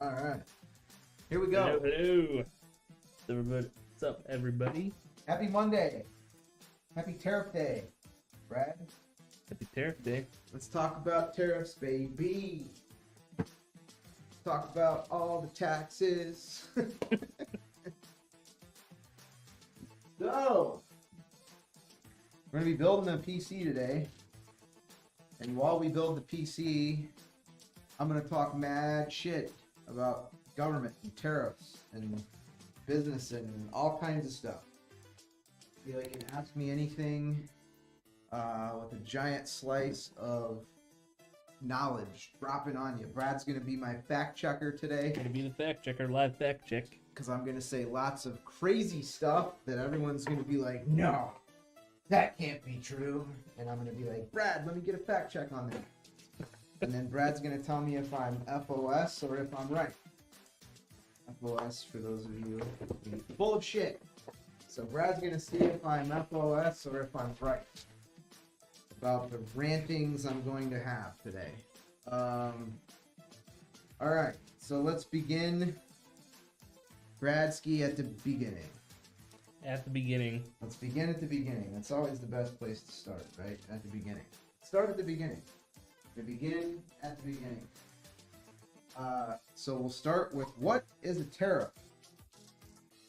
All right. Here we go. Hello. What's up, everybody? Happy Monday. Happy Tariff Day. Brad, Happy Tariff Day. let's talk about tariffs, baby. Let's talk about all the taxes. So, we're going to be building a PC today. And while we build the PC, I'm going to talk mad shit about government and tariffs and business and all kinds of stuff. You can ask me anything with a giant slice of knowledge dropping on you. Brad's going to be my fact checker today. Gonna be the fact checker, live fact check. Because I'm going to say lots of crazy stuff that everyone's going to be like, no, that can't be true. And I'm going to be like, Brad, let me get a fact check on that. And then Brad's going to tell me if I'm FOS or if I'm right. FOS, for those of you full of shit. So Brad's going to see if I'm FOS or if I'm right about the rantings I'm going to have today. All right, so let's begin. Bradsky at the beginning. At the beginning. Let's begin at the beginning. That's always the best place to start, right? At the beginning. Start at the beginning. To begin at the beginning. So we'll start with, what is a tariff?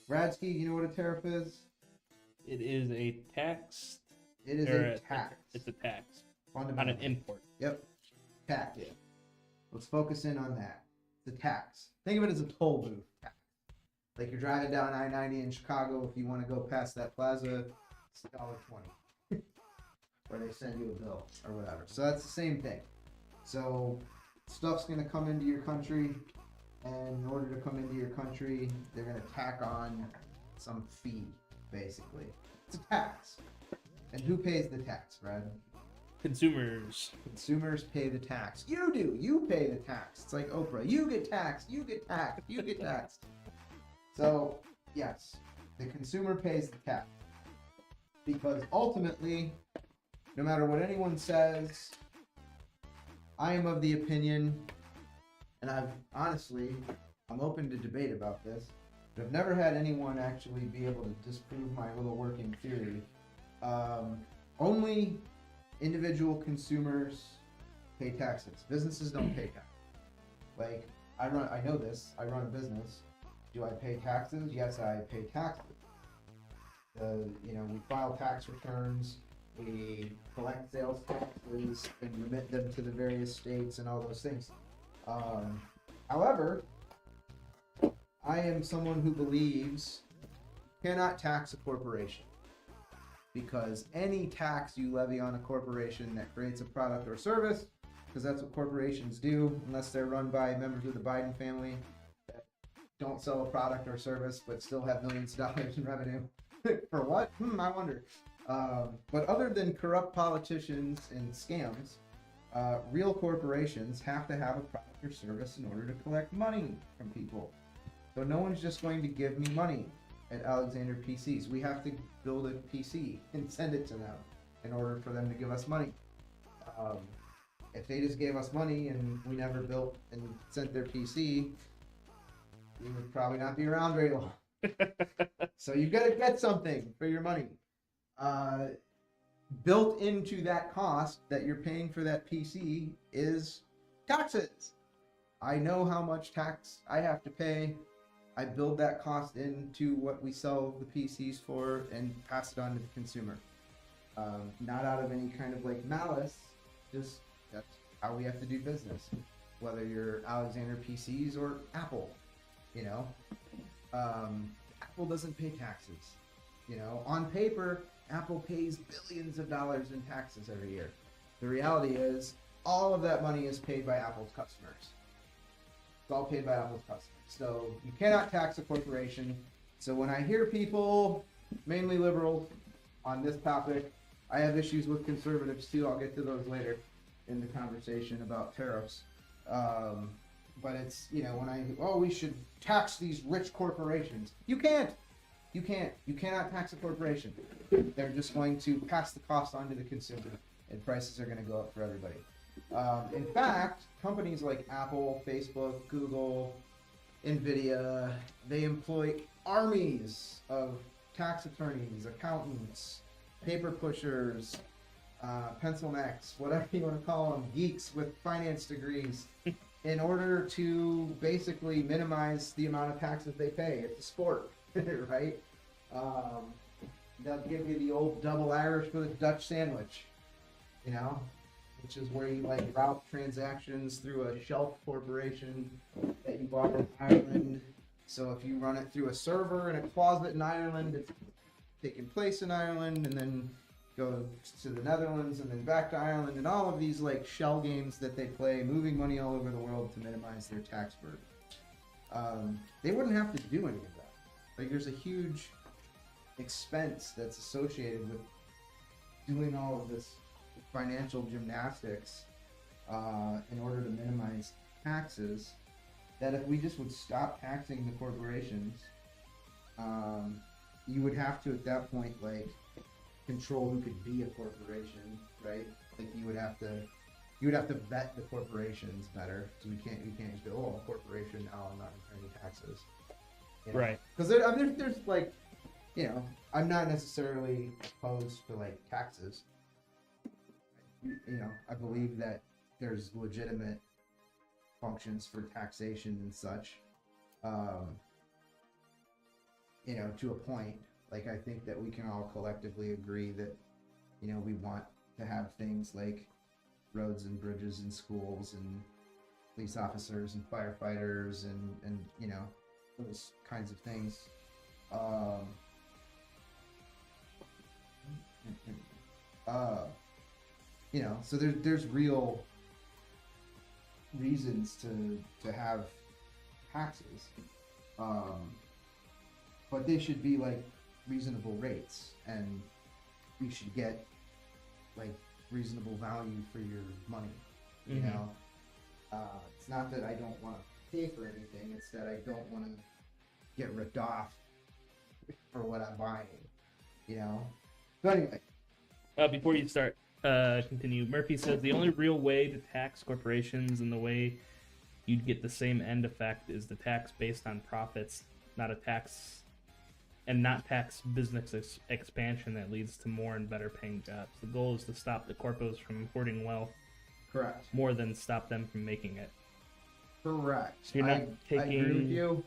Bradsky, you know what a tariff is? It is a tax. It is a tax. It's a tax on an Fundamentally. import. Yep. Tax. Yeah. Let's focus in on that. The tax. Think of it as a toll booth tax. Like you're driving down I-90 in Chicago, if you want to go past that plaza, it's $1.20. Or they send you a bill or whatever. So that's the same thing. So stuff's going to come into your country, and in order to come into your country, they're going to tack on some fee, basically. It's a tax. And who pays the tax, Brad? Consumers. Consumers pay the tax. You do. You pay the tax. It's like Oprah. You get taxed. You get taxed. You get taxed. So, yes, the consumer pays the tax. Because ultimately, no matter what anyone says, I am of the opinion, and I'm open to debate about this, but I've never had anyone actually be able to disprove my little working theory. Only individual consumers pay taxes. Businesses don't pay taxes. Like, I know this. I run a business. Do I pay taxes? Yes, I pay taxes. We file tax returns. We collect sales taxes and remit them to the various states and all those things. However, I am someone who believes you cannot tax a corporation, because any tax you levy on a corporation that creates a product or service, because that's what corporations do, unless they're run by members of the Biden family that don't sell a product or service but still have millions of dollars in revenue. For what? I wonder. But other than corrupt politicians and scams, real corporations have to have a product or service in order to collect money from people. So no one's just going to give me money at AlexanderPCs. We have to build a PC and send it to them in order for them to give us money. If they just gave us money and we never built and sent their PC, we would probably not be around very long. So you've got to get something for your money. Built into that cost that you're paying for that PC is taxes. I know how much tax I have to pay. I build that cost into what we sell the PCs for and pass it on to the consumer. Not out of any kind of malice, just that's how we have to do business. Whether you're AlexanderPCs or Apple, Apple doesn't pay taxes. On paper, Apple pays billions of dollars in taxes every year. The reality is, all of that money is paid by Apple's customers. It's all paid by Apple's customers. So you cannot tax a corporation. So when I hear people, mainly liberals, on this topic, I have issues with conservatives too. I'll get to those later in the conversation about tariffs. But it's, we should tax these rich corporations. You can't. You cannot tax a corporation. They're just going to pass the cost on to the consumer, and prices are going to go up for everybody. In fact, companies like Apple, Facebook, Google, NVIDIA. They employ armies of tax attorneys, accountants, paper pushers, pencil necks, whatever you want to call them, geeks with finance degrees, in order to basically minimize the amount of taxes they pay. It's a sport, right? They'll give you the old double Irish with a Dutch sandwich, you know, which is where you like route transactions through a shelf corporation that you bought in Ireland. So if you run it through a server in a closet in Ireland, it's taking place in Ireland, and then go to the Netherlands and then back to Ireland, and all of these like shell games that they play, moving money all over the world to minimize their tax burden. They wouldn't have to do any of that. Like, there's a huge expense that's associated with doing all of this financial gymnastics in order to minimize taxes, that if we just would stop taxing the corporations, you would have to at that point like control who could be a corporation, right? Like you would have to vet the corporations better. So you can't just go, oh, I'm a corporation, now I'm not paying taxes. You know? Right. Because there's like, you know, I'm not necessarily opposed to like taxes. You know, I believe that there's legitimate functions for taxation and such. You know, to a point. Like, I think that we can all collectively agree that, you know, we want to have things like roads and bridges and schools and police officers and firefighters and you know, those kinds of things. You know, so there's real reasons to have taxes, but they should be like reasonable rates, and you should get like reasonable value for your money. You know, it's not that I don't want to pay for anything; it's that I don't want to get ripped off for what I'm buying. You know. So anyway, Before you start, continue. Murphy says the only real way to tax corporations and the way you'd get the same end effect is the tax based on profits, not tax business expansion that leads to more and better paying jobs. The goal is to stop the corpos from hoarding wealth. correct. More than stop them from making it. Correct. So you're not I agree with you,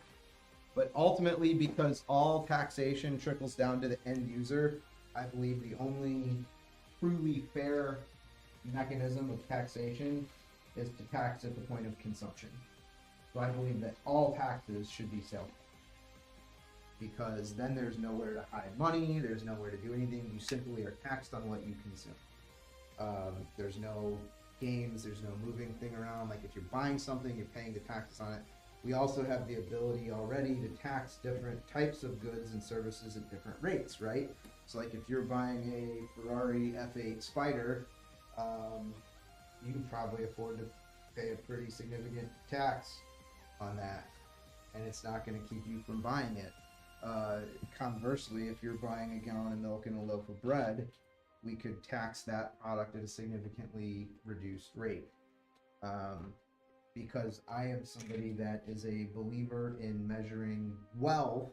but ultimately, because all taxation trickles down to the end user, I believe the only truly fair mechanism of taxation is to tax at the point of consumption. So I believe that all taxes should be sales, because then there's nowhere to hide money, there's nowhere to do anything, you simply are taxed on what you consume. There's no games, there's no moving thing around. Like, if you're buying something, you're paying the taxes on it. We also have the ability already to tax different types of goods and services at different rates, right? So like, if you're buying a Ferrari F8 Spider, you can probably afford to pay a pretty significant tax on that, and it's not going to keep you from buying it. Conversely, if you're buying a gallon of milk and a loaf of bread, we could tax that product at a significantly reduced rate. Because I am somebody that is a believer in measuring wealth,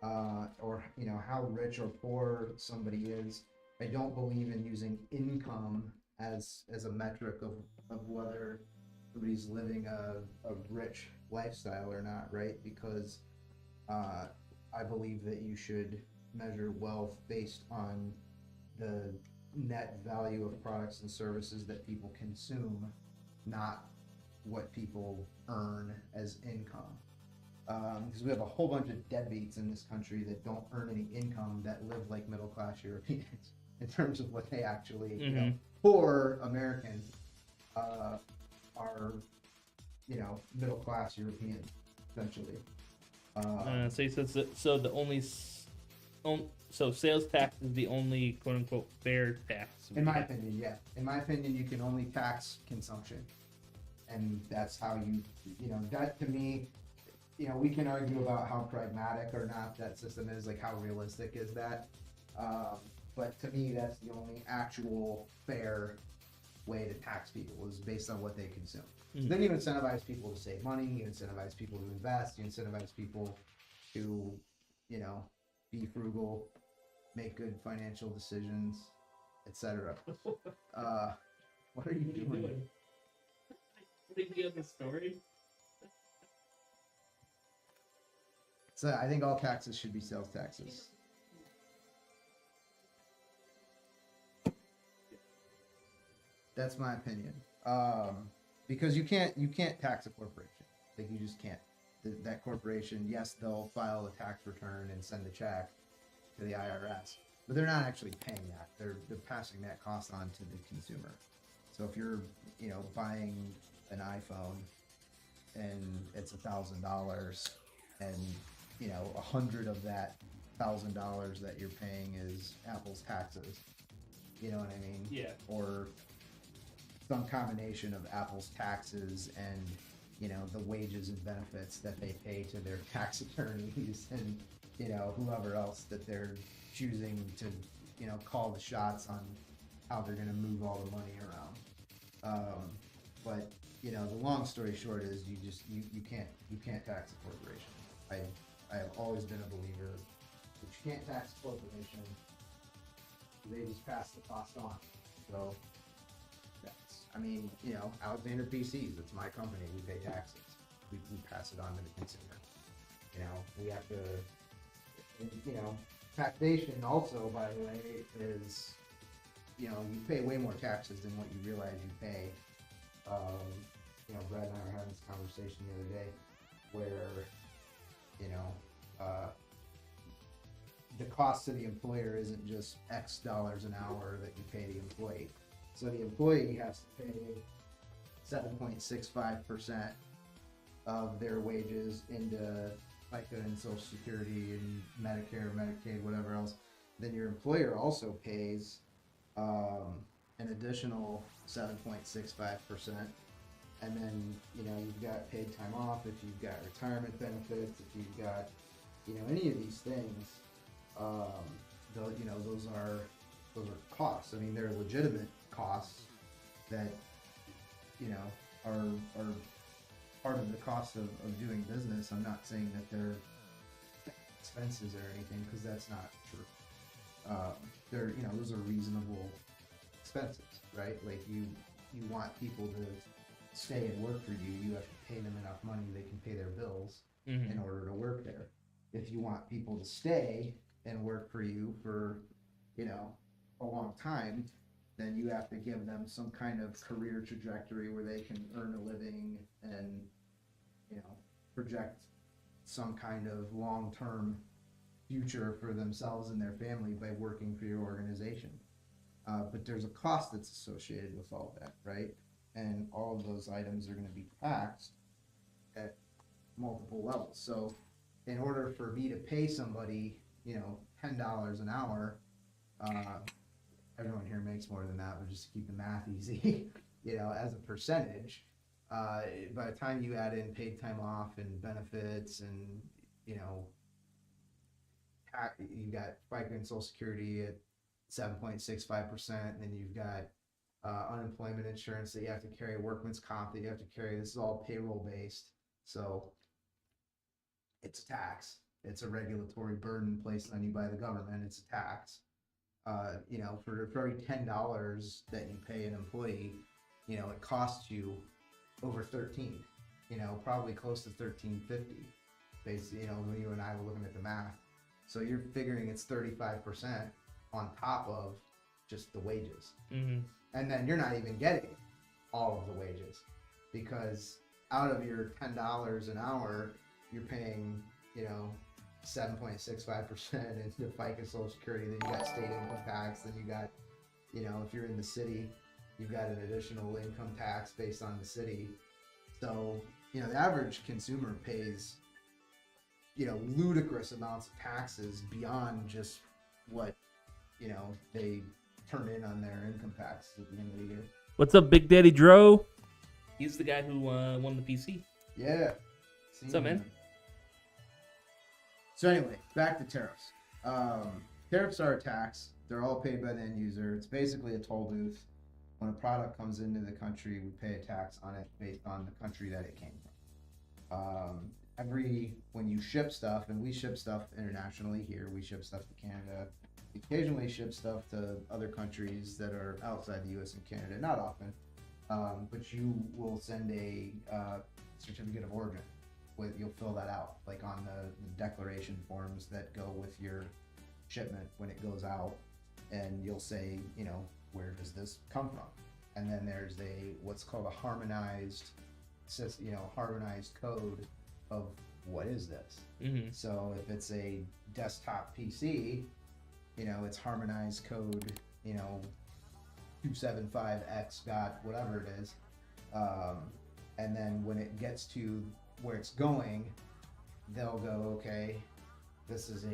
or, you know, how rich or poor somebody is. I don't believe in using income as a metric of whether somebody's living a rich lifestyle or not, right? Because I believe that you should measure wealth based on the net value of products and services that people consume, not what people earn as income. Because we have a whole bunch of deadbeats in this country that don't earn any income, that live like middle-class Europeans in terms of what they actually, you know, poor Americans are, you know, middle-class Europeans, essentially. So he says that, so sales tax is the only quote-unquote fair tax. In my opinion, yeah. In my opinion, you can only tax consumption. And that's how you know, that to me, you know, we can argue about how pragmatic or not that system is, like how realistic is that. But to me, that's the only actual fair way to tax people is based on what they consume. Mhm. So then you incentivize people to save money, you incentivize people to invest, you incentivize people to, you know, be frugal, make good financial decisions, etc. What are you doing? Thinking of the story. So I think all taxes should be sales taxes. That's my opinion. Because you can't tax a corporation. Like you just can't. That corporation, yes, they'll file a tax return and send a check to the IRS, but they're not actually paying that. They're passing that cost on to the consumer. So if you're, you know, buying an iPhone and it's $1,000, and you know, 100 of that $1,000 that you're paying is Apple's taxes. You know what I mean? Yeah. Or some combination of Apple's taxes and, you know, the wages and benefits that they pay to their tax attorneys and, you know, whoever else that they're choosing to, you know, call the shots on how they're going to move all the money around. But you know, the long story short is you can't tax a corporation. I have always been a believer that you can't tax a corporation. They just pass the cost on. So that's, I mean, you know, AlexanderPCs, it's my company. We pay taxes. We pass it on to the consumer. You know, we have to, you know, taxation also, by the way, is, you know, you pay way more taxes than what you realize you pay. You know, Brad and I were having this conversation the other day where, you know, the cost to the employer isn't just X dollars an hour that you pay the employee. So the employee has to pay 7.65% of their wages into FICA and Social Security and Medicare, Medicaid, whatever else. Then your employer also pays an additional 7.65%. And then, you know, you've got paid time off, if you've got retirement benefits, if you've got, you know, any of these things, you know, those are costs. I mean, they're legitimate costs that, you know, are part of the cost of doing business. I'm not saying that they're expenses or anything, because that's not true. They're, you know, those are reasonable expenses, right? Like you want people to stay and work for you. You have to pay them enough money they can pay their bills in order to work there. If you want people to stay and work for you for, you know, a long time, then you have to give them some kind of career trajectory where they can earn a living and, you know, project some kind of long-term future for themselves and their family by working for your organization. But there's a cost that's associated with all of that, right? And all of those items are going to be taxed at multiple levels. So in order for me to pay somebody, you know, $10 an hour, everyone here makes more than that, but just to keep the math easy, you know, as a percentage, by the time you add in paid time off and benefits and, you know, you got FICA and Social Security at 7.65%, and then you've got unemployment insurance that you have to carry, workman's comp that you have to carry. This is all payroll based, so it's a tax. It's a regulatory burden placed on you by the government. It's a tax. You know, for every $10 that you pay an employee, you know, it costs you over 13. You know, probably close to 13.50. Basically, you know, when you and I were looking at the math. So you're figuring it's 35% on top of just the wages. And then you're not even getting all of the wages, because out of your $10 an hour, you're paying, you know, 7.65% into FICA, Social Security. Then you got state income tax. Then you got, you know, if you're in the city, you've got an additional income tax based on the city. So, you know, the average consumer pays, you know, ludicrous amounts of taxes beyond just what, you know, they turn in on their income tax at the end of the year. What's up, Big Daddy Dro? He's the guy who won the PC. Yeah. What's up, man? So anyway, back to tariffs. Tariffs are a tax. They're all paid by the end user. It's basically a toll booth. when a product comes into the country, we pay a tax on it based on the country that it came from. When you ship stuff, and we ship stuff internationally here, we ship stuff to Canada, we occasionally ship stuff to other countries that are outside the US and Canada, not often, but you will send a certificate of origin. You'll fill that out, like on the declaration forms that go with your shipment when it goes out, and you'll say, where does this come from? And then there's what's called a harmonized code of what is this. Mm-hmm. So if it's a desktop PC, it's harmonized code, 275x dot whatever it is, and then when it gets to where it's going, they'll go, okay, this is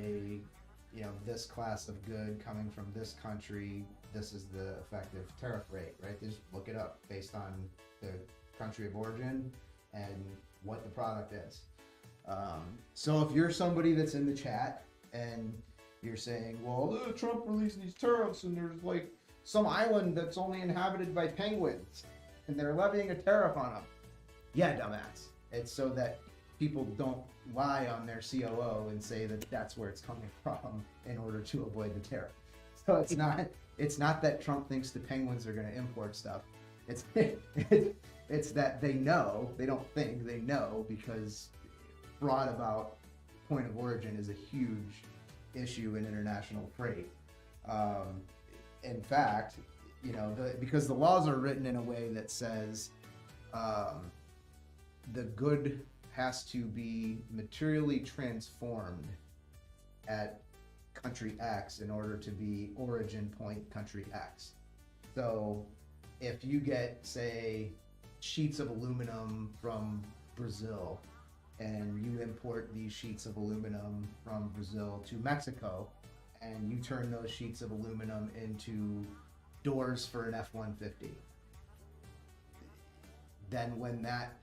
this class of good coming from this country, this is the effective tariff rate, right? They just look it up based on the country of origin and what the product is. So if you're somebody that's in the chat and you're saying, well, Trump released these tariffs and there's like some island that's only inhabited by penguins and they're levying a tariff on them. Yeah, dumbass. It's so that people don't lie on their COO and say that that's where it's coming from in order to avoid the tariff. So it's not that Trump thinks the penguins are going to import stuff. It's that they know, they don't think, they know, because fraud about point of origin is a huge issue in international freight. In fact, because the laws are written in a way that says the good has to be materially transformed at country X in order to be origin point country X. So if you get, say, sheets of aluminum from Brazil, and you import these sheets of aluminum from Brazil to Mexico, and you turn those sheets of aluminum into doors for an F-150, then when that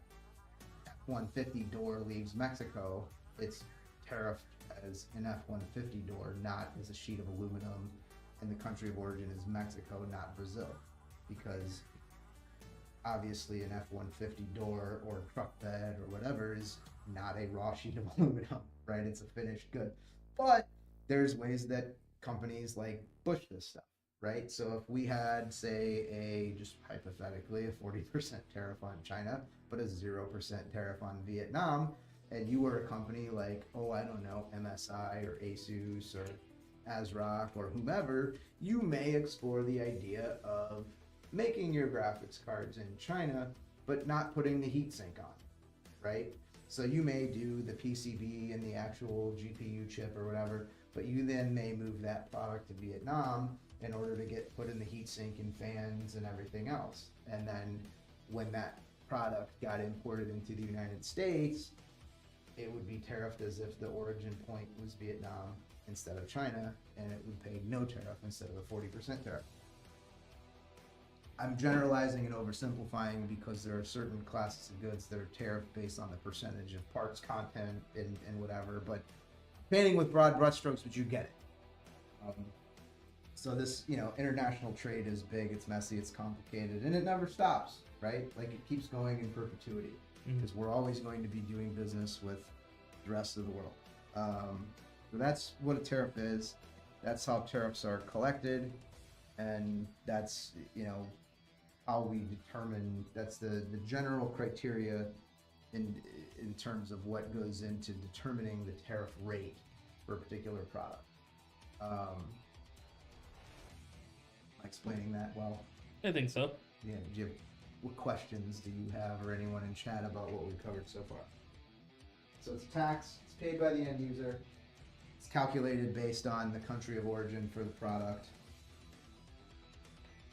F-150 door leaves Mexico, it's tariffed as an F-150 door, not as a sheet of aluminum, and the country of origin is Mexico, not Brazil, because obviously an F-150 door or truck bed or whatever is not a raw sheet of aluminum, right? It's a finished good. But there's ways that companies like push this stuff, right? So if we had, say, just hypothetically, a 40% tariff on China, but a 0% tariff on Vietnam, and you were a company like, MSI or Asus or ASRock or whomever, you may explore the idea of making your graphics cards in China, but not putting the heatsink on, right? So you may do the PCB and the actual GPU chip or whatever, but you then may move that product to Vietnam in order to get put in the heatsink and fans and everything else. And then when that product got imported into the United States, it would be tariffed as if the origin point was Vietnam instead of China, and it would pay no tariff instead of a 40% tariff. I'm generalizing and oversimplifying because there are certain classes of goods that are tariffed based on the percentage of parts content and whatever, but painting with broad brushstrokes, but you get it. So this, international trade is big, it's messy, it's complicated, and it never stops, right? Like it keeps going in perpetuity, because we're always going to be doing business with the rest of the world. So that's what a tariff is. That's how tariffs are collected, and that's, how we determine, that's the general criteria in terms of what goes into determining the tariff rate for a particular product. Am I explaining that well? I think so. Yeah. What questions do you have, or anyone in chat, about what we've covered so far? So it's a tax. It's paid by the end user. It's calculated based on the country of origin for the product.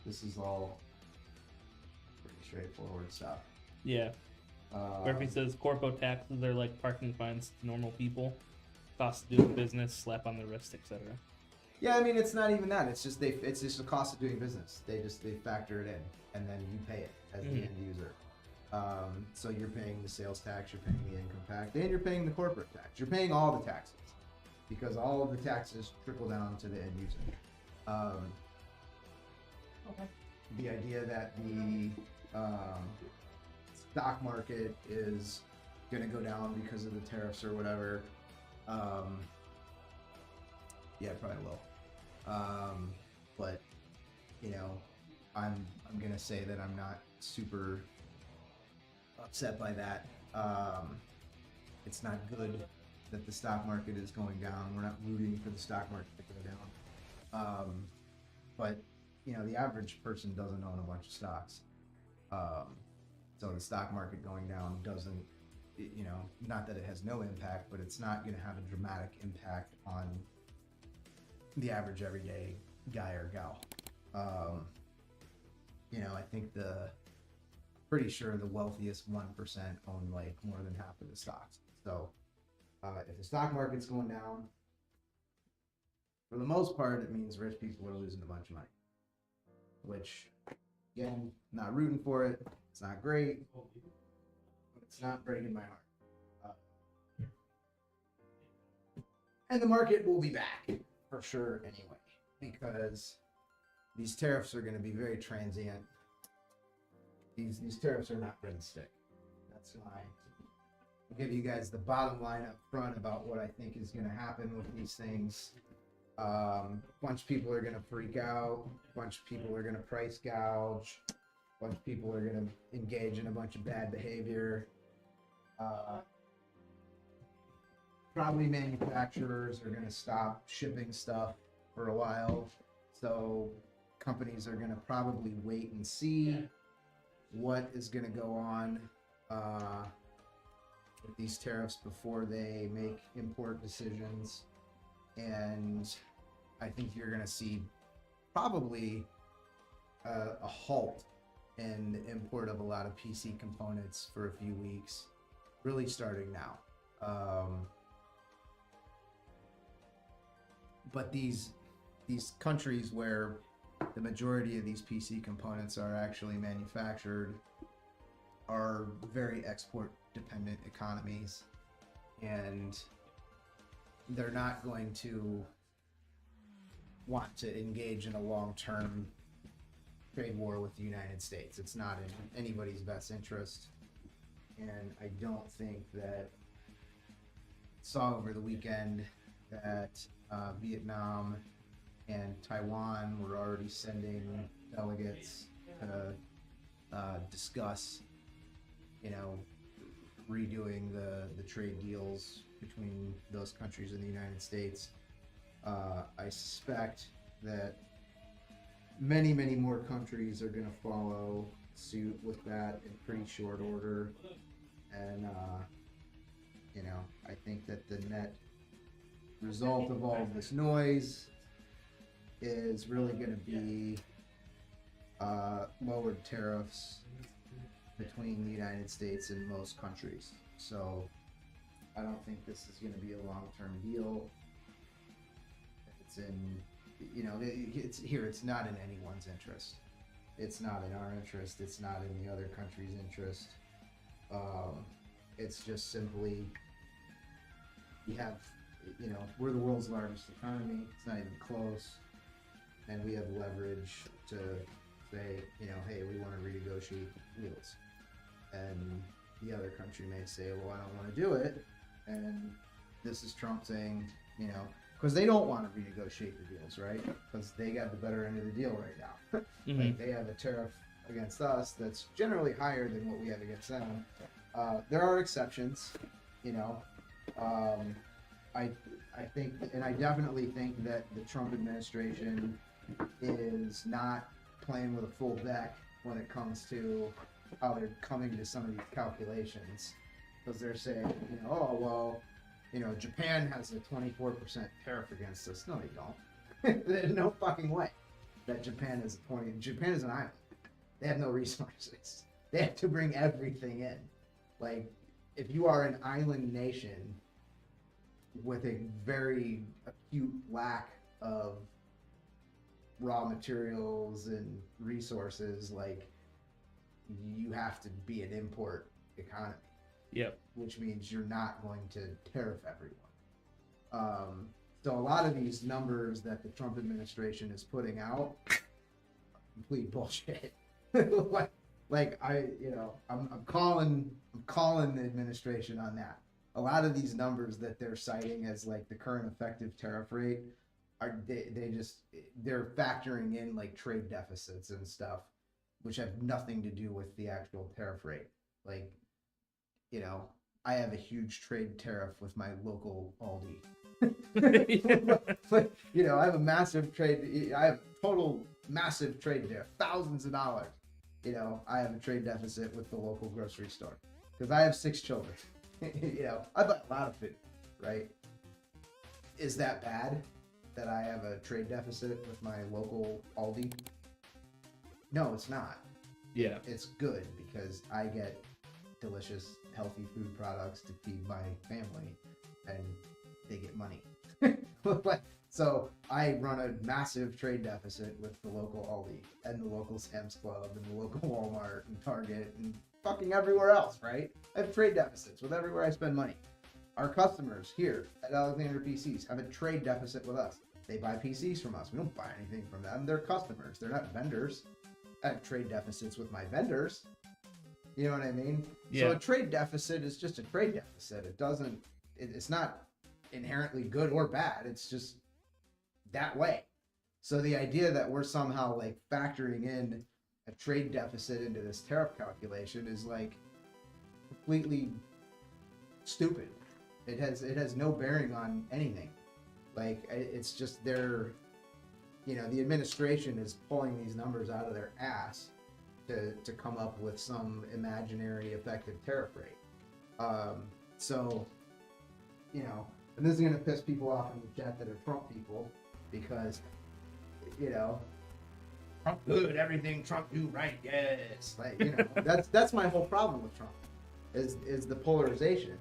This is all pretty straightforward stuff. Yeah. Murphy says corpo taxes are like parking fines to normal people. Cost of doing business, slap on the wrist, etc. Yeah, I mean, it's not even that. It's just it's just the cost of doing business. They factor it in, and then you pay it as the end user. So you're paying the sales tax, you're paying the income tax, and you're paying the corporate tax. You're paying all the taxes, because all of the taxes trickle down to the end user. Okay. the idea that the stock market is going to go down because of the tariffs or whatever. Yeah, it probably will. But you know, I'm gonna say that I'm not super upset by that. It's not good that the stock market is going down. We're not rooting for the stock market to go down. But you know, the average person doesn't own a bunch of stocks. So the stock market going down doesn't, you know, not that it has no impact, but it's not going to have a dramatic impact on the average everyday guy or gal. You know, I think pretty sure the wealthiest 1% own like more than half of the stocks. So if the stock market's going down, for the most part, it means rich people are losing a bunch of money, which, again, not rooting for it. It's not great, but it's not breaking my heart. And the market will be back for sure anyway, because these tariffs are going to be very transient. These tariffs are not going to stick. That's why I'll give you guys the bottom line up front about what I think is going to happen with these things. A bunch of people are going to freak out. A bunch of people are going to price gouge. A bunch of people are going to engage in a bunch of bad behavior. Probably manufacturers are going to stop shipping stuff for a while. So companies are going to probably wait and see what is going to go on with these tariffs before they make import decisions. And I think you're going to see probably a halt in the import of a lot of PC components for a few weeks, really starting now. But these countries where the majority of these PC components are actually manufactured are very export dependent economies, and they're not going to want to engage in a long-term trade war with the United States. It's not in anybody's best interest, and I don't think that saw over the weekend that Vietnam and Taiwan were already sending delegates to discuss, you know, redoing the trade deals between those countries and the United States. I suspect that many more countries are going to follow suit with that in pretty short order, and you know, I think that the net result of all of this noise is really going to be lowered tariffs between the United States and most countries. So I don't think this is going to be a long-term deal. It's in, you know, it's not in anyone's interest. It's not in our interest. It's not in the other country's interest. It's just simply, we have, you know, we're the world's largest economy. It's not even close. And we have leverage to say, you know, hey, we want to renegotiate deals. And the other country may say, well, I don't want to do it. And this is Trump saying, you know, because they don't want to renegotiate the deals, right? Because they got the better end of the deal right now. Mm-hmm. Like, they have a tariff against us that's generally higher than what we have against them. There are exceptions, you know. I think, and I definitely think that the Trump administration is not playing with a full deck when it comes to how they're coming to some of these calculations, because they're saying, you know, oh well, you know, Japan has a 24% tariff against us. No, they don't. There's no fucking way that Japan is Japan is an island. They have no resources. They have to bring everything in. Like, if you are an island nation with a very acute lack of raw materials and resources, like, you have to be an import economy. Yep. Which means you're not going to tariff everyone. So a lot of these numbers that the Trump administration is putting out complete bullshit. like I'm calling the administration on that. A lot of these numbers that they're citing as like the current effective tariff rate are they're factoring in like trade deficits and stuff, which have nothing to do with the actual tariff rate. Like, I have a huge trade tariff with my local Aldi. I have a massive trade. I have total massive trade there, thousands of dollars. I have a trade deficit with the local grocery store because I have 6 children. I buy a lot of food, right? Is that bad that I have a trade deficit with my local Aldi? No, it's not. Yeah. It's good because I get delicious, healthy food products to feed my family, and they get money. So I run a massive trade deficit with the local Aldi and the local Sam's Club and the local Walmart and Target and fucking everywhere else, right? I have trade deficits with everywhere I spend money. Our customers here at AlexanderPCs have a trade deficit with us. They buy PCs from us. We don't buy anything from them. They're customers. They're not vendors. I have trade deficits with my vendors. You know what I mean? Yeah. So a trade deficit is just a trade deficit. It's not inherently good or bad. It's just that way. So the idea that we're somehow like factoring in a trade deficit into this tariff calculation is like completely stupid. It has no bearing on anything. Like, it's just the administration is pulling these numbers out of their ass to come up with some imaginary effective tariff rate. And this is going to piss people off in the chat that are Trump people because, Trump good, everything Trump do right, yes. Like, that's my whole problem with Trump is the polarization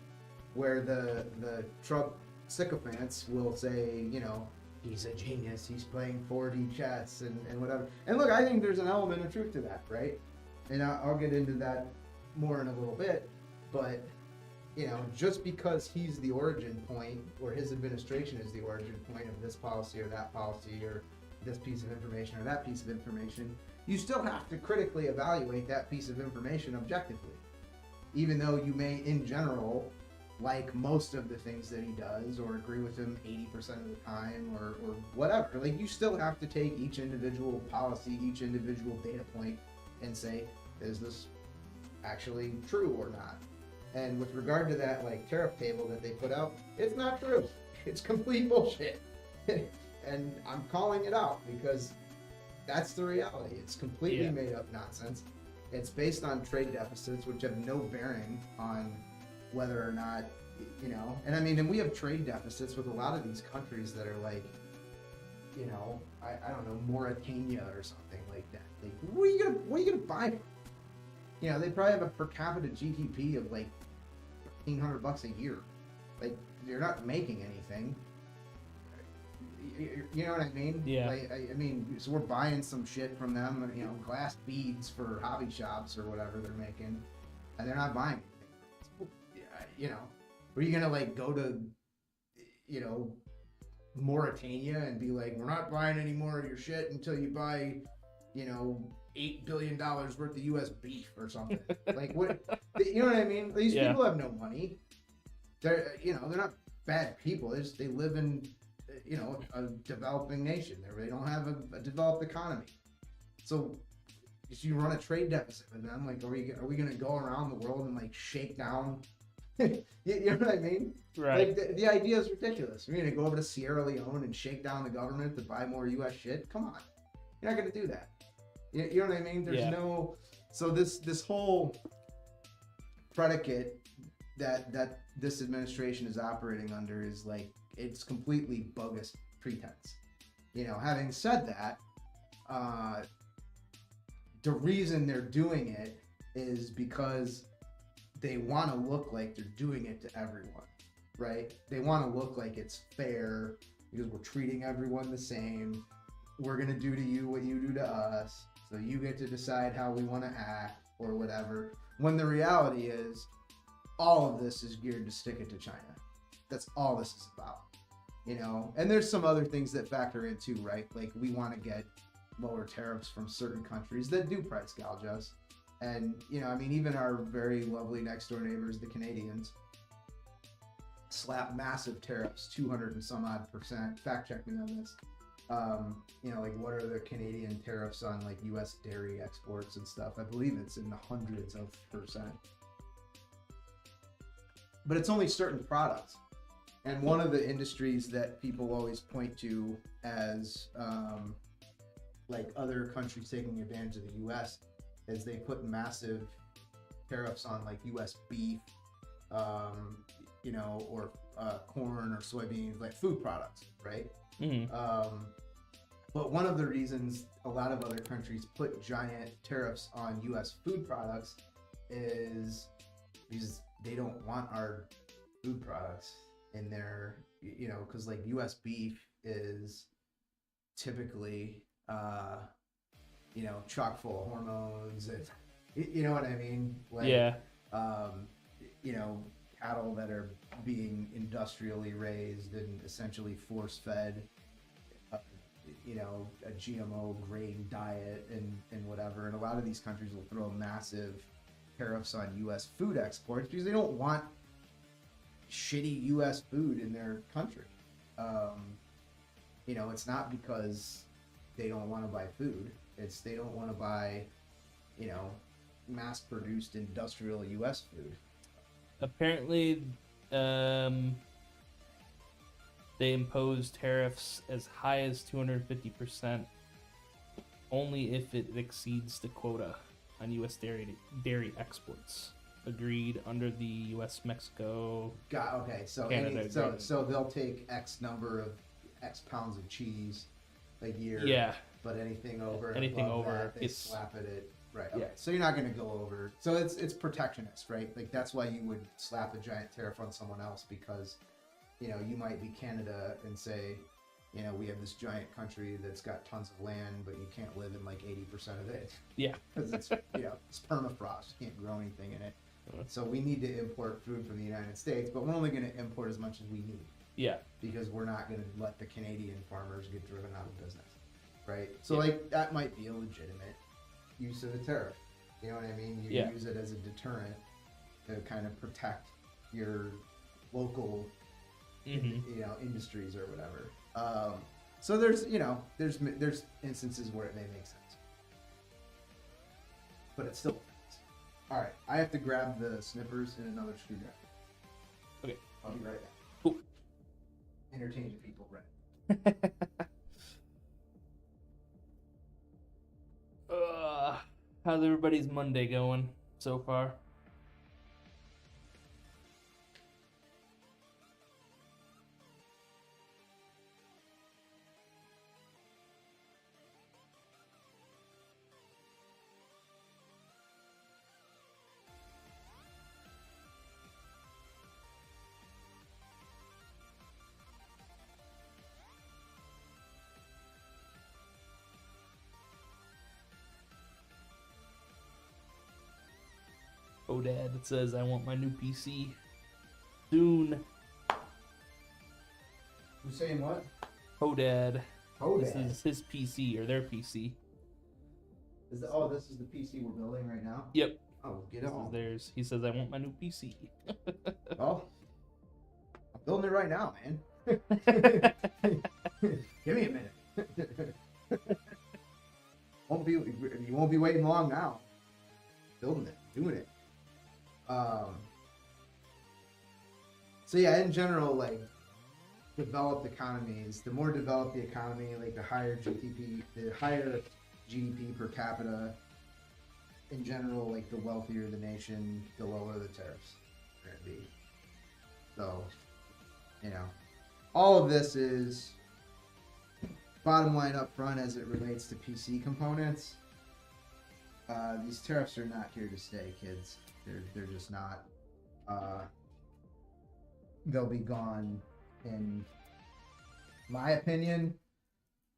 where the Trump sycophants will say, he's a genius, he's playing 4D chess and whatever. And look, I think there's an element of truth to that, right? And I'll get into that more in a little bit, but just because he's the origin point, or his administration is the origin point of this policy or that policy, or this piece of information or that piece of information, you still have to critically evaluate that piece of information objectively. Even though you may, in general, like most of the things that he does, or agree with him 80% of the time, or whatever, like, you still have to take each individual policy, each individual data point, and say, is this actually true or not? And with regard to that, like, tariff table that they put out, it's not true. It's complete bullshit. And I'm calling it out because that's the reality. It's completely made up nonsense. It's based on trade deficits, which have no bearing on whether or not, and we have trade deficits with a lot of these countries that are like, I don't know, Mauritania or something like that. Like, what are you gonna buy from? They probably have a per capita GDP of like $1,500 a year. Like, you're not making anything. You know what I mean? Yeah. Like, so we're buying some shit from them, glass beads for hobby shops or whatever they're making, and they're not buying anything. Are you gonna like go to, Mauritania and be like, we're not buying any more of your shit until you buy, $8 billion worth of U.S. beef or something? Like, what? You know what I mean? These people have no money. They're not bad people. They live in a developing nation. They don't have a developed economy. So you run a trade deficit with them. Like, are we gonna go around the world and like shake down? You know what I mean? Right. Like, the idea is ridiculous. We're gonna go over to Sierra Leone and shake down the government to buy more U.S. shit? Come on, you're not gonna do that. You know what I mean? There's no. So this whole predicate that this administration is operating under is like, it's completely bogus pretense. Having said that, the reason they're doing it is because they want to look like they're doing it to everyone, right? They want to look like it's fair because we're treating everyone the same. We're going to do to you what you do to us, so you get to decide how we want to act or whatever. When the reality is, all of this is geared to stick it to China. That's all this is about. And there's some other things that factor in too, right? Like, we want to get, lower tariffs from certain countries that do price gouge us. And, you know, I mean, even our very lovely next door neighbors, the Canadians, slap massive tariffs, 200 and some odd %. Fact check me on this. You know, like what are the Canadian tariffs on like U.S. dairy exports and stuff? I believe it's in the hundreds of %. But it's only certain products. And one of the industries that people always point to as like other countries taking advantage of the U.S. is they put massive tariffs on like U.S. beef, you know, or corn or soybeans, like food products, right? Mm-hmm. But one of the reasons a lot of other countries put giant tariffs on U.S. food products is because they don't want our food products in their, you know, because like U.S. beef is typically, you know, chock full of hormones, and you know what I mean? Like, yeah. You know, cattle that are being industrially raised and essentially force fed, you know, a GMO grain diet and whatever. And a lot of these countries will throw massive tariffs on U.S. food exports because they don't want shitty U.S. food in their country. You know, it's not because they don't want to buy food. It's they don't want to buy, you know, mass-produced industrial U.S. food. Apparently, they impose tariffs as high as 250% only if it exceeds the quota on U.S. dairy exports agreed under the U.S.-Mexico. Okay, so Canada so they'll take X number of X pounds of cheese a year. Yeah. But anything over that, they slap it at. Right. Okay. Yeah. So you're not going to go over. So it's protectionist, right? Like that's why you would slap a giant tariff on someone else because, you know, you might be Canada and say, you know, we have this giant country that's got tons of land, but you can't live in like 80% of it. Yeah. Because it's, you know, it's permafrost. You can't grow anything in it. So we need to import food from the United States, but we're only going to import as much as we need. Yeah. Because we're not going to let the Canadian farmers get driven out of business. Right. So like that might be a legitimate use of the tariff. You know what I mean? You use it as a deterrent to kind of protect your local, you know, industries or whatever. So there's, you know, there's instances where it may make sense, but it's still. All right, I have to grab the snippers and another screwdriver. Okay, I'll be right back. Cool. Entertain the people, right? How's everybody's Monday going so far? Oh, Dad, it says I want my new PC soon. Who's saying what? Oh, Dad. Oh, This Dad. is his PC or their PC. This is the PC we're building right now? Yep. Oh, get This on. is theirs. He says I want my new PC. Oh, I'm building it right now, man. Give me a minute. You won't be waiting long now. Building it, doing it. So yeah, in general, like developed economies, the more developed the economy, like the higher GDP per capita. In general, like the wealthier the nation, the lower the tariffs are gonna be. So, you know, all of this is bottom line up front as it relates to PC components. These tariffs are not here to stay, kids. They're just not. They'll be gone in my opinion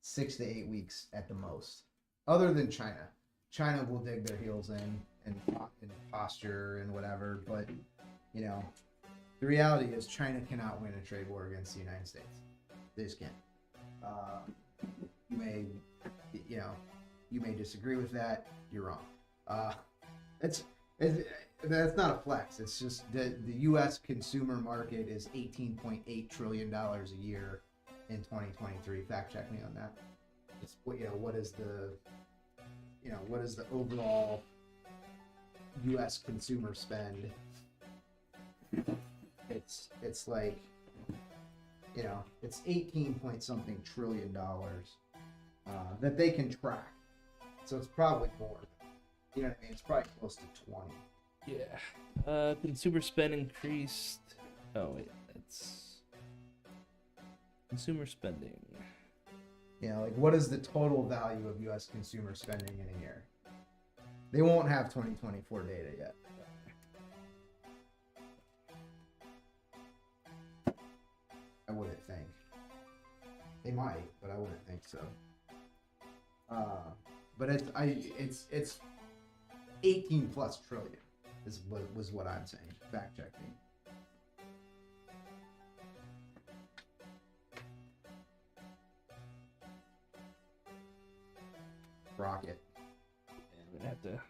6 to 8 weeks at the most. Other than China. China will dig their heels in and posture and whatever, but you know, the reality is China cannot win a trade war against the United States. They just can't. You may, you know, you may disagree with that. You're wrong. It's that's not a flex. It's just the U.S. consumer market is $18.8 trillion a year in 2023. Fact check me on that. It's what is the overall U.S. consumer spend? It's like, it's 18 point something trillion dollars that they can track. So it's probably more. You know what I mean? It's probably close to 20. Yeah. Consumer spend increased. Oh wait, that's consumer spending. Like what is the total value of U.S. consumer spending in a year? They won't have 2024 data yet. I wouldn't think. They might, but I wouldn't think so. But it's 18 plus trillion was what I'm saying. Fact check me. Rocket. I'm gonna have to.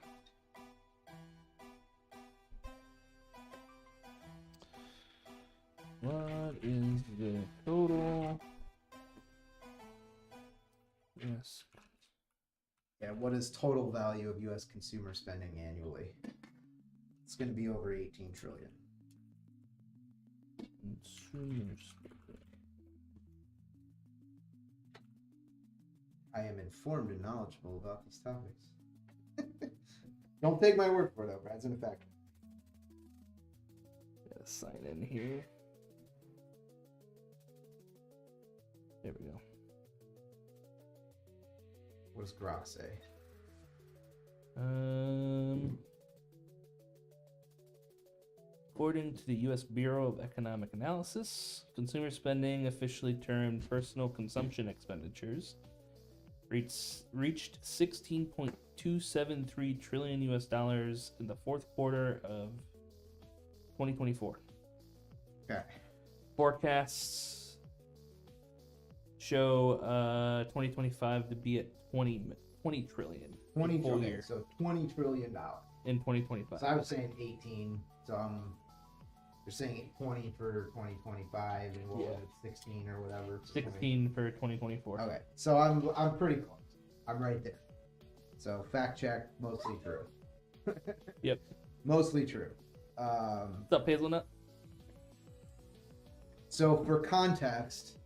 What is the total? Yes. Yeah, what is total value of U.S. consumer spending annually? It's going to be over 18 trillion. Consumer spending. I am informed and knowledgeable about these topics. Don't take my word for it, though. Brad's in effect. Gotta sign in here. There we go. What does Grok say? According to the U.S. Bureau of Economic Analysis, consumer spending, officially termed personal consumption expenditures, reached 16.273 trillion U.S. dollars in the fourth quarter of 2024. Okay. Forecasts show 2025 to be at 20 trillion. 20 full trillion. year So $20 trillion. in 2025. So I was saying 18. So you're saying 20 for 2025, and what was it, 16 or whatever? 16 for 2024. Okay, so I'm pretty close. I'm right there. So fact check, mostly true. Yep. Mostly true. What's up, Hazelnut? So for context,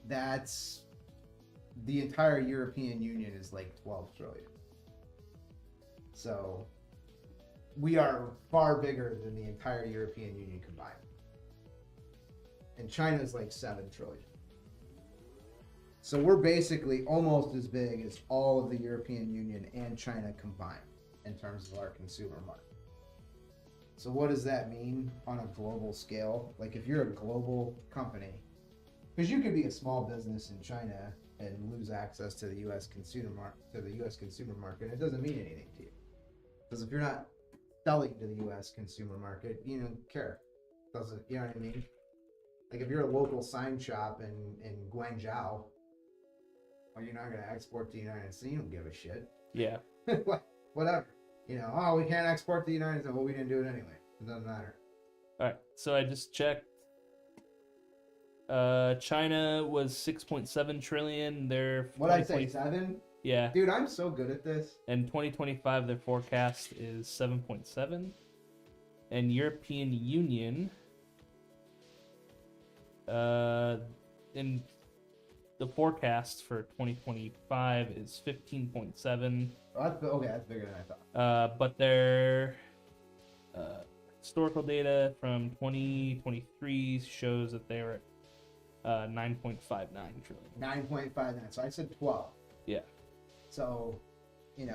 that's the entire European Union is like 12 trillion. So we are far bigger than the entire European Union combined. And China's like 7 trillion. So we're basically almost as big as all of the European Union and China combined in terms of our consumer market. So what does that mean on a global scale? Like if you're a global company, because you could be a small business in China and lose access to the U.S. consumer market, it doesn't mean anything to you. Because if you're not selling to the U.S. consumer market, you don't care. Doesn't, you know what I mean? Like if you're a local sign shop in Guangzhou, well, you're not going to export to the United States. You don't give a shit. Yeah. Whatever. We can't export to the United States. Well, we didn't do it anyway. It doesn't matter. All right. So I just checked. China was 6.7 trillion. Their What I say, 7? Yeah. Dude, I'm so good at this. And 2025, their forecast is 7.7. And European Union, in the forecast for 2025 is 15.7. Oh, that's bigger than I thought. But their historical data from 2023 shows that they were at 9.59 trillion. 9.59. So I said 12. Yeah. So, and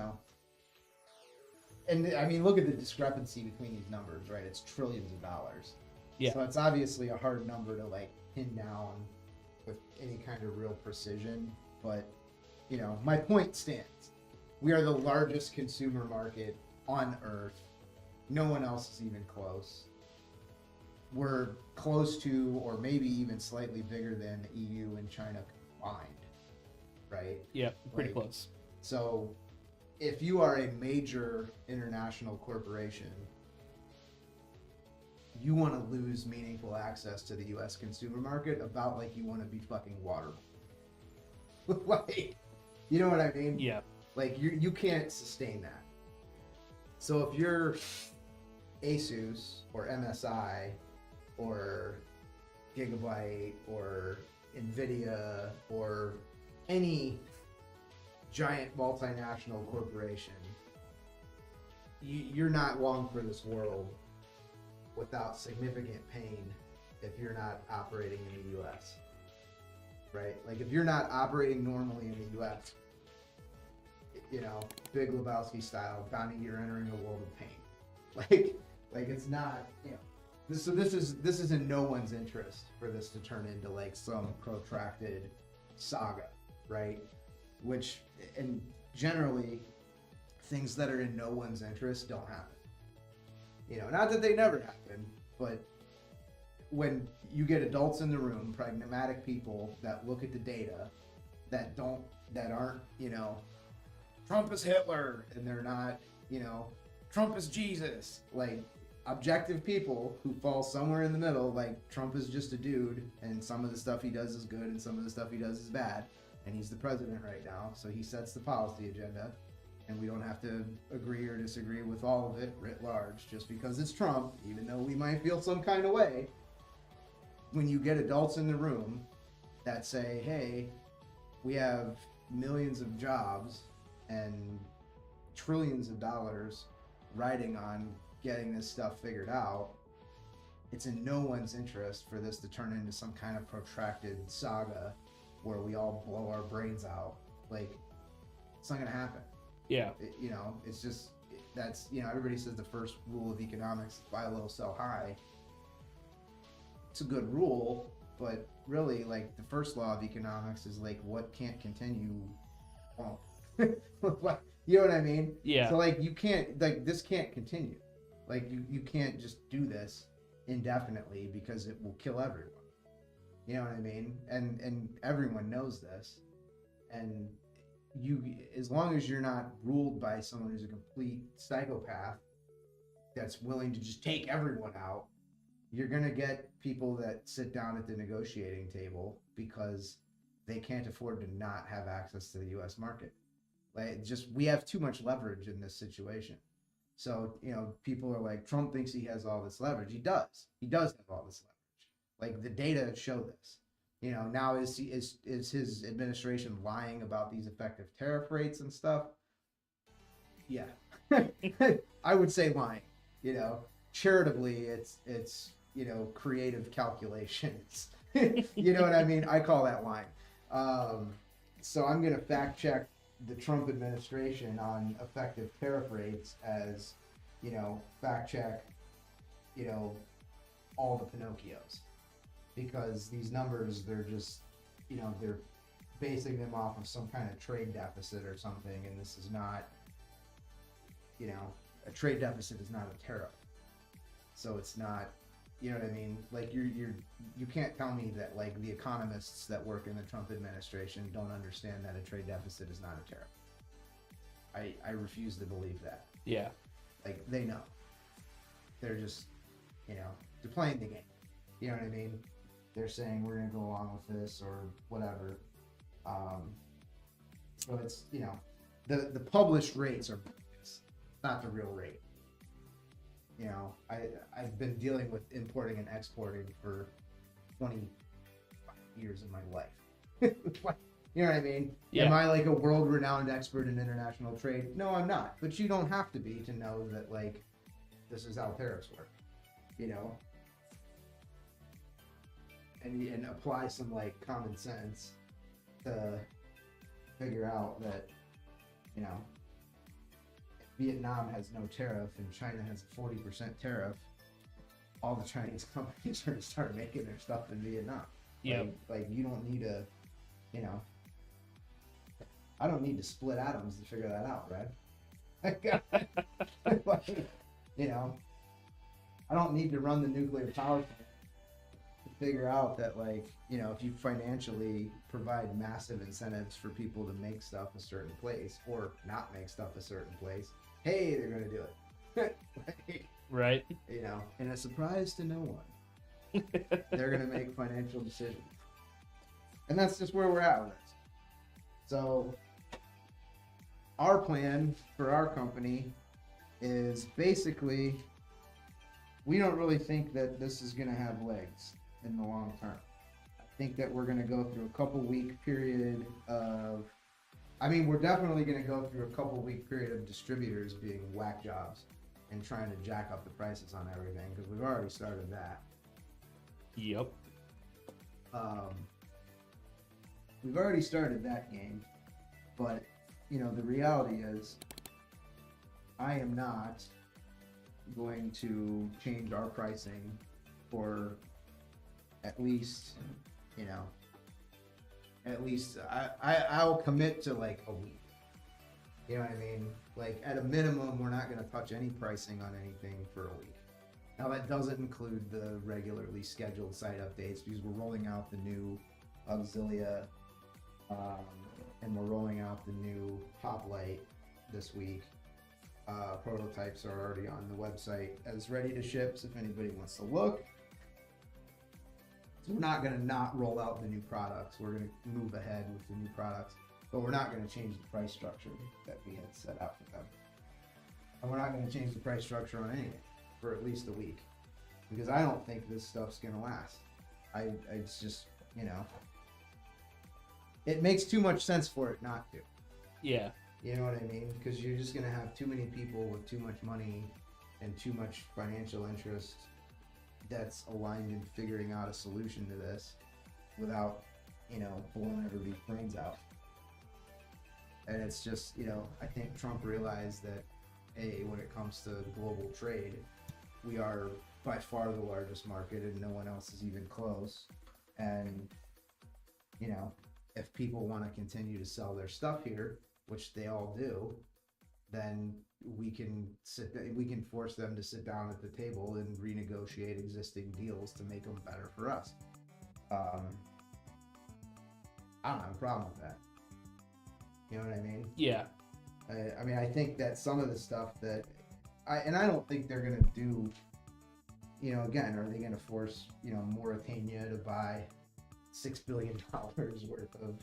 I mean, look at the discrepancy between these numbers, right? It's trillions of dollars. Yeah. So it's obviously a hard number to pin down with any kind of real precision. But, my point stands. We are the largest consumer market on Earth. No one else is even close. We're close to, or maybe even slightly bigger than the EU and China combined. right? Yeah, pretty Like, close. So if you are a major international corporation, you want to lose meaningful access to the U.S. consumer market about like you want to be fucking water. Like, you know what I mean? Yeah. Like you can't sustain that. So if you're Asus or MSI or Gigabyte or Nvidia or any giant multinational corporation, you're not long for this world without significant pain if you're not operating in the U.S. Right? Like if you're not operating normally in the U.S., you know, Big Lebowski style, Donnie, you're entering a world of pain. Like it's not, you know, this is in no one's interest for this to turn into like some protracted saga, right? Which, and generally, things that are in no one's interest don't happen. You know, not that they never happen, but when you get adults in the room, pragmatic people that look at the data, that aren't, you know, Trump is Hitler, and they're not, you know, Trump is Jesus. Like, objective people who fall somewhere in the middle, like Trump is just a dude, and some of the stuff he does is good, and some of the stuff he does is bad, and he's the president right now, so he sets the policy agenda, and we don't have to agree or disagree with all of it writ large just because it's Trump, even though we might feel some kind of way. When you get adults in the room that say, hey, we have millions of jobs and trillions of dollars riding on getting this stuff figured out, it's in no one's interest for this to turn into some kind of protracted saga where we all blow our brains out. Like, it's not gonna happen. Yeah. You know, it's just, that's, you know, everybody says the first rule of economics is buy low, sell high. It's a good rule, but really, like, the first law of economics is like, what can't continue won't. You know what I mean? Yeah. So like, you can't, like, this can't continue. Like, you can't just do this indefinitely because it will kill everyone. You know what I mean? And everyone knows this. And you, as long as you're not ruled by someone who's a complete psychopath that's willing to just take everyone out, you're going to get people that sit down at the negotiating table because they can't afford to not have access to the U.S. market. Like, just, we have too much leverage in this situation. So, you know, people are like, Trump thinks he has all this leverage. He does. He does have all this leverage. Like, the data show this. You know, now is his administration lying about these effective tariff rates and stuff? Yeah. I would say lying. You know, charitably, it's you know, creative calculations. You know what I mean? I call that lying. So I'm going to fact check the Trump administration on effective tariff rates as, you know, fact check, you know, all the Pinocchios. Because these numbers, they're just, you know, they're basing them off of some kind of trade deficit or something, and this is not, you know, a trade deficit is not a tariff. So it's not, you know what I mean? Like, you can't tell me that, like, the economists that work in the Trump administration don't understand that a trade deficit is not a tariff. I refuse to believe that. Yeah. Like, they know. They're just, you know, they're playing the game. You know what I mean? They're saying we're going to go along with this or whatever. So it's, you know, the published rates are not the real rate. You know, I've been dealing with importing and exporting for 25 years of my life. You know what I mean? Yeah. Am I like a world-renowned expert in international trade? No, I'm not. But you don't have to be to know that, like, this is how tariffs work. You know? And apply some, like, common sense to figure out that, you know, Vietnam has no tariff and China has a 40% tariff, all the Chinese companies are going to start making their stuff in Vietnam. Yeah. Like, you don't need to, you know, I don't need to split atoms to figure that out, right? Like, you know, I don't need to run the nuclear power plant to figure out that, like, you know, if you financially provide massive incentives for people to make stuff a certain place or not make stuff a certain place, hey, they're going to do it. Like, Right. you know, and a surprise to no one, they're going to make financial decisions. And that's just where we're at with it. So our plan for our company is basically, we don't really think that this is going to have legs in the long term. I think that we're going to go through a couple week period of, I mean, we're definitely going to go through a couple week period of distributors being whack jobs and trying to jack up the prices on everything, because we've already started that. Yep. We've already started that game, but, you know, the reality is I am not going to change our pricing for at least, you know, I'll commit to like a week. You know what I mean? Like, at a minimum, we're not going to touch any pricing on anything for a week. Now, that doesn't include the regularly scheduled site updates, because we're rolling out the new Auxilia, and we're rolling out the new Pop Light this week. Prototypes are already on the website as ready to ship, so if anybody wants to look. So we're not going to not roll out the new products. We're going to move ahead with the new products, but we're not going to change the price structure that we had set out for them. And we're not going to change the price structure on anything for at least a week, because I don't think this stuff's going to last. It's just, you know, it makes too much sense for it not to. Yeah. You know what I mean? Because you're just going to have too many people with too much money and too much financial interest that's aligned in figuring out a solution to this without, you know, blowing everybody's brains out. And it's just, you know, I think Trump realized that, A, when it comes to global trade, we are by far the largest market and no one else is even close. And, you know, if people want to continue to sell their stuff here, which they all do, then we can force them to sit down at the table and renegotiate existing deals to make them better for us. I don't have a problem with that. You know what I mean? Yeah. I mean, I think that some of the stuff that I don't think they're going to do, you know, again, are they going to force, you know, Mauritania to buy $6 billion worth of,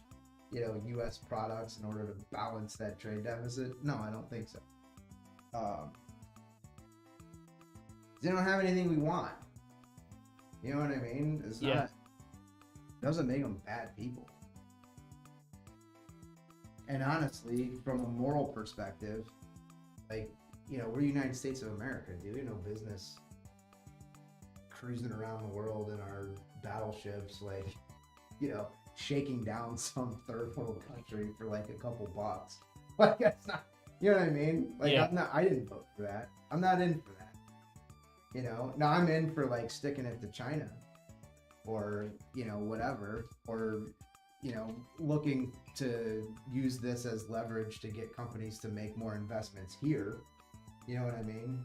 you know, U.S. products in order to balance that trade deficit? No, I don't think so. They don't have anything we want. You know what I mean? It's Yeah. not, doesn't make them bad people. And honestly, from a moral perspective, like, you know, we're United States of America, dude. We have no business cruising around the world in our battleships, like, you know, shaking down some third world country for like a couple bucks. Like, that's not, you know what I mean? Like, Yeah. I didn't vote for that. I'm not in for that. You know, now I'm in for like sticking it to China or, you know, whatever, or, you know, looking to use this as leverage to get companies to make more investments here. You know what I mean?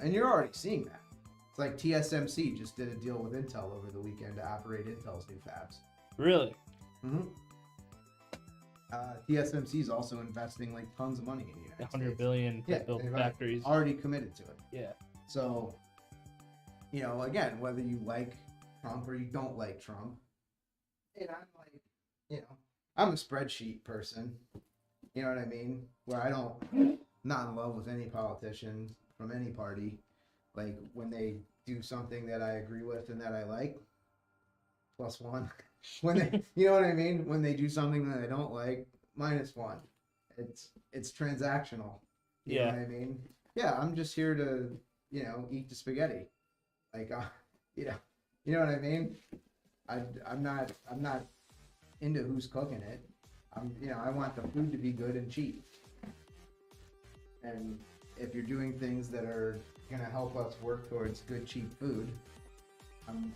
And you're already seeing that. It's like TSMC just did a deal with Intel over the weekend to operate Intel's new fabs. Really? Mm-hmm. TSMC is also investing like tons of money in the United States. 100 billion to build they've factories. already committed to it. Yeah. So, you know, again, whether you like Trump or you don't like Trump, and I'm like, you know, I'm a spreadsheet person. You know what I mean? Where I'm not in love with any politician from any party. Like, when they do something that I agree with and that I like, +1. When they, you know what I mean? When they do something that I don't like, -1. It's transactional. You know what I mean? Yeah, I'm just here to, you know, eat the spaghetti. Like, you know what I mean? I'm not into who's cooking it. You know, I want the food to be good and cheap. And if you're doing things that are gonna help us work towards good, cheap food, I'm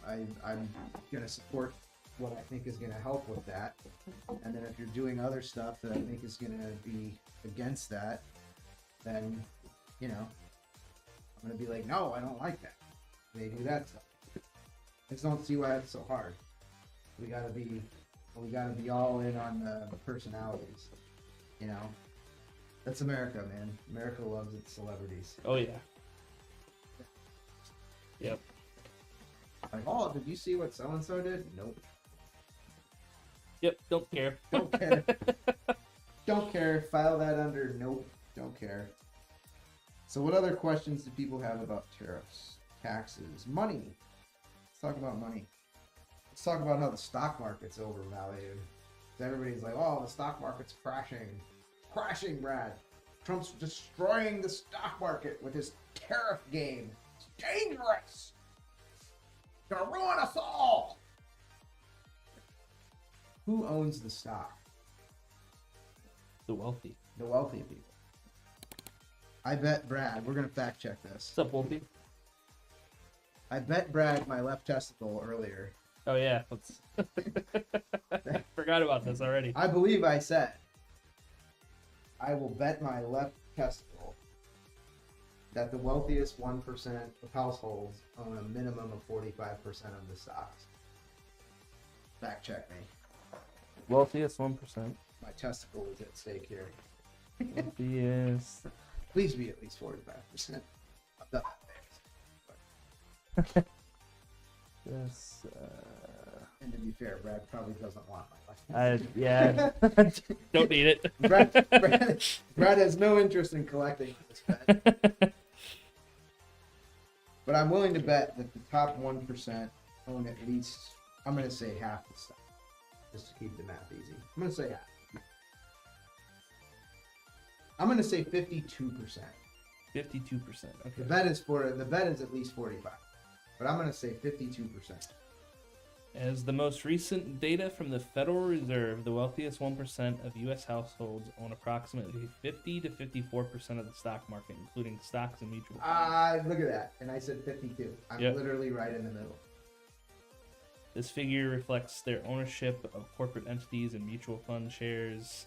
gonna support what I think is gonna help with that. And then if you're doing other stuff that I think is gonna be against that, then, you know, I'm gonna be like, no, I don't like that. They do that stuff. I just don't see why it's so hard. We gotta be all in on the personalities. You know, that's America, man. America loves its celebrities. Oh yeah. Yep. Like, oh, did you see what so and so did? Nope. Yep. Don't care. Don't care. Don't care. File that under nope. Don't care. So, what other questions do people have about tariffs, taxes, money? Let's talk about money. Let's talk about how the stock market's overvalued. Everybody's like, oh, the stock market's crashing. Crashing, Brad. Trump's destroying the stock market with his tariff game. It's dangerous. It's gonna ruin us all. Who owns the stock? The wealthy. The wealthy people. I bet Brad, we're gonna fact check this. What's up, Wolfie? I bet Brad my left testicle earlier. Oh yeah, let's. Forgot about this already. I believe I said I will bet my left testicle that the wealthiest 1% of households own a minimum of 45% of the stocks. Fact check me. Wealthiest 1%. My testicle is at stake here. Wealthiest. Please be at least 45%. I'm not Yes. And to be fair, Brad probably doesn't want my life. Yeah. Don't need it. Brad has no interest in collecting this bet. But I'm willing to bet that the top 1% own at least, I'm going to say half the stock. Just to keep the math easy. I'm going to say half. I'm going to say 52%. 52%. Okay. The bet is at least 45. But I'm going to say 52%. As the most recent data from the Federal Reserve, the wealthiest 1% of U.S. households own approximately 50 to 54% of the stock market, including stocks and mutual funds. Look at that. And I said 52. I'm literally right in the middle. This figure reflects their ownership of corporate entities and mutual fund shares,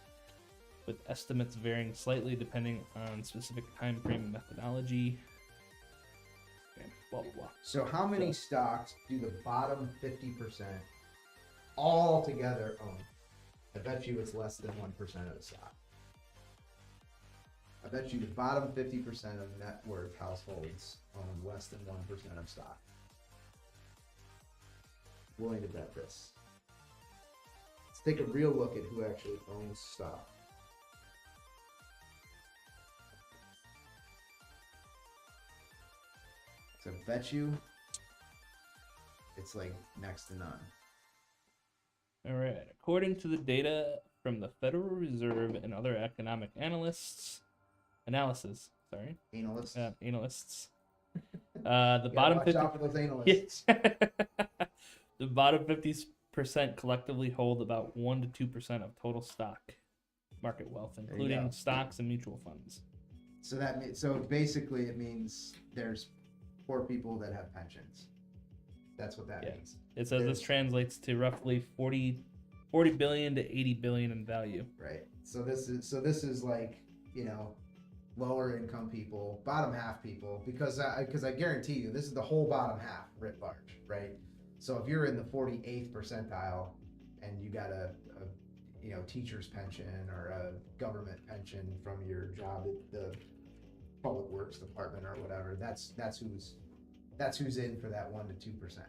with estimates varying slightly depending on specific time frame and methodology. Okay, blah, blah, blah. So how many stocks do the bottom 50% all together own? I bet you it's less than 1% of the stock. I bet you the bottom 50% of net worth households own less than 1% of stock. Willing to bet this. Let's take a real look at who actually owns stock. So I bet you it's like next to none. All right. According to the data from the Federal Reserve and other economic analysts, analysis. Analysts. The bottom watch 50. out for those analysts. The bottom 50% collectively hold about 1 to 2% of total stock market wealth, including stocks and mutual funds. So basically it means there's poor people that have pensions. That's what that means. It says this translates to roughly 40 billion to 80 billion in value. Right. So this is like, you know, lower income people, bottom half people, because I guarantee you this is the whole bottom half writ large, right? So if you're in the 48th percentile and you got a teacher's pension or a government pension from your job at the public works department or whatever, that's who's in for that 1 to 2%.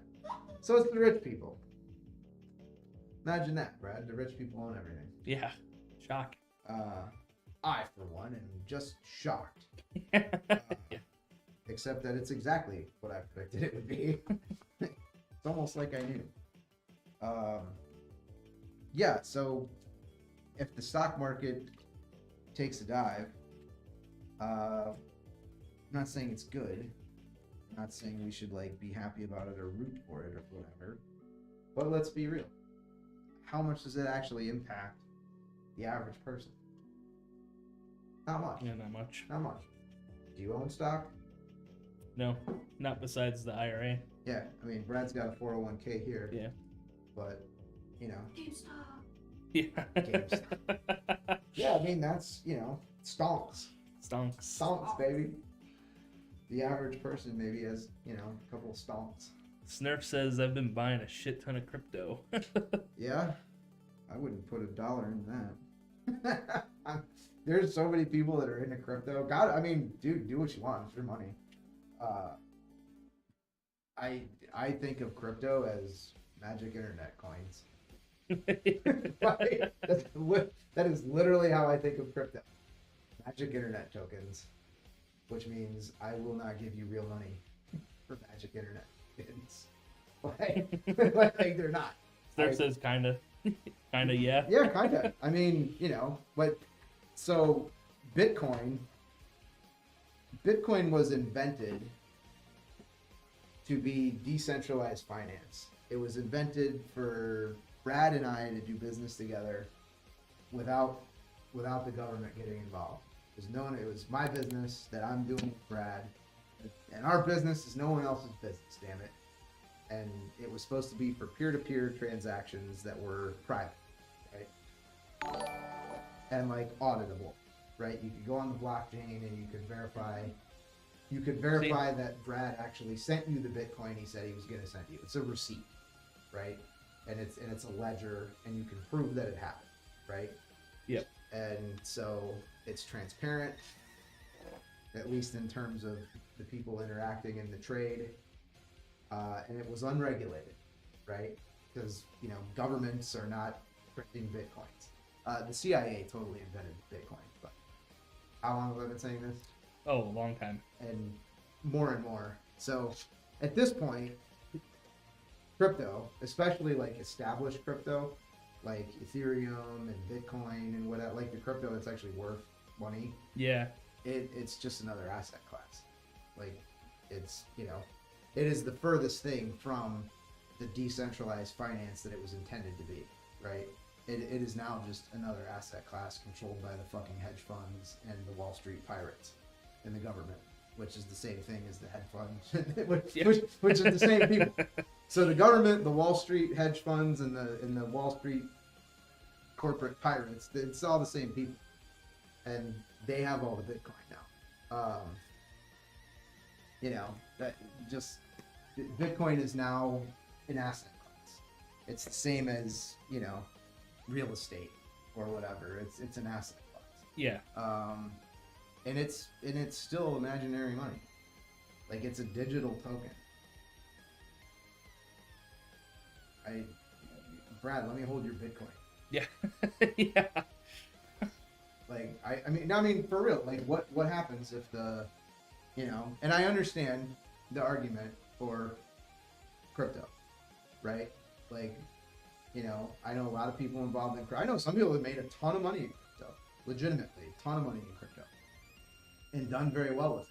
So it's the rich people. Imagine that, Brad. The rich people own everything. Yeah. Shock. I, for one, am just shocked. Yeah. Except that it's exactly what I predicted it would be. It's almost like I knew. So if the stock market takes a dive, I'm not saying it's good. I'm not saying we should be happy about it or root for it or whatever. But let's be real. How much does it actually impact the average person? Not much. Yeah, not much. Not much. Do you own stock? No, not besides the IRA. Yeah, I mean, Brad's got a 401k here. Yeah. But, Yeah. GameStop. Yeah, I mean, that's, stonks. Stonks. Stonks, baby. The average person maybe has, a couple of stonks. Snurf says I've been buying a shit ton of crypto. Yeah, I wouldn't put $1 in that. There's so many people that are into crypto. God, I mean, dude, do what you want. It's your money. I think of crypto as magic internet coins. Like, that is literally how I think of crypto. Magic internet tokens, which means I will not give you real money for magic internet tokens. Like they're not. Snurf says kinda. Kinda, yeah. Yeah, kinda. I mean, but so Bitcoin was invented to be decentralized finance. It was invented for Brad and I to do business together without the government getting involved. It was my business that I'm doing with Brad, and our business is no one else's business, damn it. And it was supposed to be for peer-to-peer transactions that were private, right? And like auditable, right? You could go on the blockchain and you could verify that Brad actually sent you the Bitcoin he said he was going to send you. It's a receipt, right? And it's a ledger, and you can prove that it happened, right? Yep. And so it's transparent, at least in terms of the people interacting in the trade. And it was unregulated, right? Because, governments are not printing Bitcoins. The CIA totally invented Bitcoin, but how long have I been saying this? Oh, a long time. And more. So at this point, crypto, especially like established crypto, like Ethereum and Bitcoin and whatever, like the crypto that's actually worth money. Yeah. It's just another asset class. Like it's, it is the furthest thing from the decentralized finance that it was intended to be, right? It is now just another asset class controlled by the fucking hedge funds and the Wall Street pirates and the government, which is the same thing as the hedge funds, which are the same people. So the government, the Wall Street hedge funds, and the Wall Street corporate pirates, it's all the same people, and they have all the Bitcoin now. That just Bitcoin is now an asset class. It's the same as real estate or whatever. It's an asset class. Yeah. And it's still imaginary money. Like it's a digital token. Brad, let me hold your Bitcoin. Yeah. Yeah. Like I mean for real. Like what happens if the and I understand the argument for crypto, right? Like, I know a lot of people involved in crypto. I know some people have made a ton of money in crypto, legitimately, a ton of money in crypto, and done very well with it.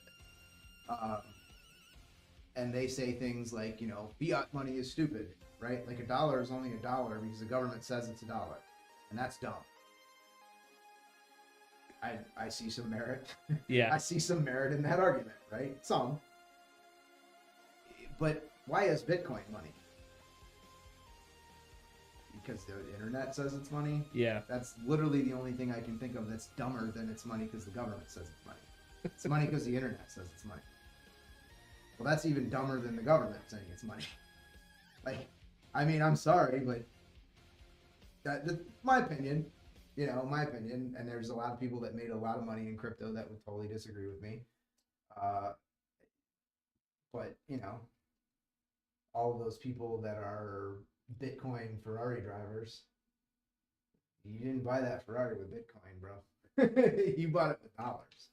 And they say things like, fiat money is stupid, right? Like $1 is only $1 because the government says it's $1, and that's dumb. I see some merit. Yeah. I see some merit in that argument, right? Some. But why is Bitcoin money? Because the internet says it's money? Yeah. That's literally the only thing I can think of that's dumber than it's money because the government says it's money. It's money because the internet says it's money. Well, that's even dumber than the government saying it's money. Like, I mean, I'm sorry, but that's my opinion. My opinion, and there's a lot of people that made a lot of money in crypto that would totally disagree with me. But, all of those people that are Bitcoin Ferrari drivers, you didn't buy that Ferrari with Bitcoin, bro. You bought it with dollars,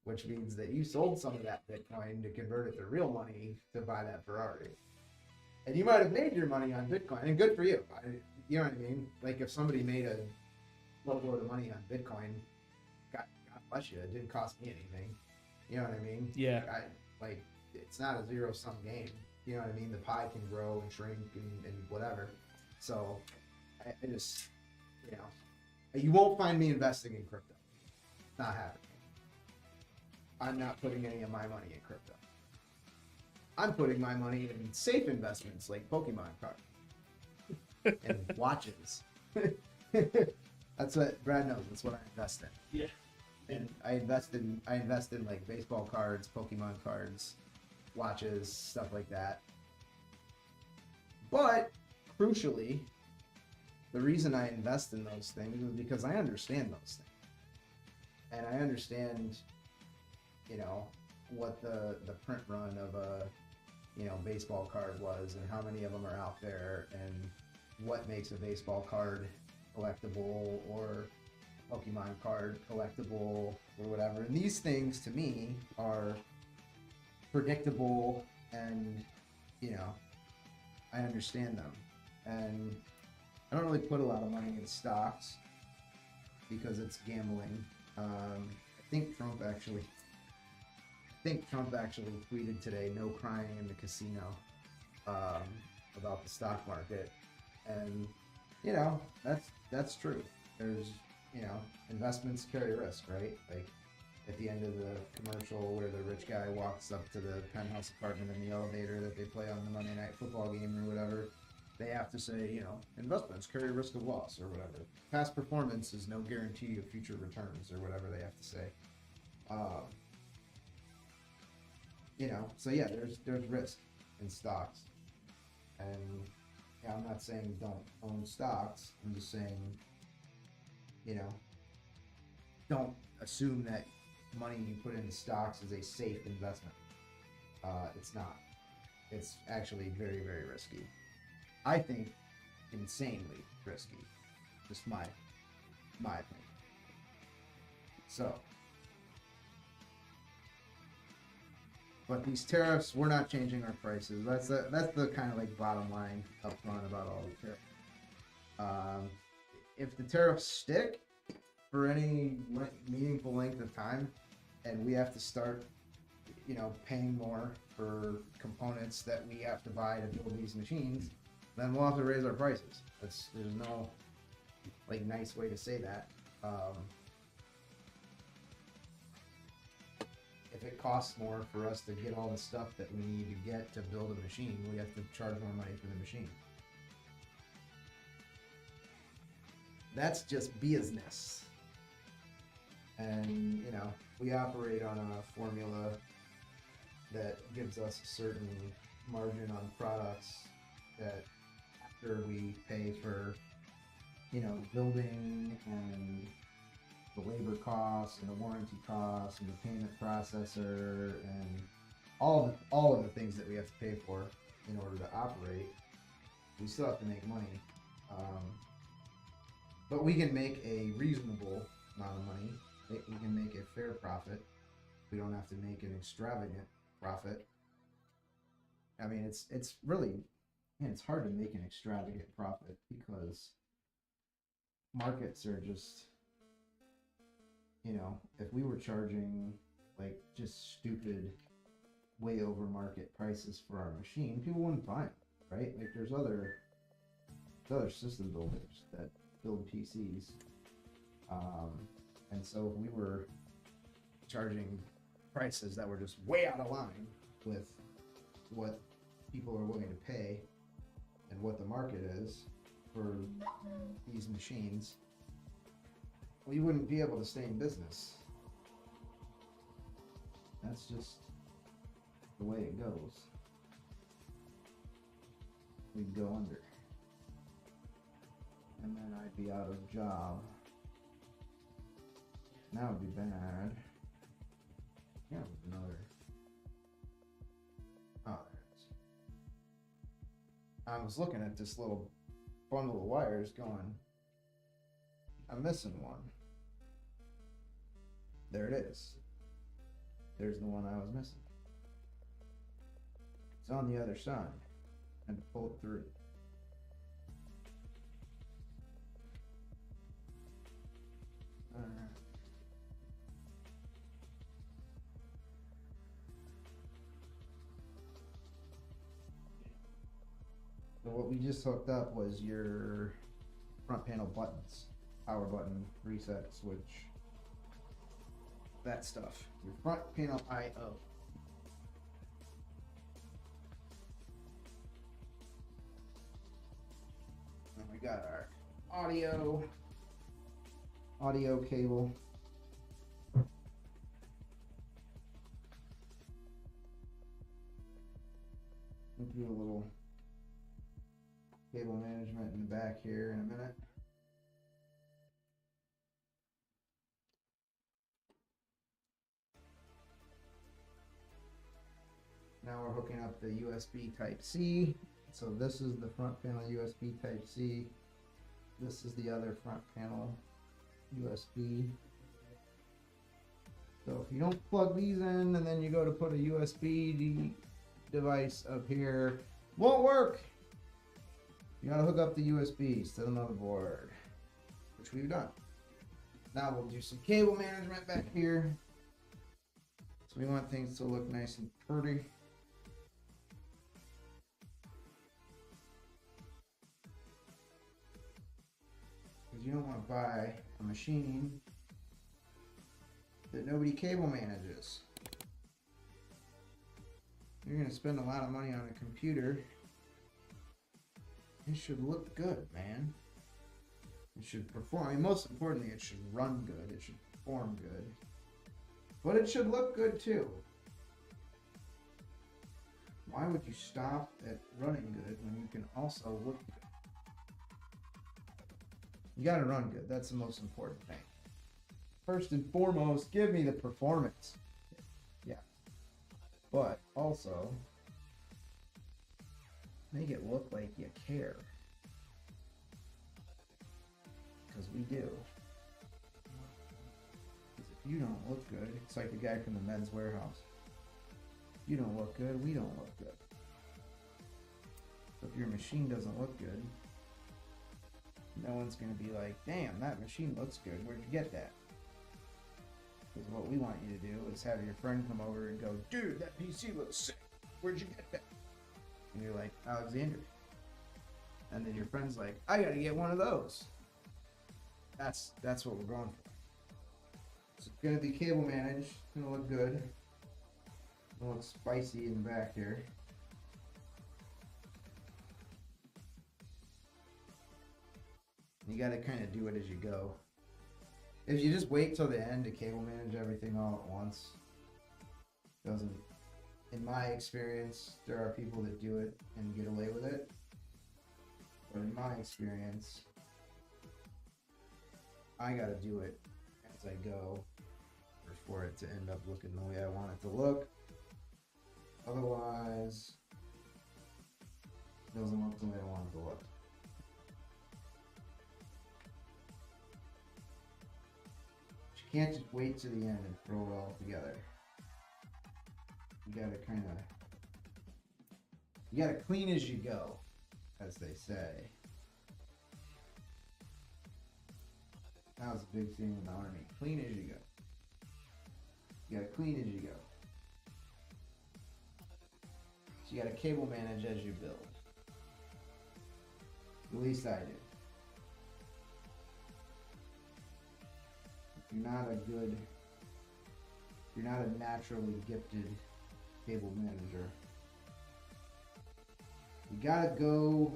which means that you sold some of that Bitcoin to convert it to real money to buy that Ferrari. And you might have made your money on Bitcoin, and good for you. You know what I mean? Like if somebody made a load of money on Bitcoin, God bless you, it didn't cost me anything. You know what I mean? Yeah. It's not a zero-sum game. You know what I mean? The pie can grow and shrink and whatever. So I just, you won't find me investing in crypto. Not happening. I'm not putting any of my money in crypto. I'm putting my money in safe investments like Pokemon cards and watches. That's what Brad knows. That's what I invest in. Yeah. And I invest in like baseball cards, Pokemon cards, watches, stuff like that. But crucially, the reason I invest in those things is because I understand those things. And I understand, you know, what the print run of a, you know, baseball card was and how many of them are out there and what makes a baseball card collectible or Pokemon card collectible or whatever. And these things to me are predictable and, you know, I understand them. And I don't really put a lot of money in stocks because it's gambling. I think Trump actually tweeted today, "No crying in the casino," about the stock market, and you know that's true. There's, you know, investments carry risk, right? Like at the end of the commercial where the rich guy walks up to the penthouse apartment in the elevator that they play on the Monday Night Football game or whatever, they have to say, you know, investments carry risk of loss or whatever. Past performance is no guarantee of future returns or whatever they have to say. You know, so yeah, there's risk in stocks, and yeah, I'm not saying don't own stocks. I'm just saying, you know, don't assume that money you put into stocks is a safe investment. It's not. It's actually very, very risky. I think insanely risky. Just my opinion. So, but these tariffs, we're not changing our prices. That's the kind of like bottom line up front about all the tariffs. If the tariffs stick for any meaningful length of time, and we have to start, you know, paying more for components that we have to buy to build these machines, then we'll have to raise our prices. There's no like nice way to say that. If it costs more for us to get all the stuff that we need to get to build a machine, we have to charge more money for the machine. That's just business. And, you know, we operate on a formula that gives us a certain margin on products that after we pay for, you know, building and the labor costs and the warranty costs and the payment processor and all of the things that we have to pay for in order to operate, we still have to make money. But we can make a reasonable amount of money. We can make a fair profit. We don't have to make an extravagant profit. I mean, it's really, man, it's hard to make an extravagant profit because markets are just, you know, if we were charging like just stupid, way over market prices for our machine, people wouldn't buy them, right? Like there's other system builders that build PCs, and so if we were charging prices that were just way out of line with what people are willing to pay and what the market is for these machines, we wouldn't be able to stay in business. That's just the way it goes. We'd go under. And then I'd be out of a job. And that would be bad. Yeah, with another. Oh, there it is. I was looking at this little bundle of wires going, I'm missing one. There it is. There's the one I was missing. It's on the other side. And pull it through. Alright. So what we just hooked up was your front panel buttons. Power button, reset, switch. That stuff. Your front panel I/O. And we got our audio cable. We'll do a little cable management in the back here in a minute. Now we're hooking up the USB Type-C. So this is the front panel USB Type-C. This is the other front panel USB. So if you don't plug these in and then you go to put a USB device up here, won't work. You gotta hook up the USBs to the motherboard, which we've done. Now we'll do some cable management back here. So we want things to look nice and pretty. Because you don't want to buy a machine that nobody cable manages. You're going to spend a lot of money on a computer. It should look good, man. It should perform. I mean, most importantly, it should run good. It should perform good. But it should look good too. Why would you stop at running good when you can also look good? You gotta run good. That's the most important thing. First and foremost, give me the performance. Yeah. But also, make it look like you care. Because we do. Because if you don't look good, it's like the guy from the Men's Warehouse. You don't look good, we don't look good. So if your machine doesn't look good, no one's going to be like, damn, that machine looks good. Where'd you get that? Because what we want you to do is have your friend come over and go, dude, that PC looks sick. Where'd you get that? And you're like, Alexander. And then your friend's like, I got to get one of those. That's what we're going for. So it's going to be cable managed. It's going to look good. It'll look spicy in the back here. You gotta kind of do it as you go. If you just wait till the end to cable manage everything all at once, doesn't, in my experience, there are people that do it and get away with it. But in my experience, I gotta do it as I go for it to end up looking the way I want it to look. Otherwise, it doesn't look the way I want it to look. You can't just wait to the end and throw it all together. You gotta clean as you go, as they say. That was a big thing in the Army. Clean as you go. You gotta clean as you go. So you gotta cable manage as you build. At least I do. If you're not a naturally gifted cable manager, you gotta do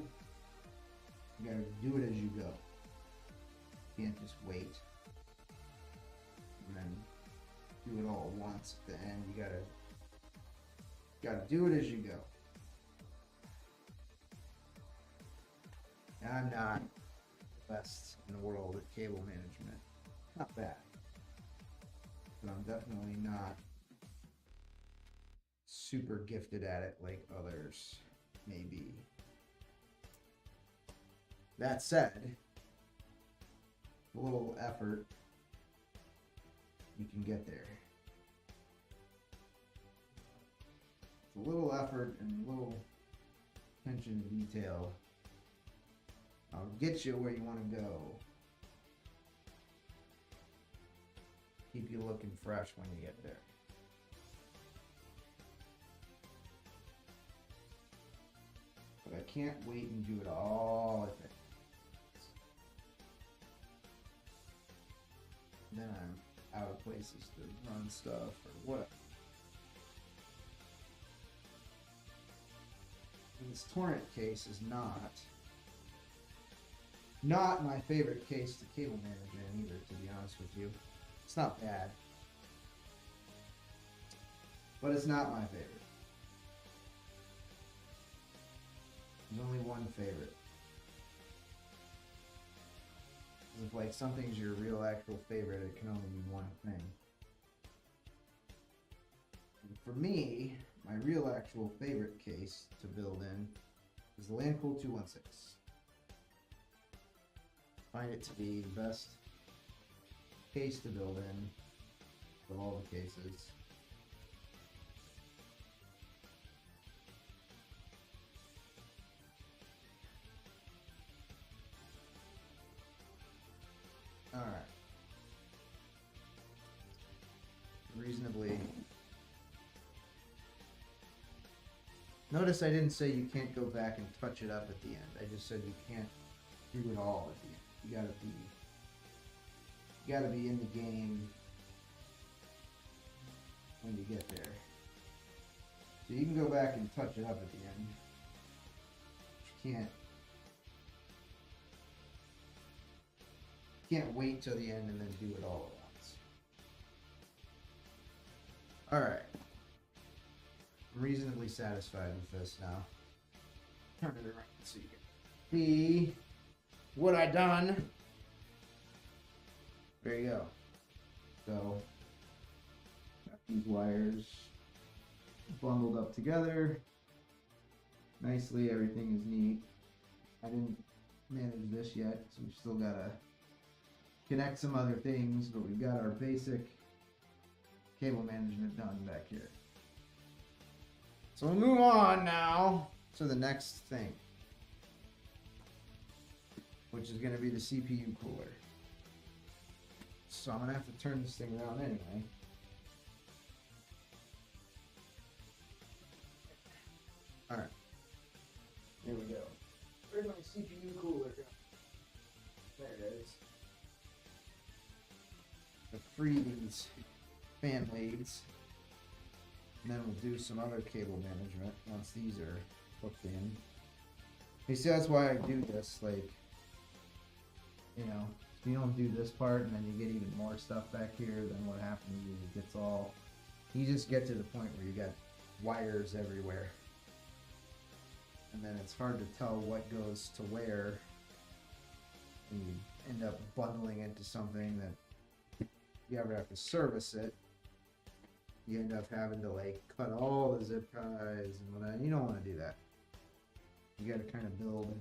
it as you go. You can't just wait and then do it all at once at the end. You gotta do it as you go. And I'm not the best in the world at cable management. Not bad. But I'm definitely not super gifted at it like others may be. That said, a little effort, you can get there. It's a little effort and a little attention to detail. I'll get you where you want to go. Keep you looking fresh when you get there. But I can't wait and do it all at once. Then I'm out of places to run stuff or whatever. This torrent case is not my favorite case to cable manage in either, to be honest with you. It's not bad, but it's not my favorite. There's only one favorite. If like something's your real actual favorite, it can only be one thing. And for me, my real actual favorite case to build in is the Landcool 216. Find it to be the best case to build in of all the cases. Alright. Reasonably. Notice I didn't say you can't go back and touch it up at the end. I just said you can't do it all at the end. You gotta be in the game when you get there. So you can go back and touch it up at the end. You can't wait till the end and then do it all at once. Alright. I'm reasonably satisfied with this now. Turn it around so you can see what I done. There you go. So, got these wires bundled up together nicely. Everything is neat. I didn't manage this yet, so we've still got to connect some other things, but we've got our basic cable management done back here. So we'll move on now to the next thing, which is going to be the CPU cooler. So I'm going to have to turn this thing around anyway. Alright. Here we go. Where's my CPU cooler? There it is. To free these fan leads. And then we'll do some other cable management once these are hooked in. You see, that's why I do this, like, you know, if you don't do this part and then you get even more stuff back here, then what happens is it gets all, you just get to the point where you got wires everywhere. And then it's hard to tell what goes to where, and you end up bundling into something that, if you ever have to service it, you end up having to like cut all the zip ties and whatnot. You don't want to do that. You got to kind of build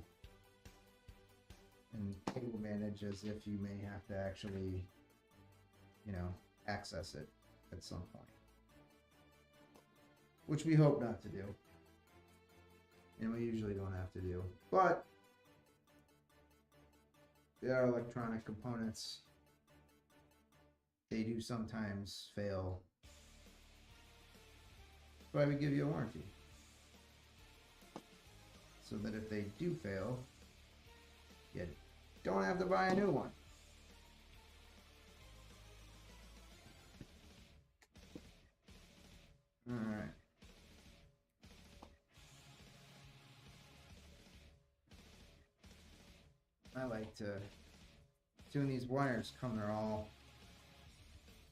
and cable manage as if you may have to actually, you know, access it at some point. Which we hope not to do. And we usually don't have to do. But there are electronic components. They do sometimes fail. That's why we give you a warranty. So that if they do fail, you don't have to buy a new one. Alright. I like to, soon these wires come, they're all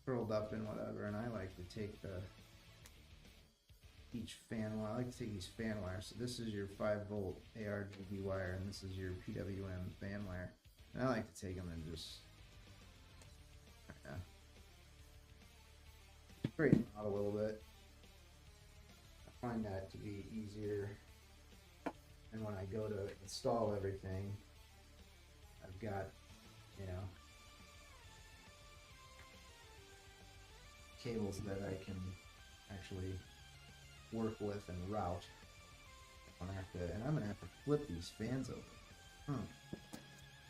curled up and whatever, and I like to take each fan wire. I like to take these fan wires. So this is your 5-volt ARGB wire, and this is your PWM fan wire. And I like to take them and just straighten them out a little bit. I find that to be easier. And when I go to install everything, I've got, you know, cables that I can actually work with and route. I'm gonna have to flip these fans over.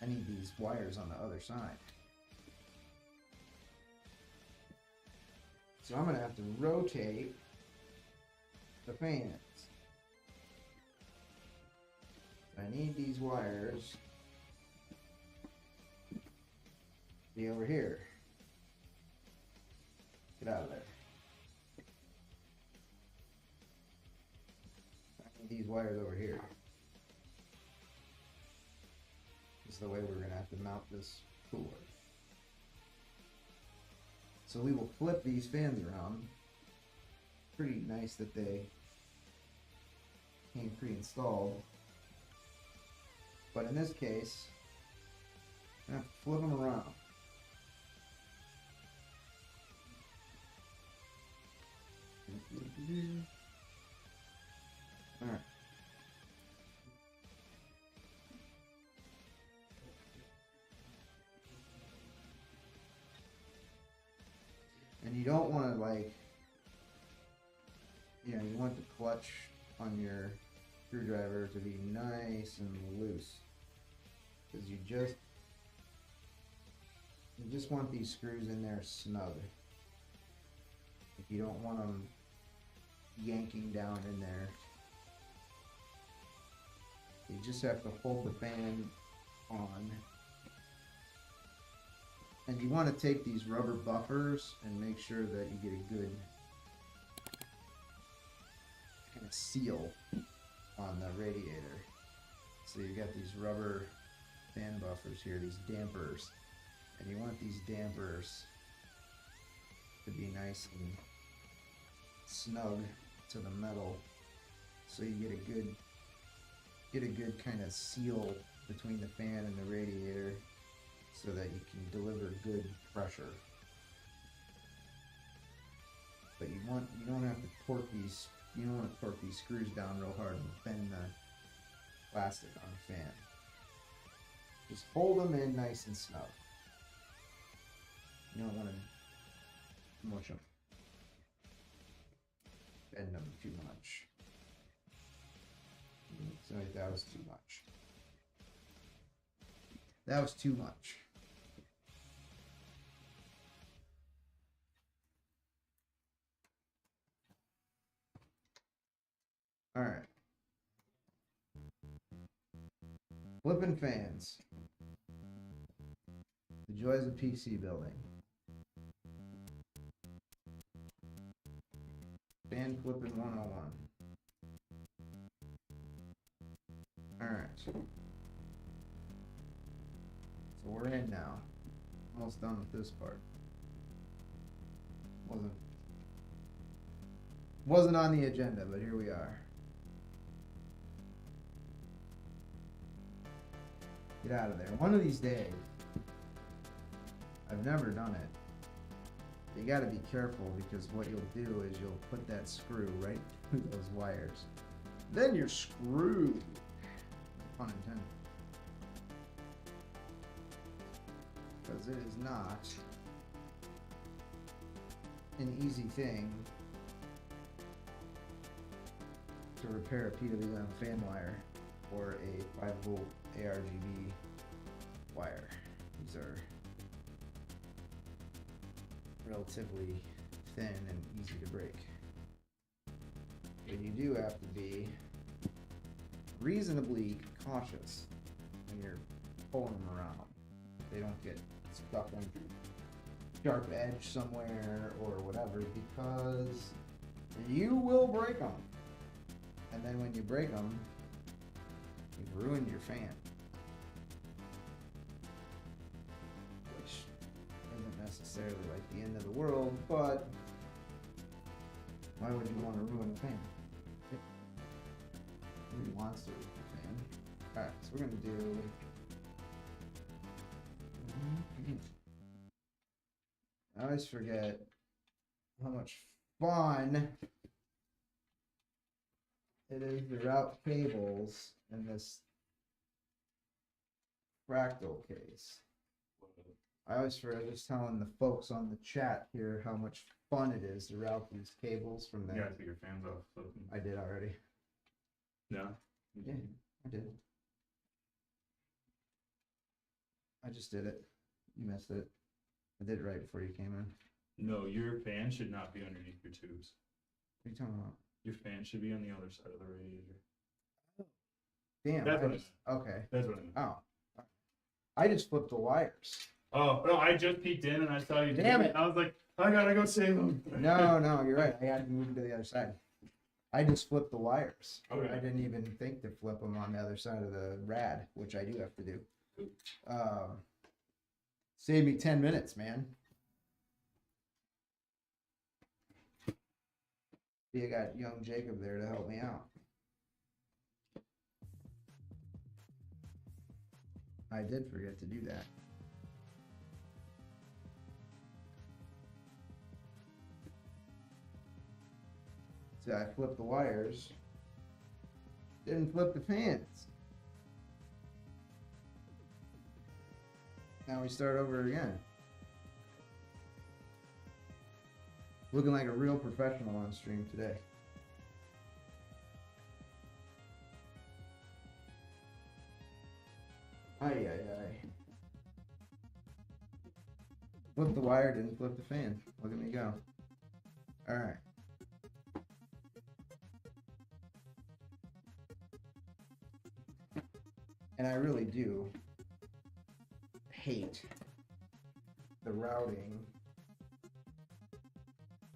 I need these wires on the other side. So I'm gonna have to rotate the fans. I need these wires to be over here. Get out of there. These wires over here. This is the way we're going to have to mount this cooler. So we will flip these fans around. Pretty nice that they came pre-installed. But in this case, Now flip them around. All right. And you don't want to like, you want the clutch on your screwdriver to be nice and loose, because you just want these screws in there snug. If you don't want them yanking down in there, you just have to hold the fan on. And you want to take these rubber buffers and make sure that you get a good kind of seal on the radiator. So you got these rubber fan buffers here, these dampers, and you want these dampers to be nice and snug to the metal, so you get a good kind of seal between the fan and the radiator, so that you can deliver good pressure. But you don't have to torque these. You don't want to torque these screws down real hard and bend the plastic on the fan. Just hold them in nice and snug. You don't want to mush them, bend them too much. So that was too much. That was too much. All right. Flipping fans. The joys of PC building. Fan flipping 101. All right. So we're in now. Almost done with this part. Wasn't on the agenda, but here we are. Get out of there. One of these days. I've never done it. You got to be careful, because what you'll do is you'll put that screw right through those wires. Then you're screwed. Pun intended. Because it is not an easy thing to repair a PWM fan wire or a 5-volt ARGB wire. These are relatively thin and easy to break. But you do have to be reasonably cautious when you're pulling them around. They don't get stuck on sharp edge somewhere or whatever, because you will break them. And then when you break them, you've ruined your fan. Which isn't necessarily like the end of the world, but why would you want to ruin a fan? Nobody wants to ruin a fan. Alright, so we're going to do... I always forget how much fun it is to route cables in this fractal case. I always forget, I was telling the folks on the chat here how much fun it is to route these cables from there. Yeah, take your fans off. So. I did already. No? Yeah, I did. I just did it. You missed it. I did it right before you came in. No, your fan should not be underneath your tubes. What are you talking about? Your fan should be on the other side of the radiator. Damn. That's what I meant. Okay. That's what I meant. Oh. I just flipped the wires. Oh, no, I just peeked in and I saw you. Damn it. I was like, I gotta go save them. No, you're right. I had to move them to the other side. I just flipped the wires. Okay. I didn't even think to flip them on the other side of the rad, which I do have to do. Saved me 10 minutes, man. You got young Jacob there to help me out. I did forget to do that. So I flipped the wires. Didn't flip the fans. Now we start over again. Looking like a real professional on stream today. Ay, ay, ay. Flip the wire, didn't flip the fan. Look at me go. Alright. And I really do hate the routing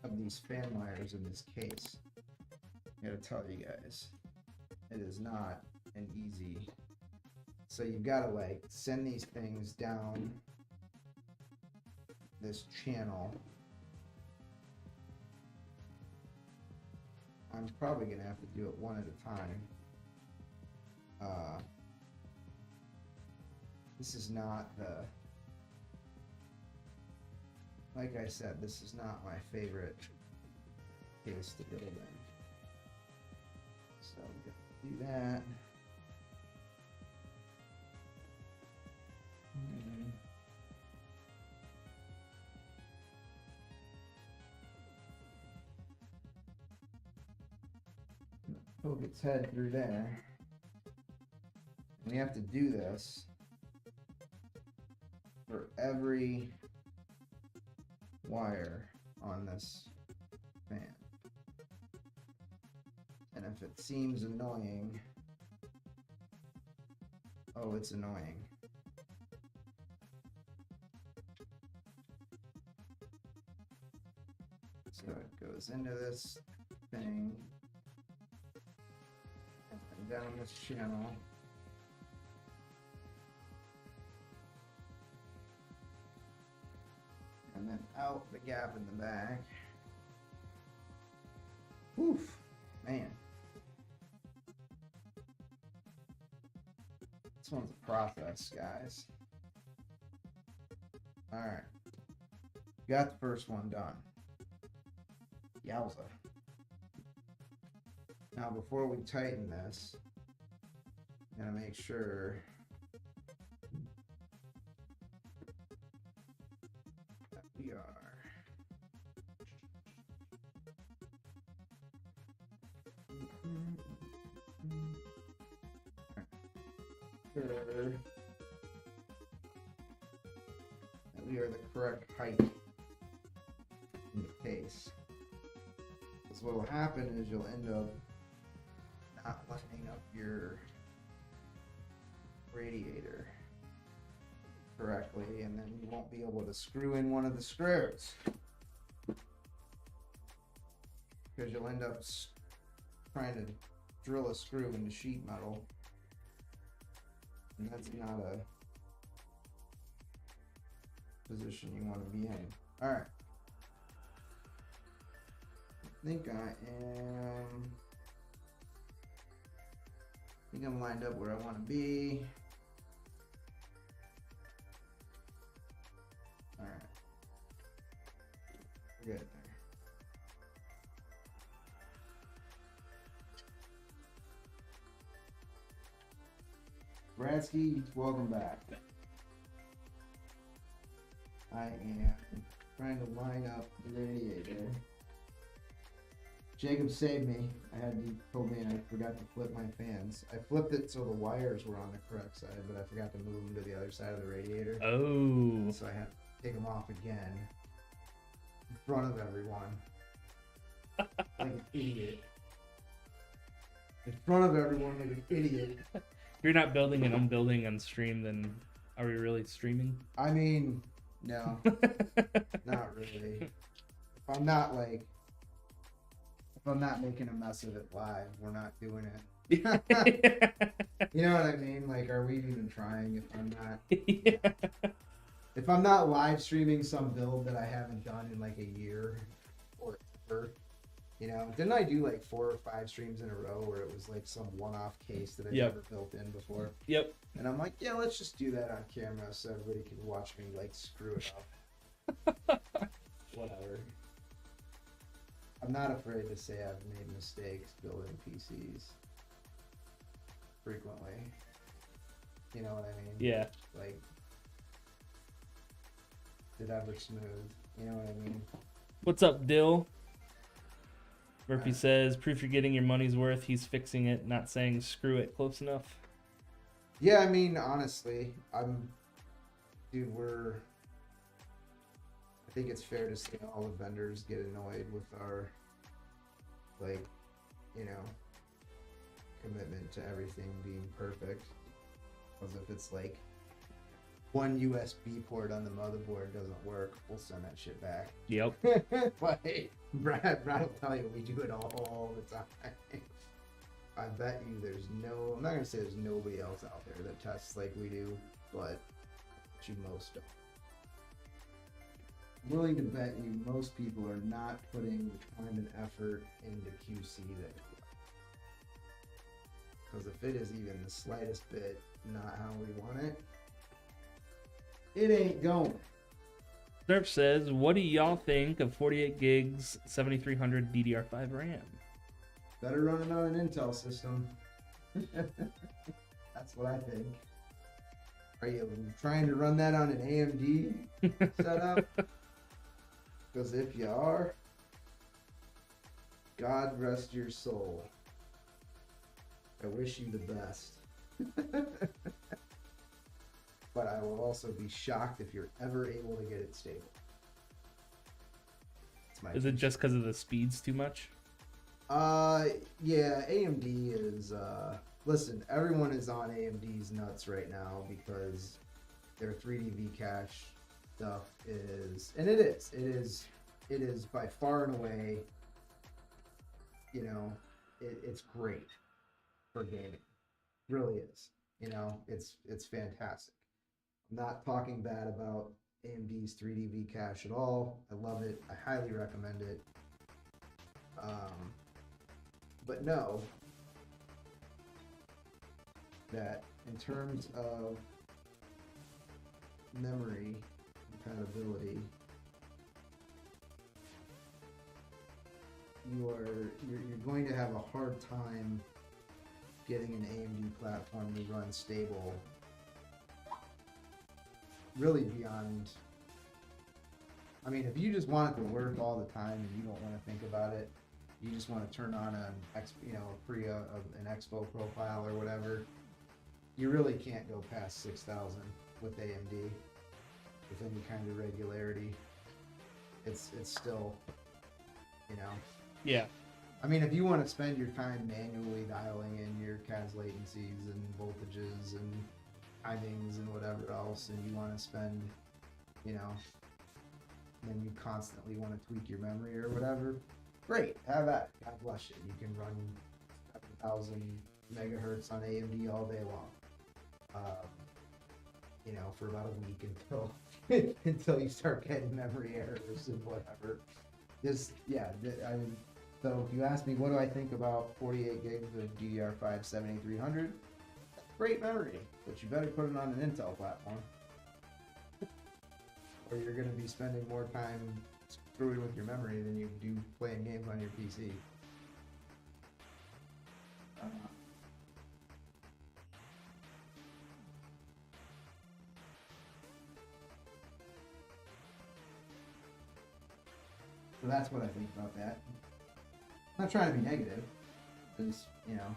of these fan wires in this case. I gotta tell you guys, it is not an easy. So you've gotta like send these things down this channel. I'm probably gonna have to do it one at a time. This is not the, like I said, this is not my favorite case to build in. So I'm gonna do that. Poke its head through there. We have to do this for every wire on this fan. And if it seems annoying, oh, it's annoying. So it goes into this thing and down this channel. And then out the gap in the back. Oof, man. This one's a process, guys. Alright. Got the first one done. Yowza. Now before we tighten this, I'm gonna make sure that we are sure that we are the correct height in the case. Because what will happen is you'll end up not lining up your radiator correctly, and then you won't be able to screw in one of the screws. Because you'll end up trying to drill a screw into sheet metal. And that's not a position you want to be in. Alright. I think I'm lined up where I want to be. Alright. We're good there. Bradsky, welcome back. I am trying to line up the radiator. Jacob saved me. He told me I forgot to flip my fans. I flipped it so the wires were on the correct side, but I forgot to move them to the other side of the radiator. Oh. So I had to take them off again in front of everyone. Like an idiot. In front of everyone like an idiot. If you're not building and I'm building on stream, then are we really streaming? I mean, no. Not really. If I'm not making a mess of it live, we're not doing it. You know what I mean? Like, are we even trying if I'm not? Yeah. If I'm not live streaming some build that I haven't done in like a year or ever, you know? Didn't I do like 4 or 5 streams in a row where it was like some one-off case that I've never built in before? Yep. And I'm like, yeah, let's just do that on camera so everybody can watch me like screw it up. Whatever. I'm not afraid to say I've made mistakes building PCs frequently. You know what I mean? Yeah. Like, did ever smooth? You know what I mean? What's up, Dill? Murphy Uh, says, proof you're getting your money's worth. He's fixing it, not saying screw it close enough. Yeah, I mean, honestly, dude, I think it's fair to say all the vendors get annoyed with our, like, you know, commitment to everything being perfect. Because if it's like one USB port on the motherboard doesn't work, we'll send that shit back. Yep. Like, Brad will tell you we do it all the time. I bet you I'm not gonna say there's nobody else out there that tests like we do, but most don't. I'm willing to bet you most people are not putting the time and effort into QC that we are. Because if it is even the slightest bit not how we want it, it ain't going. Nerf says, what do y'all think of 48 gigs, 7300 DDR5 RAM? Better run it on an Intel system. That's what I think. Are you trying to run that on an AMD setup? Because if you are, God rest your soul. I wish you the best. But I will also be shocked if you're ever able to get it stable. Is it just because of the speeds too much? Yeah, AMD is, listen, everyone is on AMD's nuts right now because their 3D V-cache stuff is, and it is by far and away, you know, it's great for gaming. It really is. You know, it's fantastic. I'm not talking bad about AMD's 3D V-cache at all. I love it. I highly recommend it. But know that in terms of memory compatibility, you're going to have a hard time getting an AMD platform to run stable really beyond, I mean, if you just want it to work all the time and you don't want to think about it, you just want to turn on an Expo profile or whatever, you really can't go past 6,000 with AMD with any kind of regularity. It's still, you know. Yeah. I mean, if you want to spend your time manually dialing in your CAS latencies and voltages and timings and whatever else, and you want to spend, you know, and you constantly want to tweak your memory or whatever, great, have at it. God bless you. You can run 7,000 megahertz on AMD all day long. You know, for about a week until you start getting memory errors and whatever. Just, yeah, I mean, so if you ask me, what do I think about 48 gigs of DDR5 7300? Great memory, but you better put it on an Intel platform, or you're going to be spending more time screwing with your memory than you do playing games on your PC. So that's what I think about that. I'm not trying to be negative, because, you know,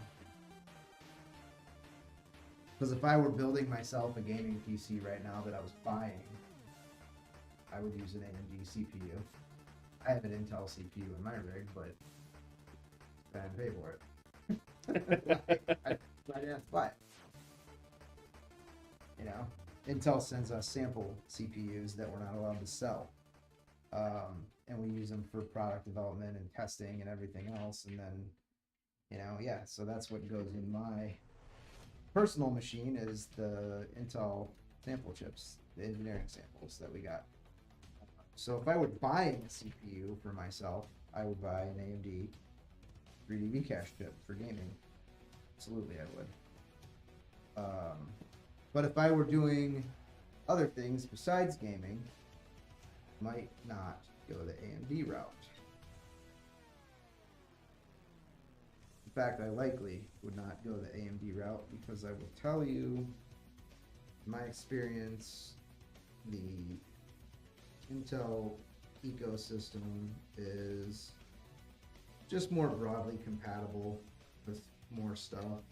because if I were building myself a gaming PC right now that I was buying, I would use an AMD CPU. I have an Intel CPU in my rig, but I didn't pay for it. I didn't have to buy it. You know, Intel sends us sample CPUs that we're not allowed to sell. And we use them for product development and testing and everything else. And then, you know, yeah, so that's what goes in my personal machine is the Intel sample chips, the engineering samples that we got. So if I were buying a CPU for myself, I would buy an AMD 3D V-cache chip for gaming. Absolutely, I would. But if I were doing other things besides gaming, might not go the AMD route. fact, I likely would not go the AMD route because I will tell you, in my experience, the Intel ecosystem is just more broadly compatible with more stuff.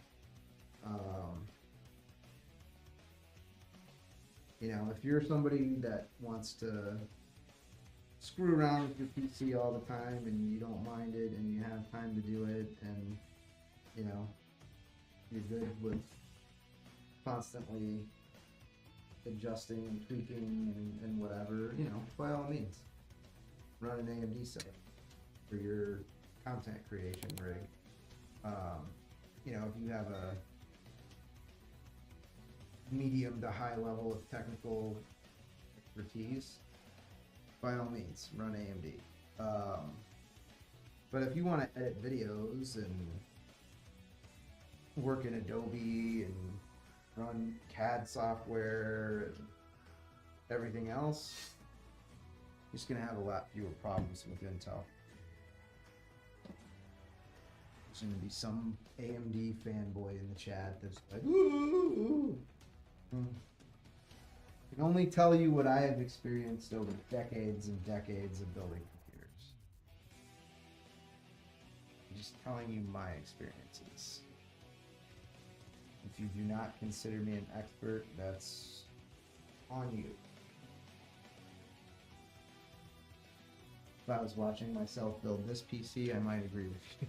You know, if you're somebody that wants to screw around with your PC all the time and you don't mind it and you have time to do it and, you know, you're good with constantly adjusting and tweaking and whatever, you know, by all means, run an AMD setup for your content creation rig. You know, if you have a medium to high level of technical expertise, by all means, run AMD. But if you want to edit videos and work in Adobe and run CAD software and everything else, you're just going to have a lot fewer problems with Intel. There's going to be some AMD fanboy in the chat that's like, ooh. I can only tell you what I have experienced over decades and decades of building computers. I'm just telling you my experiences. If you do not consider me an expert, that's on you. If I was watching myself build this PC, I might agree with you.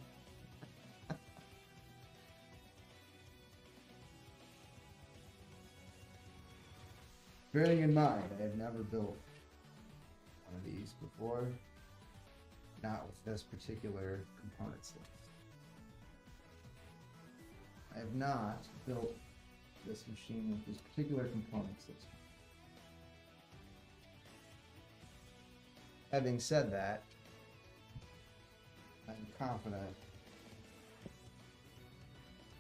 Bearing in mind, I have never built one of these before, not with this particular components list. I have not built this machine with this particular components list. Having said that, I'm confident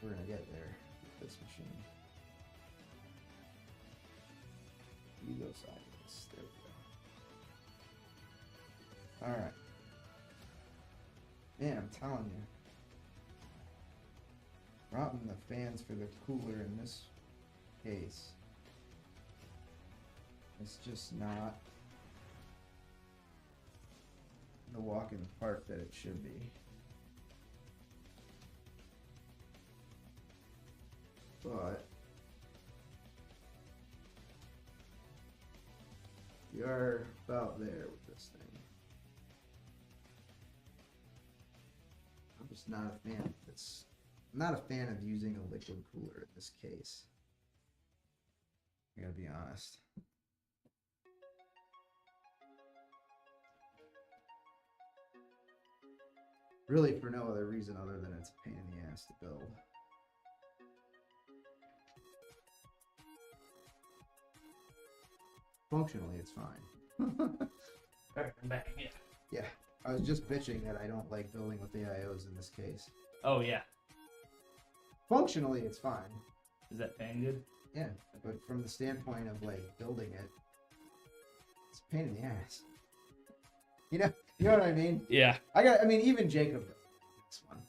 we're going to get there with this machine. You go sideways. There we go. Alright. Man, I'm telling you. Routing the fans for the cooler in this case. It's just not the walk in the park that it should be. But we are about there with this thing. I'm just not a fan of this. I'm not a fan of using a liquid cooler in this case. I gotta be honest. Really for no other reason other than it's a pain in the ass to build. Functionally, it's fine. Alright, I'm back again. Yeah, I was just bitching that I don't like building with AIOs in this case. Oh, yeah. Functionally, it's fine. Is that fan good? Yeah, but from the standpoint of like building it, it's a pain in the ass. You know what I mean? Yeah. I mean, even Jacob does this one.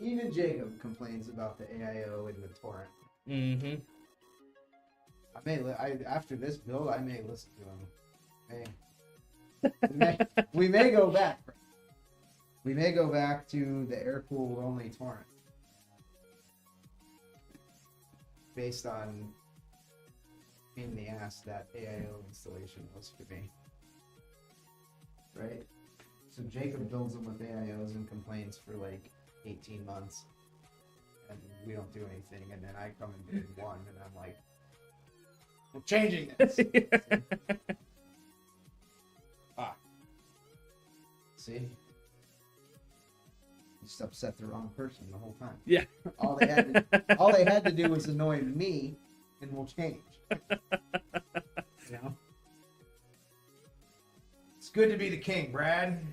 Even Jacob complains about the AIO in the torrent. Mm-hmm. After this build, I may listen to him. We may go back. We may go back to the air-cooled only torrent, based on in the ass that AIO installation was for me. Right? So Jacob builds them with AIOs and complains for like 18 months, and we don't do anything, and then I come and do one, and I'm like, we're changing this. See? You just upset the wrong person the whole time. Yeah. All they had to do was annoy me, and we'll change. You know? It's good to be the king, Brad.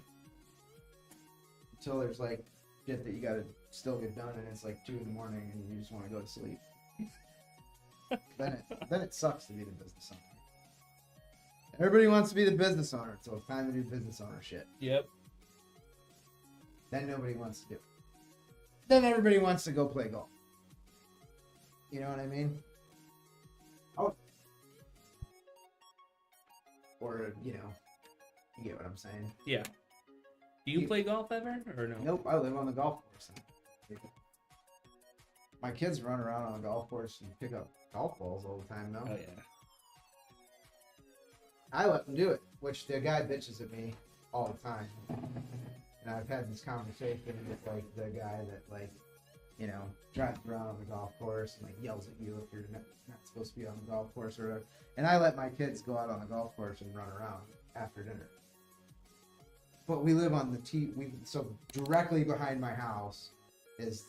Until there's like shit that you gotta still get done, and it's like 2 a.m. and you just want to go to sleep. Then it sucks to be the business owner. Everybody wants to be the business owner, so it's time to do business owner shit. Yep. then nobody wants to do it. Then everybody wants to go play golf. You know what I mean? Oh. Or, you get what I'm saying. Yeah. Do you play golf ever or no? Nope, I live on the golf course. My kids run around on the golf course and pick up golf balls all the time, though. Oh yeah. I let them do it, which the guy bitches at me all the time. And I've had this conversation with the guy that drives around on the golf course and yells at you if you're not supposed to be on the golf course or whatever. And I let my kids go out on the golf course and run around after dinner. But we live on the tee. So directly behind my house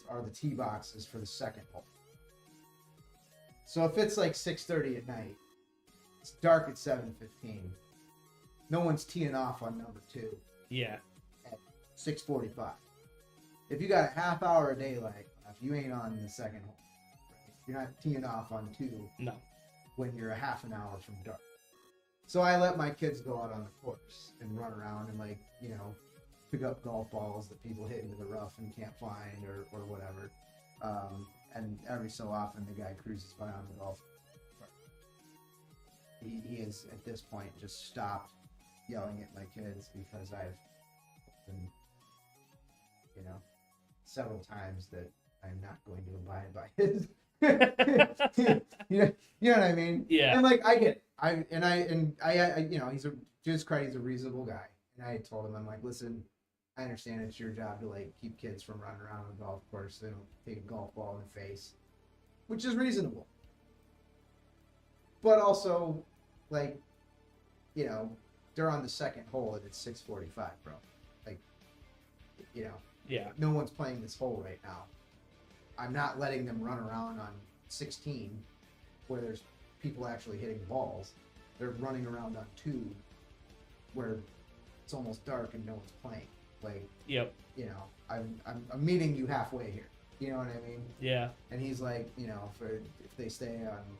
are the tee boxes for the second hole. So if it's 6:30 at night, it's dark at 7:15. No one's teeing off on number 2 Yeah. at 6:45. If you got a half hour of daylight left, you ain't on the second hole. Right? You're not teeing off on 2 No. when you're a half an hour from dark. So I let my kids go out on the course and run around and pick up golf balls that people hit into the rough and can't find or whatever. And every so often the guy cruises by on the golf cart. He has at this point just stopped yelling at my kids because I've been, several times that I'm not going to abide by his. you know what I mean? Yeah. And I get it. I he's to his credit, he's a reasonable guy. And I told him, I'm like, listen, I understand it's your job to keep kids from running around on the golf course. They don't take a golf ball in the face, which is reasonable. But also, they're on the second hole and it's 6:45, bro. Yeah. No one's playing this hole right now. I'm not letting them run around on 16 where there's people actually hitting balls. They're running around on 2 where it's almost dark and no one's playing. Yep. I'm meeting you halfway here. You know what I mean? Yeah. And he's like, if they stay on,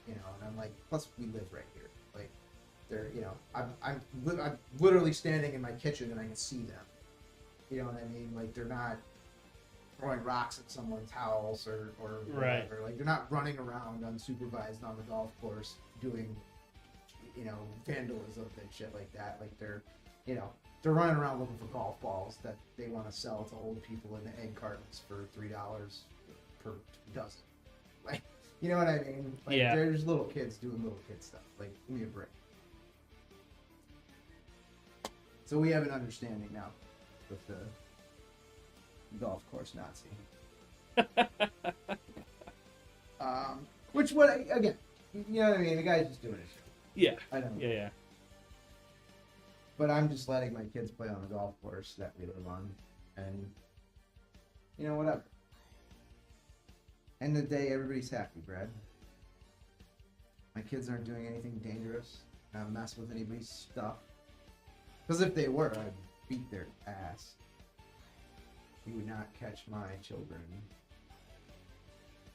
and I'm like, plus we live right here. They're, I'm literally standing in my kitchen and I can see them. You know what I mean? They're not throwing rocks at someone's house or Right. whatever. They're not running around unsupervised on the golf course doing, vandalism and shit like that. They're running around looking for golf balls that they want to sell to old people in the egg cartons for $3 per dozen. You know what I mean? Yeah. There's little kids doing little kid stuff. Give me a break. So we have an understanding now with the golf course Nazi. Again, you know what I mean? The guy's just doing his shit. Yeah. I don't know. Yeah. But I'm just letting my kids play on the golf course that we live on. And, whatever. End of the day, everybody's happy, Brad. My kids aren't doing anything dangerous. I don't mess with anybody's stuff. Because if they were, I'd beat their ass. You would not catch my children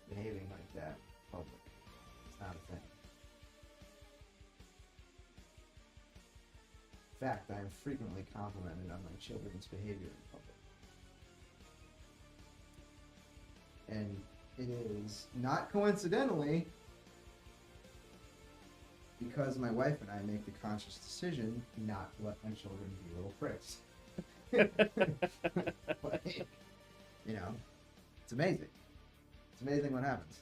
behaving like that in public. It's not a thing. In fact, I am frequently complimented on my children's behavior in public. And it is not coincidentally because my wife and I make the conscious decision not to let my children be little pricks. It's amazing. It's amazing what happens.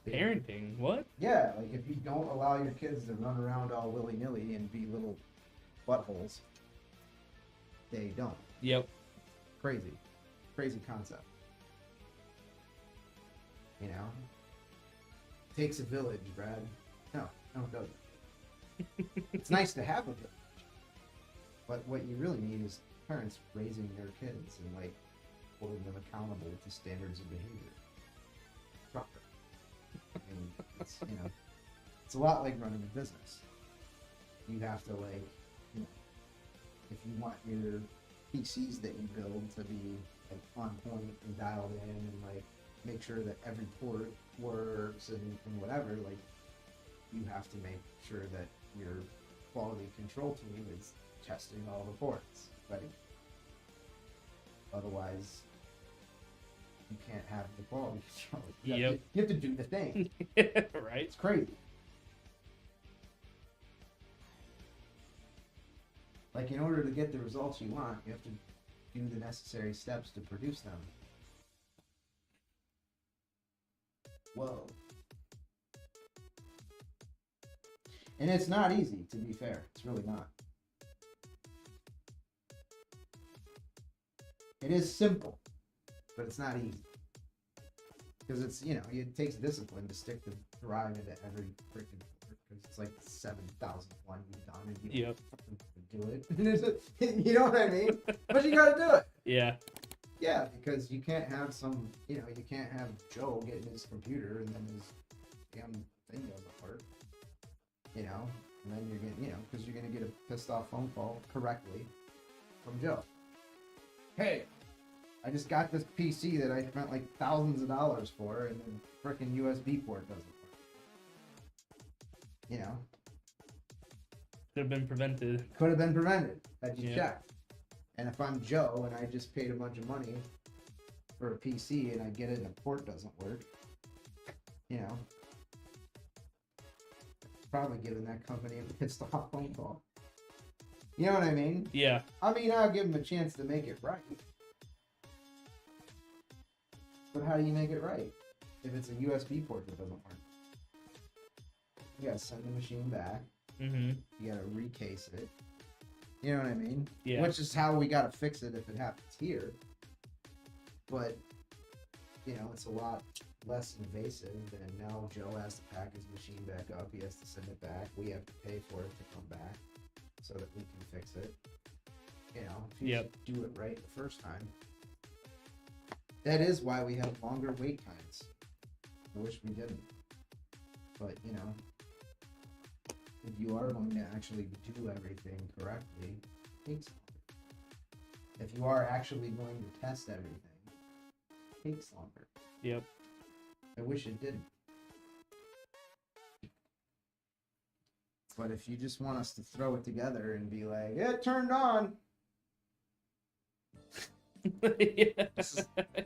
Parenting? What? Yeah, if you don't allow your kids to run around all willy-nilly and be little buttholes, they don't. Yep. Crazy concept. Takes a village, Brad. No, it doesn't. It's nice to have a village, but what you really need is parents raising their kids and holding them accountable to standards of behavior. Proper. It's it's a lot like running a business. You have to if you want your PCs that you build to be on point and dialed in and make sure that every port works and whatever, you have to make sure that your quality control team is testing all the ports, right? Otherwise, you can't have the quality control. You Yep. have to do the thing. Right? It's crazy. Like, in order to get the results you want, you have to do the necessary steps to produce them. Whoa. And it's not easy, to be fair. It's really not. It is simple, but it's not easy. Because it's, you know, it takes discipline to stick the drive into every freaking, because it's like the 7,000th one you've done and you Yep. do it. You know what I mean? But you gotta do it. Yeah. Yeah, because you can't have some, you know, you can't have Joe getting his computer and then his damn thing doesn't work. You know, and then you're getting, you know, because you're gonna get a pissed off phone call correctly from Joe. Hey, I just got this PC that I spent like thousands of dollars for, and the frickin' USB port doesn't work. You know, Could have been prevented. could have been prevented had you Yeah. checked. And if I'm Joe and I just paid a bunch of money for a PC and I get it and the port doesn't work, you know, probably giving that company a pissed off phone call. You know what I mean? Yeah. I mean, I'll give them a chance to make it right. But how do you make it right if it's a USB port that doesn't work? You gotta send the machine back. Mm-hmm. You gotta recase it. You know what I mean? Yeah. Which is how we gotta fix it if it happens here. But, you know, it's a lot less invasive than now Joe has to pack his machine back up. He has to send it back. We have to pay for it to come back so that we can fix it. You know, if you Yep. do it right the first time. That is why we have longer wait times. I wish we didn't. But, you know, if you are going to actually do everything correctly, it takes longer. If you are actually going to test everything, it takes longer. Yep. I wish it didn't. But if you just want us to throw it together and be like, yeah, it turned on. Yeah.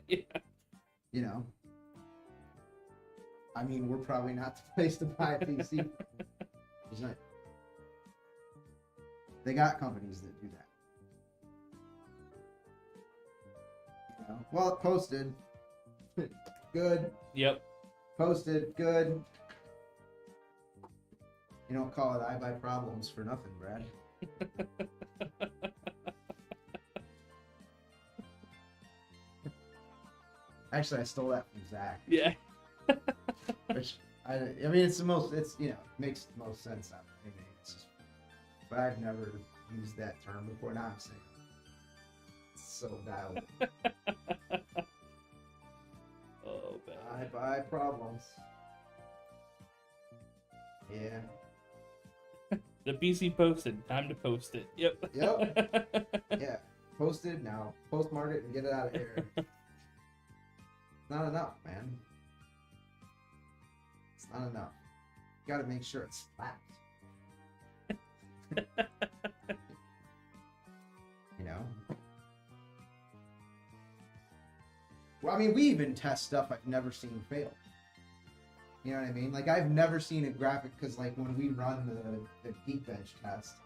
Yeah. You know, I mean, we're probably not the place to buy a PC. It's not. They got companies that do that. You know? Well, it posted. Good. Yep. Posted. Good. You don't call it I buy problems for nothing, Brad. Actually, I stole that from Zach. Yeah. Which I mean, it's the most. It's, you know, makes the most sense out of anything. It's just, but I've never used that term before. Now I'm saying it's so dialed in. Oh, I man. buy problems. Yeah. The PC posted. Time to post it. Yep. Yep. Yeah. Posted now. Postmark it and get it out of here. It's not enough, man. It's not enough. You gotta make sure it's slapped. You know? Well, I mean, we even test stuff I've never seen fail. You know what I mean? Like, I've never seen a graphic, because, like, when we run the Geekbench test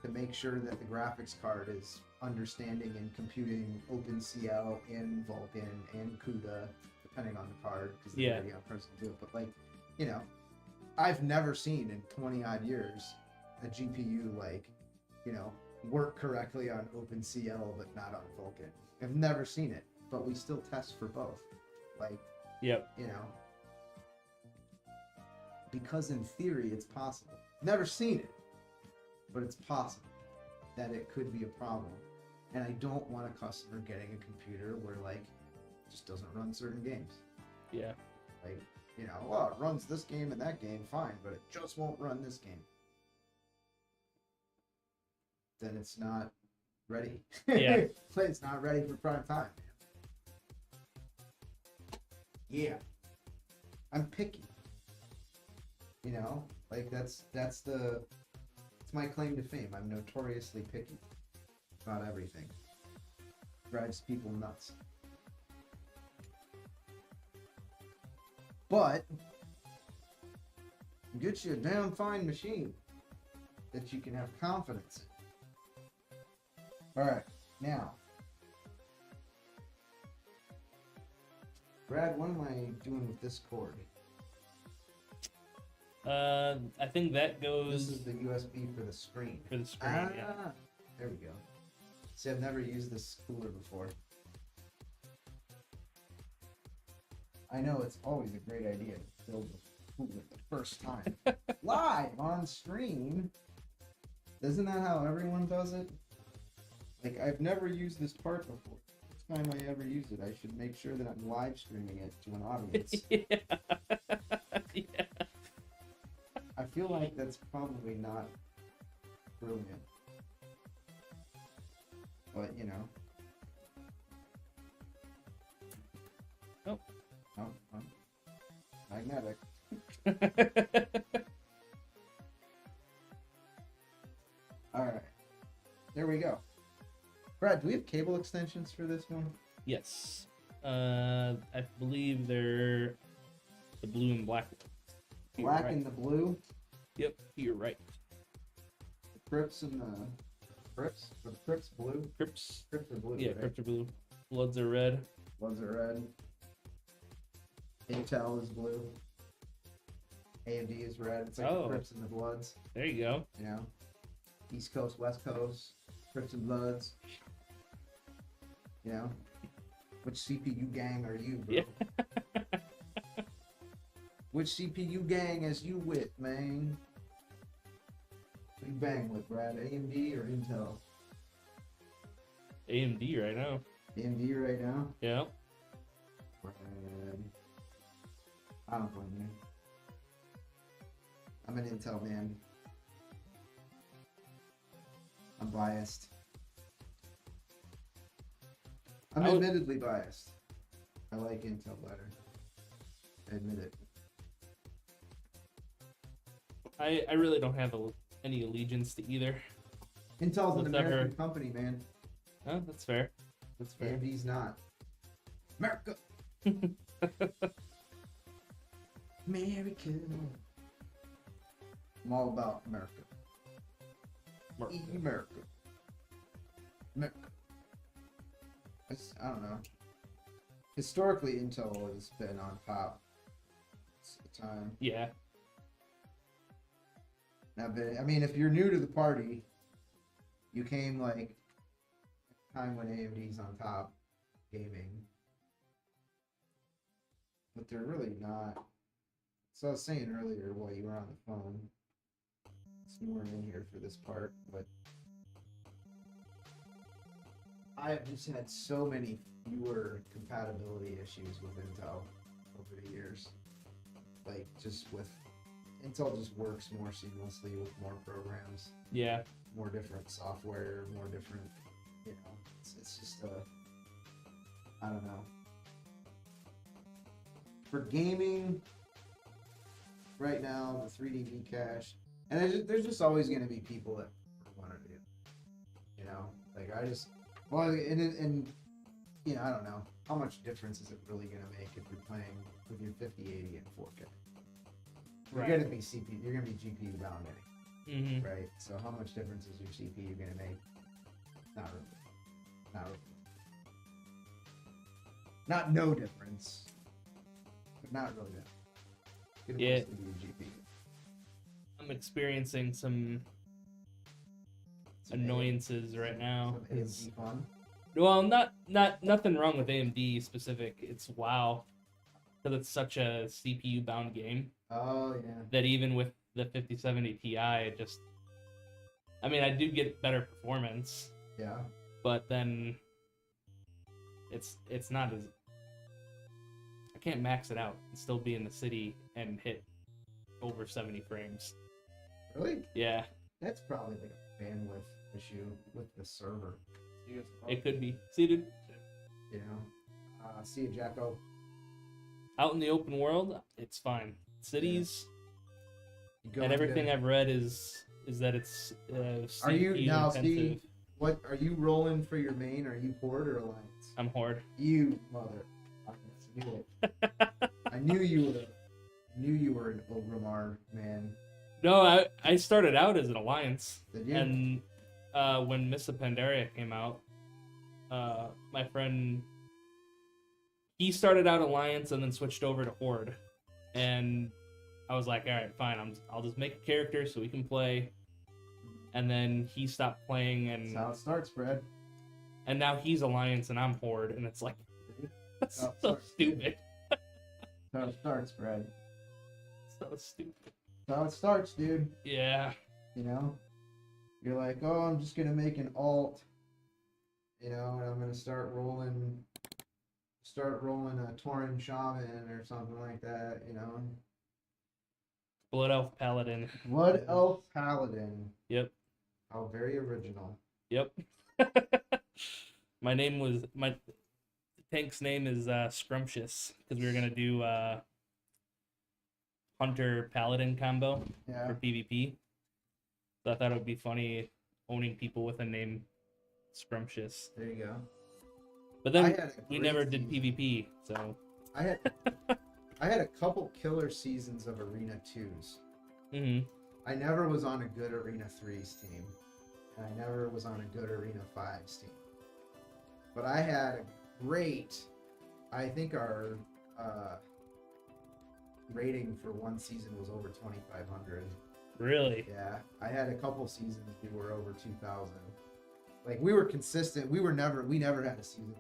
to make sure that the graphics card is understanding and computing OpenCL and Vulkan and CUDA, depending on the card, because Yeah. the person do it. But, like, you know, I've never seen in 20 odd years a GPU, like, you know, work correctly on OpenCL but not on Vulkan. I've never seen it, but we still test for both. Like, Yep. you know, because in theory it's possible. Never seen it, but it's possible that it could be a problem. And I don't want a customer getting a computer where, like, it just doesn't run certain games. Yeah. Like, you know, well, it runs this game and that game fine, but it just won't run this game. Then it's not ready. Yeah. It's not ready for prime time. Yeah. I'm picky. You know, like it's my claim to fame. I'm notoriously picky about everything. drives people nuts. But get you a damn fine machine that you can have confidence in. All right, now, Brad, what am I doing with this cord? I think that goes This is the USB for the screen. for the screen. Yeah. There we go. See, I've never used this cooler before. I know it's always a great idea to build a cooler the first time. Live on stream. Isn't that how everyone does it? Like, I've never used this part before. Next time I ever use it, I should make sure that I'm live streaming it to an audience. Yeah. I feel like that's probably not brilliant. But, you know. Oh. Oh. Magnetic. Alright. There we go. Brad, do we have cable extensions for this one? Yes. I believe they're the blue and black. You're Black right. and the blue? Yep, you're right. The Crips and the Crips? Or the Crips blue? Crips. Crips are blue, Yeah, right? Crips are blue. Bloods are red. Bloods are red. Intel is blue. AMD is red. It's like Oh. the Crips and the Bloods. There you go. You know? East Coast, West Coast. Crips and Bloods. You know? Which CPU gang are you, bro? Yeah. Which CPU gang is you with, man? Who you bang with, Brad? AMD or Intel? AMD right now. AMD right now? Yeah. Brad. I don't blame you. I'm an Intel man. I'm biased. I'm I would- admittedly biased. I like Intel better. I admit it. I really don't have any allegiance to either. Intel's an Whatever. American company, man. Oh, that's fair. That's fair. AMD's not. America. America. I'm all about America. America. America. I don't know. Historically, Intel has been on top. It's the time. Yeah. Now, but, I mean, if you're new to the party, you came like time when AMD's on top gaming, but they're really not. So I was saying earlier while you were on the phone, snoring in here for this part, but I've just had so many fewer compatibility issues with Intel over the years. Like, just with Intel just works more seamlessly with more programs, Yeah. more different software, more different, you know, it's just I don't know. For gaming, right now, the 3D cache, and there's just always going to be people that want to do, you know, like and you know, I don't know, how much difference is it really going to make if you're playing with your 5080 and 4K? You're Right. going to be CPU, you're going to be GPU bound anyway. Mm-hmm. Right? So how much difference is your CPU going to make? Not really. Not really. Not no difference. But not really that. It'll Yeah. mostly be your GPU. I'm experiencing some Some annoyances right now. Some AMD fun. Well, nothing wrong with AMD specific. It's WoW, because it's such a CPU bound game Oh, yeah. that even with the 5070 Ti, it just, I mean, I do get better performance, Yeah. but then it's not as, I can't max it out and still be in the city and hit over 70 frames. Really? Yeah, That's probably like a bandwidth issue with the server. it could be. See, dude, You know? See you, Jacko. out in the open world, it's fine. Cities You go and into- everything I've read is that it's Are you CPU now? intensive. See, What are you rolling for your main? Are you Horde or Alliance? I'm Horde. You mother. I knew it. I knew you were an Ogrimmar man. No, I started out as an Alliance. Did you? And when Mists of Pandaria came out, my friend, he started out Alliance and then switched over to Horde. And I was like, all right, fine, I'll just make a character so we can play. And then he stopped playing, and That's how it starts, Brad. and now he's Alliance and I'm Horde, and it's like, that's how it so starts. stupid. That's how it starts, Brad. So stupid. That's how it starts, dude. Yeah. You know? You're like, oh, I'm just gonna make an alt. You know, and I'm gonna start rolling a Tauren Shaman or something like that, you know. Blood Elf Paladin. Blood Elf Paladin. Yep. How very original. Yep. My tank's name is Scrumptious, because we were gonna do Hunter Paladin combo Yeah. for PvP. So I thought it would be funny owning people with a name Scrumptious. There you go. But I then had a we great never did season. PvP, so I had a couple killer seasons of Arena 2s. I never was on a good Arena 3s team. And I never was on a good Arena 5s team. But I had a great, I think our rating for one season was over 2,500. really. Yeah, I had a couple seasons we were over 2,000. Like, we were consistent. We never had a season.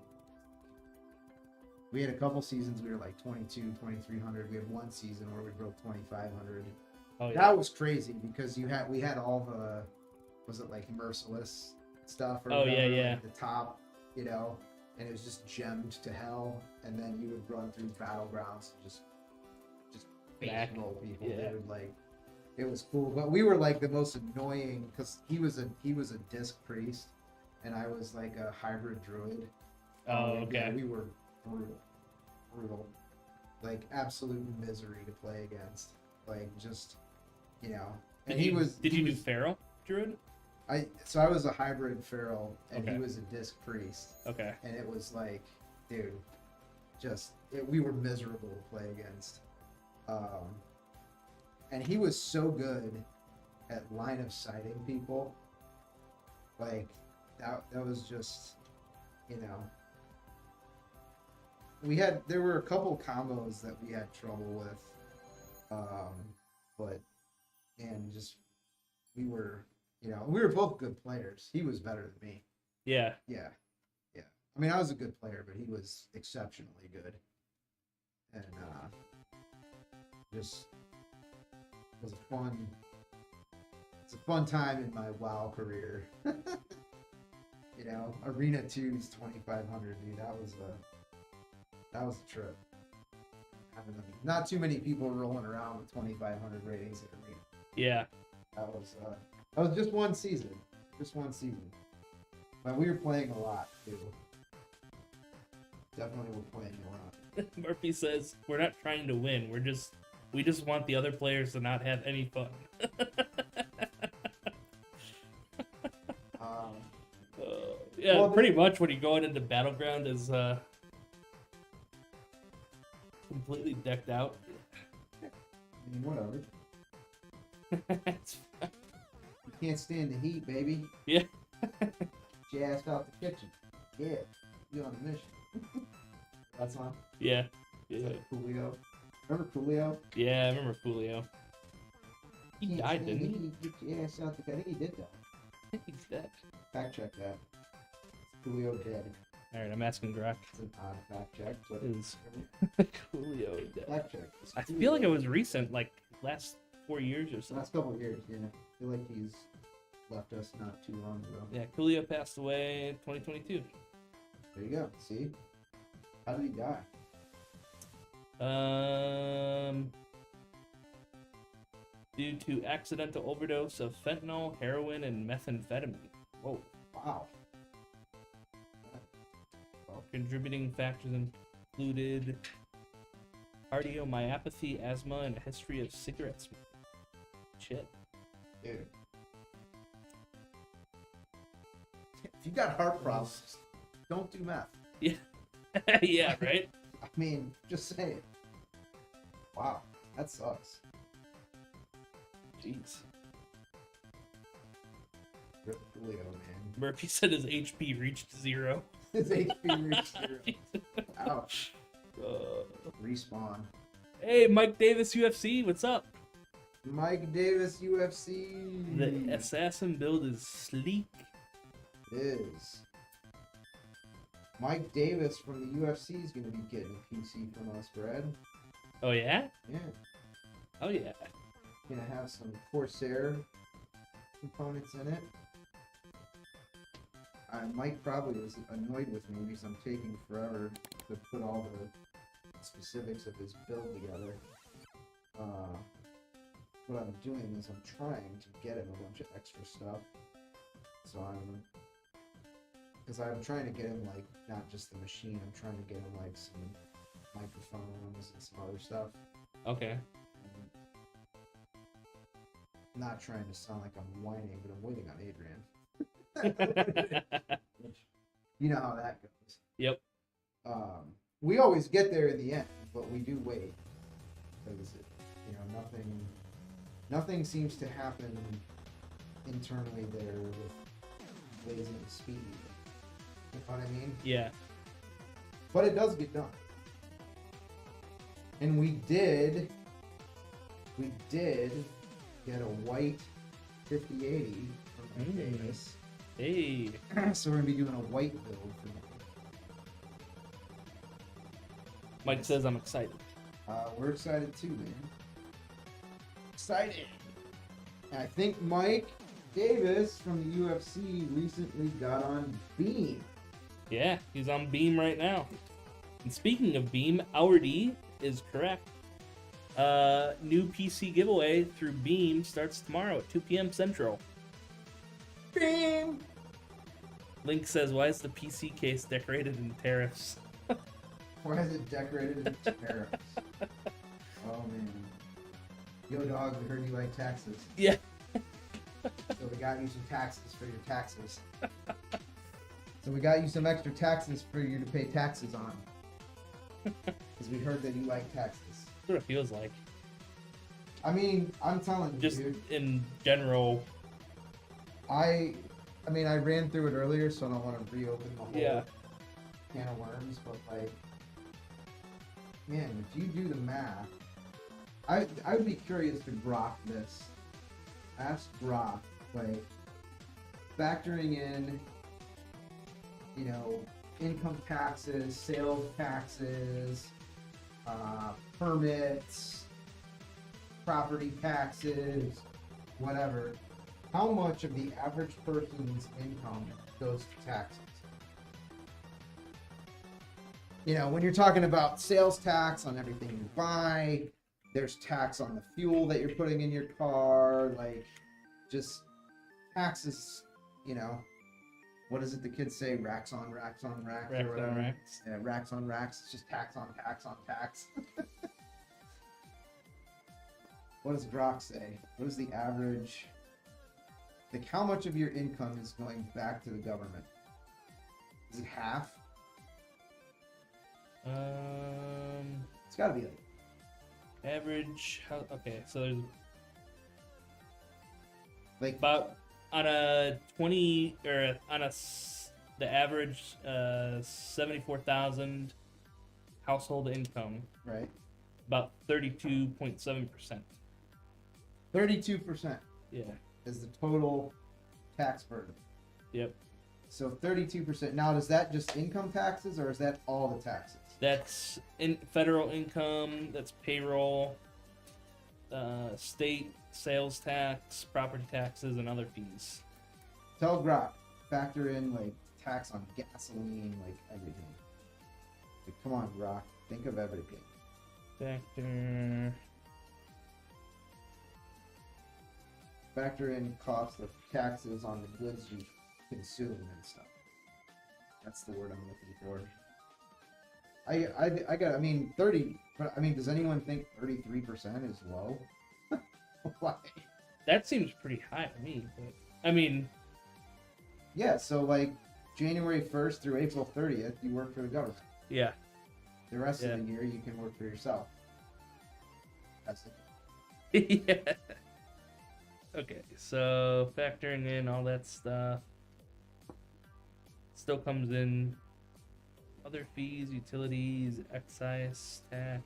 We had a couple seasons we were like 22, 2,300. We had one season where we broke 2,500. Oh yeah. That was crazy because we had all the, was it like merciless stuff or Oh, yeah, whatever, yeah. like the top, you know, and it was just gemmed to hell, and then you would run through battlegrounds and just Back. face roll people, Yeah. dude. Like, it was cool, but we were like the most annoying because he was a disc priest, and I was like a hybrid druid. Oh, Yeah, okay. we were brutal, like absolute misery to play against. Like, just, you know. And Did he you was. do Feral Druid? I was a hybrid feral, and Okay. he was a disc priest, Okay. and it was like, dude, we were miserable to play against. And he was so good at line of sighting people. Like, that was just, you know. There were a couple combos that we had trouble with, we were both good players. He was better than me. Yeah. Yeah. I mean, I was a good player, but he was exceptionally good. And just was it's a fun time in my WoW career. You know, Arena 2's 2,500, dude. That was a trip. Not too many people rolling around with 2,500 ratings at Arena. Yeah. That was just one season. But we were playing a lot too. Definitely were playing a lot. Murphy says we're not trying to win. We just want the other players to not have any fun. Yeah, Well, pretty much when you're going into Battleground is completely decked out. I mean, whatever. It's fine. You can't stand the heat, baby. Yeah. Get your ass out the kitchen. Yeah, you're on a mission. That's on. Yeah. Is Yeah. that Coolio? Remember Coolio? Yeah, I remember Julio. He Can't died, stand didn't the he? heat, get your ass out the. I think he did die. I think he's dead. Fact check that. Coolio dead. Alright, I'm asking Grok. It's an odd fact check, but Is Julio dead? fact check. It's I feel like it Coolio. was recent, like last 4 years or so. Last couple of years, yeah. I feel like he's left us not too long ago. Yeah, Julio passed away in 2022. There you go. See? How did he die? Due to accidental overdose of fentanyl, heroin, and methamphetamine. Whoa. Wow. Contributing factors included cardiomyopathy, asthma, and a history of cigarette smoking. Shit. Dude. If you got heart problems, don't do meth. Yeah, right? I mean, just saying. Wow, that sucks. Jeez. Rip Julio, man. Murphy said his HP reached 0. His HP reached 0. Ouch. Uh, Respawn. hey, Mike Davis UFC, what's up? Mike Davis UFC. The assassin build is sleek. It is. Mike Davis from the UFC is going to be getting a PC from us, Brad. Oh, yeah? Yeah. Oh, yeah. Going to have some Corsair components in it. Mike probably is annoyed with me because I'm taking forever to put all the specifics of his build together. What I'm doing is I'm trying to get him a bunch of extra stuff. So because I'm trying to get him, like, not just the machine, I'm trying to get him, like, some microphones and some other stuff. Okay. I'm not trying to sound like I'm whining, but I'm waiting on Adrian. You know how that goes. Yep. We always get there in the end, but we do wait. Because, nothing seems to happen internally there with blazing speed. You know what I mean? Yeah. But it does get done. And we did get a white 5080 from Mike Davis. Hey. So we're gonna be doing a white build for him. Mike says I'm excited. We're excited too, man. Excited. And I think Mike Davis from the UFC recently got on Beam. Yeah, he's on Beam right now. And speaking of Beam, our D is correct. New PC giveaway through Beam starts tomorrow at 2 p.m. Central. Beam! Link says, why is the PC case decorated in tariffs? Why is it decorated in tariffs? Oh man. Yo dog, we heard you like taxes. Yeah. So we got you some taxes for your taxes. So we got you some extra taxes for you to pay taxes on. Because we heard that you like taxes. That's what it feels like. I mean, I'm telling you, Just dude. in general. I ran through it earlier, so I don't want to reopen the whole can of worms, but like, man, if you do the math, I would be curious to grok this. Ask Grok, like, factoring in, income taxes, sales taxes, permits, property taxes, whatever. How much of the average person's income goes to taxes? When you're talking about sales tax on everything you buy, there's tax on the fuel that you're putting in your car, like, just taxes, what is it the kids say? Racks on racks on racks. Racks or whatever. on racks. Yeah, racks on racks. It's just tax on tax on tax. What does Grok say? What is the average? Like, how much of your income is going back to the government? Is it half? It's got to be like Average. Okay, so there's like about on a 20 or on the average 74,000 household income, right. about 32.7%. 32% Yeah. is the total tax burden. Yep. So 32%. Now, is that just income taxes or is that all the taxes? That's in federal income. That's payroll, state sales tax, property taxes, and other fees. Tell Grok, factor in like tax on gasoline, like everything. Like, come on, Grok, think of everything. Factor in cost of taxes on the goods you consume and stuff. That's the word I'm looking for. 30, but does anyone think 33% is low? Why? That seems pretty high to me. But, Yeah, so like, January 1st through April 30th, you work for the government. Yeah. The rest Yeah. of the year, you can work for yourself. That's it. Yeah. Okay, so factoring in all that stuff, still comes in other fees, utilities, excise tax,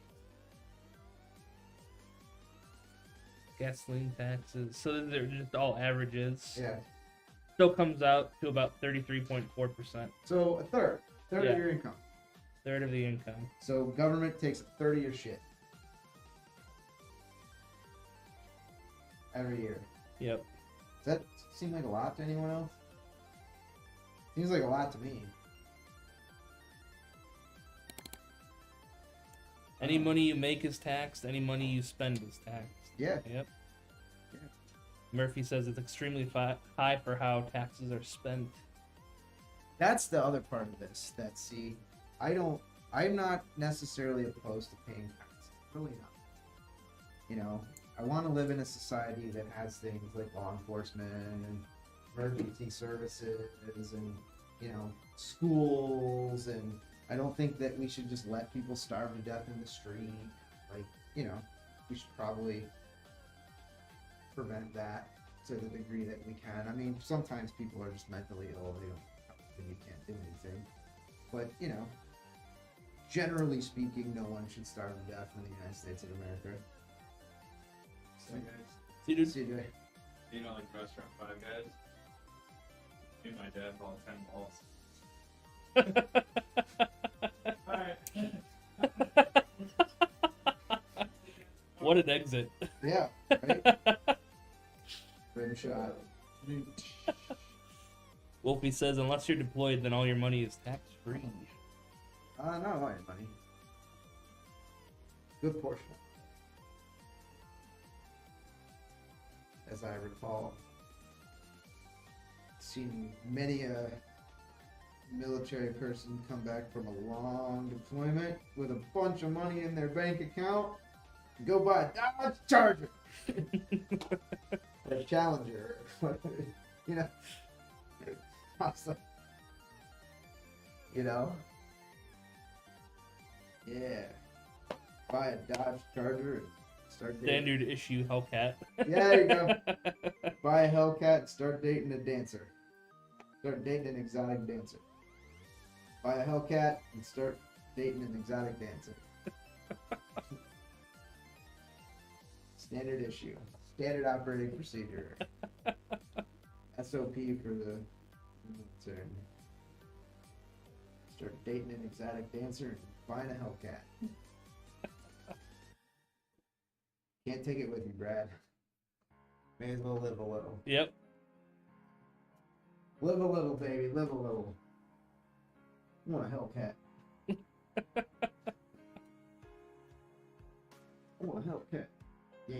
gasoline taxes. So they're just all averages. Yeah. Still comes out to about 33.4%, So a third Yeah. of your income. third of the income. So government takes a third of your shit every year. Yep. Does that seem like a lot to anyone else? Seems like a lot to me. Any money you make is taxed. Any money you spend is taxed. Yeah. Yep. Yeah. Murphy says it's extremely high for how taxes are spent. That's the other part of this. That see, I'm not necessarily opposed to paying taxes. Really not. You know, I want to live in a society that has things like law enforcement and emergency services and, you know, schools, and I don't think that we should just let people starve to death in the street. Like, you know, we should probably prevent that to the degree that we can. I mean, sometimes people are just mentally ill, you can't do anything. But, you know, generally speaking, no one should starve to death in the United States of America. Hey guys, See, dude? See you doing. you know, like restaurant Five Guys? Me and my dad bought 10 balls. Alright. What an exit. Yeah, right? Rim shot. Wolfie says, unless you're deployed, then all your money is tax-free. Not a lot of money. Good portion. As I recall, seen many a military person come back from a long deployment with a bunch of money in their bank account and go buy a Dodge Charger or a Challenger, you know. Awesome. You know. Yeah. Buy a Dodge Charger and start dating. Standard issue Hellcat. Yeah, there you go. Buy a Hellcat and start dating a dancer. Start dating an exotic dancer. Buy a Hellcat and start dating an exotic dancer. Standard issue. Standard operating procedure. SOP for the military. Start dating an exotic dancer and buying a Hellcat. Can't take it with you, Brad. May as well live a little. Yep. Live a little, baby. Live a little. I want a Hellcat. I want a Hellcat. Yeah.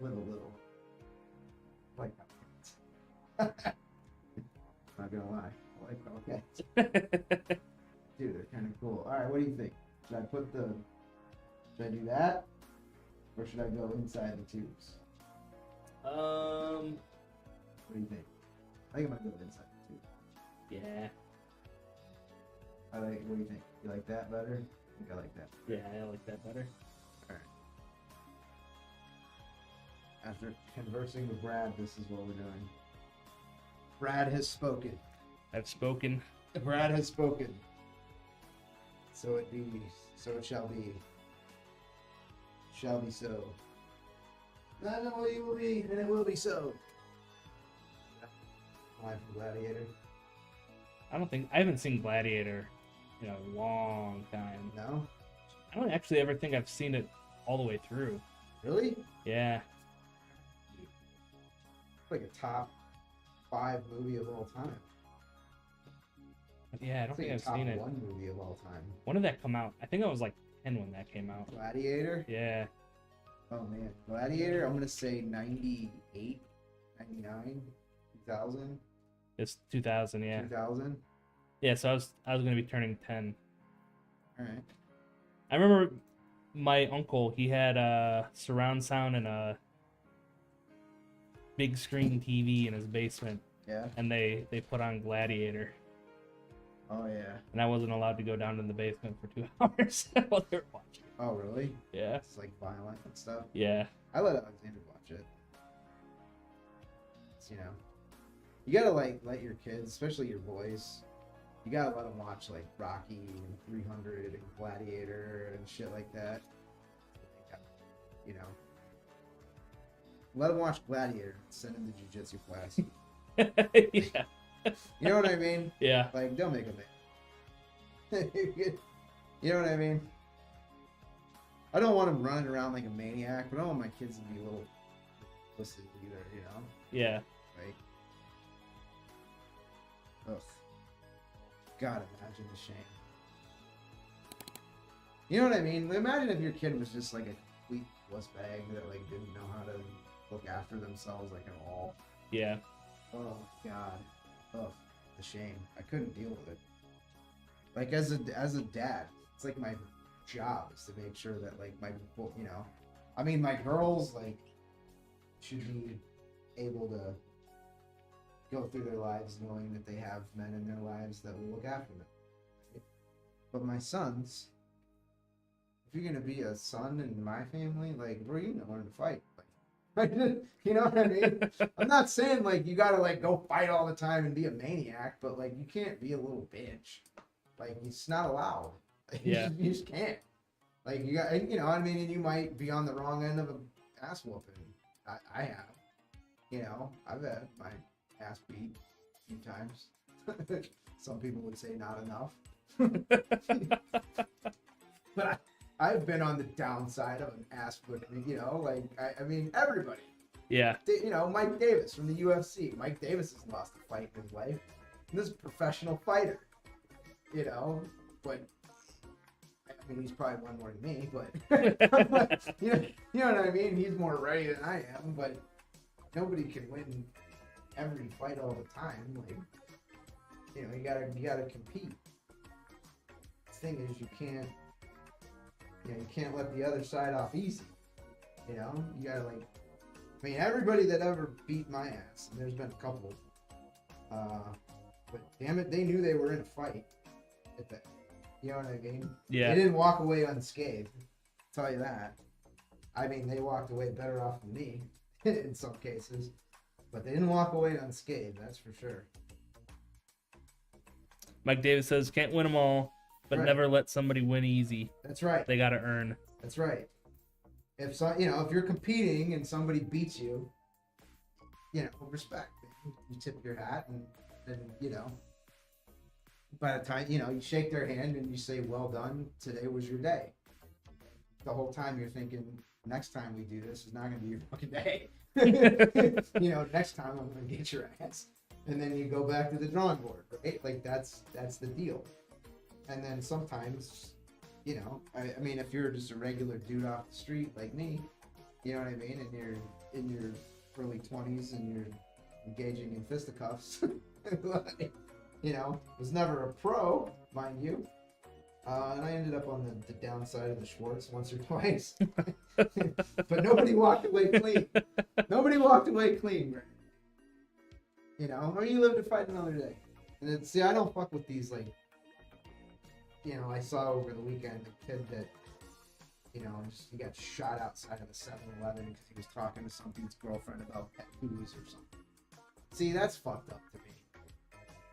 Live a little. Like Hellcats. Not gonna lie. I like Hellcats. Dude, they're kind of cool. Alright, what do you think? Should I do that? Or should I go inside the tubes? What do you think? I think I might go inside the tube. Yeah. What do you think? You like that better? I think I like that. Yeah, I like that better. Alright. After conversing with Brad, this is what we're doing. Brad has spoken. I've spoken. Brad has spoken. So it be. So it shall be. Shall be so. I know it will be, and it will be so. Line from Gladiator. I haven't seen Gladiator in a long time. No? I don't actually ever think I've seen it all the way through. Really? Yeah. Like a top 5 movie of all time. Yeah, I don't It's think like I've a top seen it. 1 movie of all time. When did that come out? I think I was like 10 when that came out. Gladiator? Yeah. Oh man. Gladiator, I'm gonna say 98, 99, 2000, It's 2000, yeah. 2000. Yeah, so I was going to be turning 10. Alright. I remember my uncle, he had a surround sound and a big screen TV in his basement, Yeah. and they put on Gladiator. Oh yeah. and I wasn't allowed to go down in the basement for 2 hours while they were watching. Oh really? Yeah. It's like violent and stuff. Yeah. I let Alexander watch it. It's, you gotta like let your kids, especially your boys, you gotta let them watch like Rocky and 300 and Gladiator and shit like that. You know, let them watch Gladiator and send them to jiu-jitsu class. Yeah. You know what I mean? Yeah. Like, don't make them. You know what I mean? I don't want them running around like a maniac, but I don't want my kids to be a little pussy either, you know? Yeah. Like, ugh. God, imagine the shame. You know what I mean? Imagine if your kid was just like a complete wuss bag that like didn't know how to look after themselves like at all. Yeah. Oh God. Ugh. The shame. I couldn't deal with it. Like as a dad, it's like my job is to make sure that like my I mean my girls like should be able to go through their lives knowing that they have men in their lives that will look after them. But my sons, if you're gonna be a son in my family, like bro, you gotta learn to fight. Like, you know what I mean? I'm not saying like you gotta like go fight all the time and be a maniac, but like you can't be a little bitch. Like it's not allowed. Yeah. You just can't. Like you got, I mean, and you might be on the wrong end of an ass whooping. I have. I've had my ass beat a few times. Some people would say not enough. But I've been on the downside of an ass whipping, like, I mean, everybody. Yeah. Mike Davis from the UFC. Mike Davis has lost a fight in his life. And this is a professional fighter, but I mean, he's probably won more than me, but you know what I mean? He's more ready than I am, but nobody can win every fight all the time. Like, you gotta compete. The thing is, you can't let the other side off easy. You gotta I mean, everybody that ever beat my ass, and there's been a couple, but damn it, they knew they were in a fight. You know what I mean? Yeah. They didn't walk away unscathed. I'll tell you that. I mean, they walked away better off than me in some cases, but they didn't walk away unscathed. That's for sure. Mike Davis says, "Can't win them all, but Right. never let somebody win easy. That's right. They gotta earn." That's right. If if you're competing and somebody beats you, respect. You tip your hat and by the time you shake their hand and you say, "Well done, today was your day." The whole time you're thinking, next time we do this is not going to be your fucking day. Next time I'm going to get your ass. And then you go back to the drawing board, right? Like that's the deal. And then sometimes, I mean, if you're just a regular dude off the street like me, you know what I mean? And you're in your early 20s and you're engaging in fisticuffs, was never a pro, mind you. And I ended up on the downside of the Schwartz once or twice. But nobody walked away clean. Nobody walked away clean, right? Or you live to fight another day. And I don't fuck with these, like, I saw over the weekend a kid that, he got shot outside of a 7-Eleven because he was talking to some dude's girlfriend about pet foos or something. See, that's fucked up to me.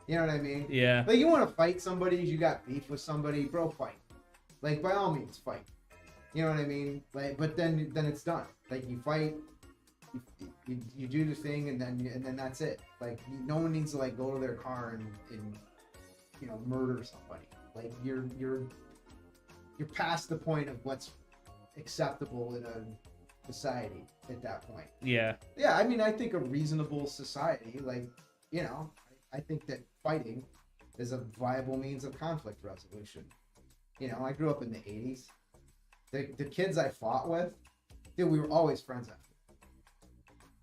You know what I mean? Yeah. Like, you want to fight somebody, you got beef with somebody, bro, fight. Like, by all means, fight. You know what I mean? Like, but then it's done. Like, you fight, you do the thing, and then that's it. Like, no one needs to like go to their car and murder somebody. Like, you're past the point of what's acceptable in a society at that point. Yeah. Yeah, I mean, I think a reasonable society, like, I think that fighting is a viable means of conflict resolution. I grew up in the 80s. The kids I fought with, dude, we were always friends after.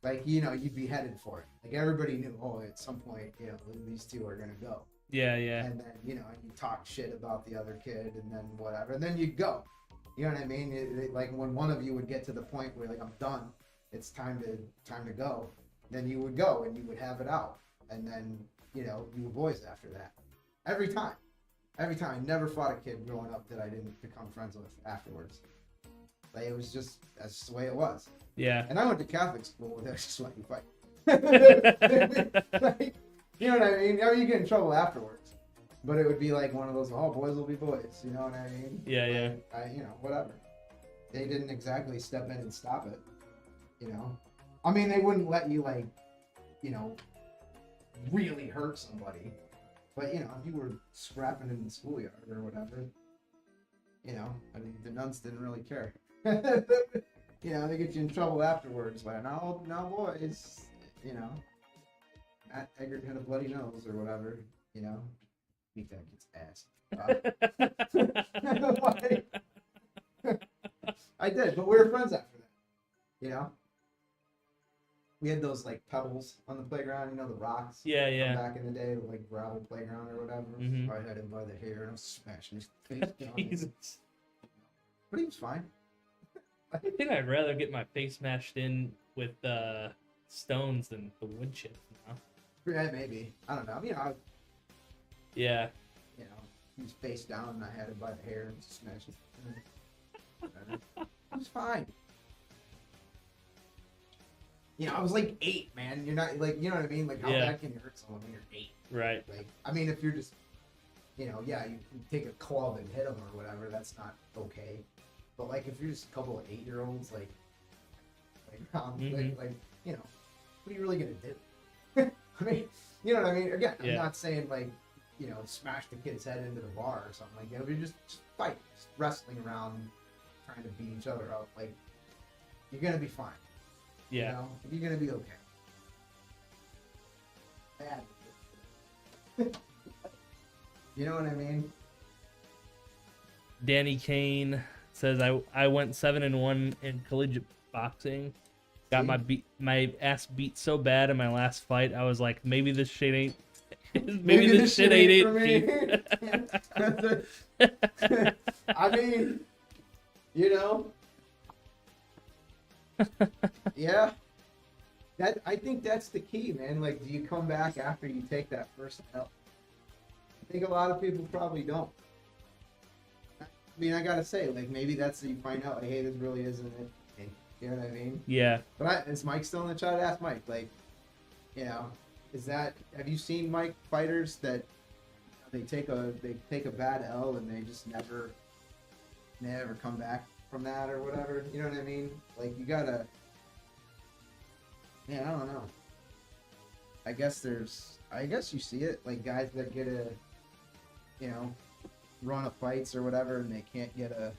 Like, you'd be headed for it. Like, everybody knew, at some point, these two are going to go. Yeah, yeah. And then, you talk shit about the other kid and then whatever. And then you'd go. You know what I mean? Like, when one of you would get to the point where, like, I'm done, it's time to go, then you would go and you would have it out. And then, you were boys after that. Every time. Every time, I never fought a kid growing up that I didn't become friends with afterwards. Like, it was just, that's just the way it was. Yeah. And I went to Catholic school, that's just what you fight. Like, you know what I mean? I mean, you get in trouble afterwards. But it would be like one of those, oh, boys will be boys, you know what I mean? Yeah, yeah. You know, whatever. They didn't exactly step in and stop it, you know? I mean, they wouldn't let you, like, you know, really hurt somebody. But, you know, if you were scrapping in the schoolyard or whatever, you know, I mean, the nuns didn't really care. You know, they get you in trouble afterwards. Like, no, boys, you know. Matt Eggert had a bloody nose or whatever, you know. Beat that kid's ass. I did, but we were friends after that, you know. We had those like pebbles on the playground, you know, the rocks. Yeah, from yeah. back in the day, the like gravel playground or whatever. Mhm. I had him by the hair and I was smashing his face down. Jesus. But he was fine. I think I'd rather get my face smashed in with stones than the wood chip. You know? Yeah, maybe. I don't know. You know, Yeah. you know, he was face down and I had him by the hair and smashed his face. It was fine. You know, I was like 8, man. You're not like, you know what I mean? Like, how Yeah. bad can you hurt someone when you're 8? Right. Like, I mean, if you're just, you know, yeah, you can take a club and hit them or whatever. That's not okay. But like, if you're just a couple of 8-year-olds, like, Mhm. like, you know, what are you really gonna do? I mean, you know what I mean? Again, I'm Yeah. not saying like, you know, smash the kid's head into the bar or something like that. But you're just fight, just wrestling around, trying to beat each other up. Like, you're gonna be fine. Yeah. You know, you're gonna be okay. Bad. You know what I mean? Danny Kane says I went 7-1 in collegiate boxing. Got See? my ass beat so bad in my last fight. I was like, maybe this shit ain't. Maybe this shit ain't for it. me. I mean, you know. Yeah. I think that's the key, man. Like, do you come back after you take that first L? I think a lot of people probably don't. I mean, I gotta say, like, maybe that's you find out, like, hey, this really isn't it. You know what I mean? Yeah. But is Mike still in the chat? Ask Mike. Like, you know, have you seen Mike fighters that they take a bad L and they just never come back from that or whatever? You know what I mean? Like, you gotta. Man, I don't know. I guess you see it, like guys that get a, you know, run of fights or whatever, and they can't get a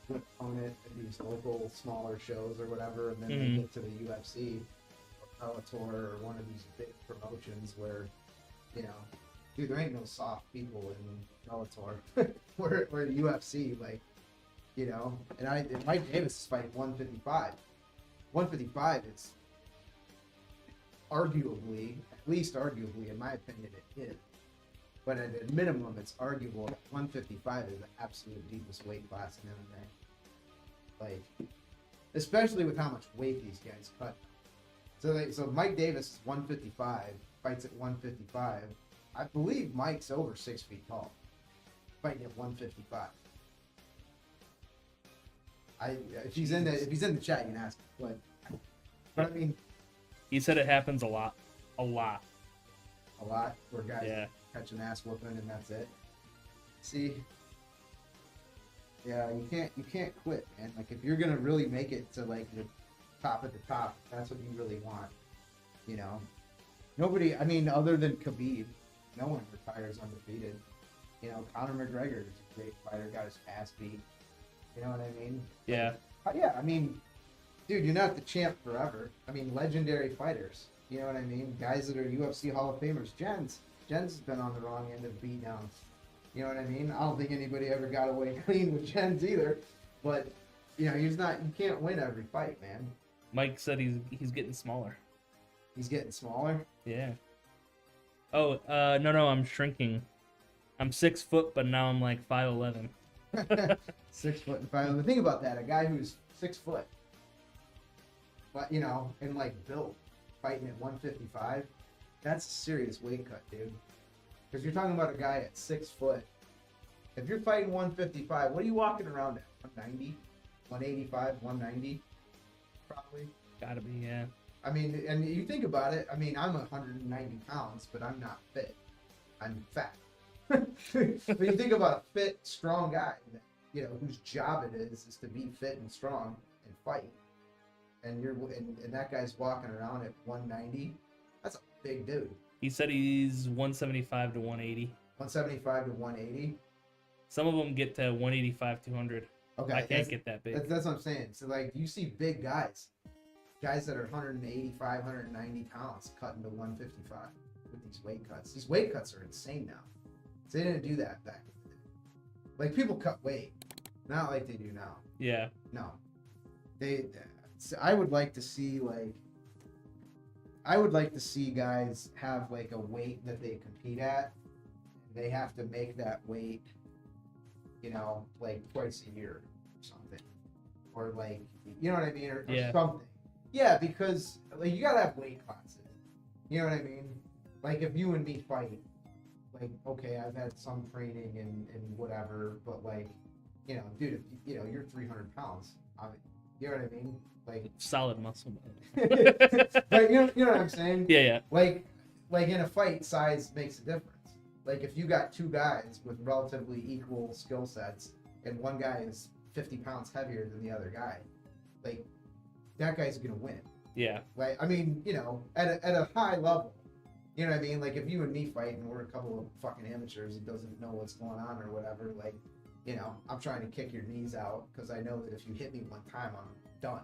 good opponent at these local smaller shows or whatever, and then they get to the UFC or Bellator or one of these big promotions where, you know, dude, there ain't no soft people in Bellator or UFC, like, you know. And Mike Davis is fighting 155. 155 is arguably, at least arguably, in my opinion, it is. But at a minimum, it's arguable that 155 is the absolute deepest weight class in MMA. Like, especially with how much weight these guys cut. So Mike Davis is 155, fights at 155. I believe Mike's over 6 feet tall, fighting at 155. If he's in the chat, you can ask him. But I mean, He said it happens a lot. A lot. a lot where guys Yeah. catch an ass whooping and that's it. See, yeah, you can't quit, man. Like, if you're gonna really make it to like the top of the top, that's what you really want. You know, nobody. I mean, other than Khabib, no one retires undefeated. You know, Conor McGregor is a great fighter, got his ass beat. You know what I mean? Yeah. Yeah, I mean, dude, you're not the champ forever. I mean, legendary fighters. You know what I mean? Guys that are UFC Hall of Famers. Jens has been on the wrong end of beatdowns. You know what I mean? I don't think anybody ever got away clean with Jens either. But, you know, you can't win every fight, man. Mike said he's getting smaller. He's getting smaller. Yeah. Oh, no, I'm shrinking. I'm 6 foot, but now I'm like 5'11". 6 foot and 5. The thing about that, a guy who's 6 foot, but, you know, and like built, fighting at 155, that's a serious weight cut, dude. Because you're talking about a guy at 6 foot If you're fighting 155, what are you walking around at? 190, 185, 190, probably. Gotta be, yeah. I mean, and you think about it. I mean, I'm 190 pounds, but I'm not fit. I'm fat. But you think about a fit, strong guy, you know, whose job it is to be fit and strong and fight. And and that guy's walking around at 190. That's a big dude. He said he's 175 to 180. 175 to 180. Some of them get to 185, 200. Okay, I can't get that big. That's what I'm saying. So like, you see big guys that are 185, 190 pounds cutting to 155 with these weight cuts. These weight cuts are insane now. So they didn't do that back in the day. Like, people cut weight, not like they do now. Yeah. No, I would like to see guys have like a weight that they compete at. They have to make that weight, you know, like twice a year or something, or like, you know what I mean, or Yeah. something. Yeah, because like, you gotta have weight classes. You know what I mean? Like, if you and me fight, like, okay, I've had some training and whatever, but like, you know, dude, if you know, you're 300 pounds. You know what I mean? Like, Solid muscle. but you know what I'm saying? Yeah. Like in a fight, size makes a difference. Like, if you got two guys with relatively equal skill sets, and one guy is 50 pounds heavier than the other guy, like, that guy's gonna win. Yeah. Like, I mean, you know, at a high level, you know what I mean? Like, if you and me fight and we're a couple of fucking amateurs that doesn't know what's going on or whatever, like, you know, I'm trying to kick your knees out because I know that if you hit me one time, I'm done.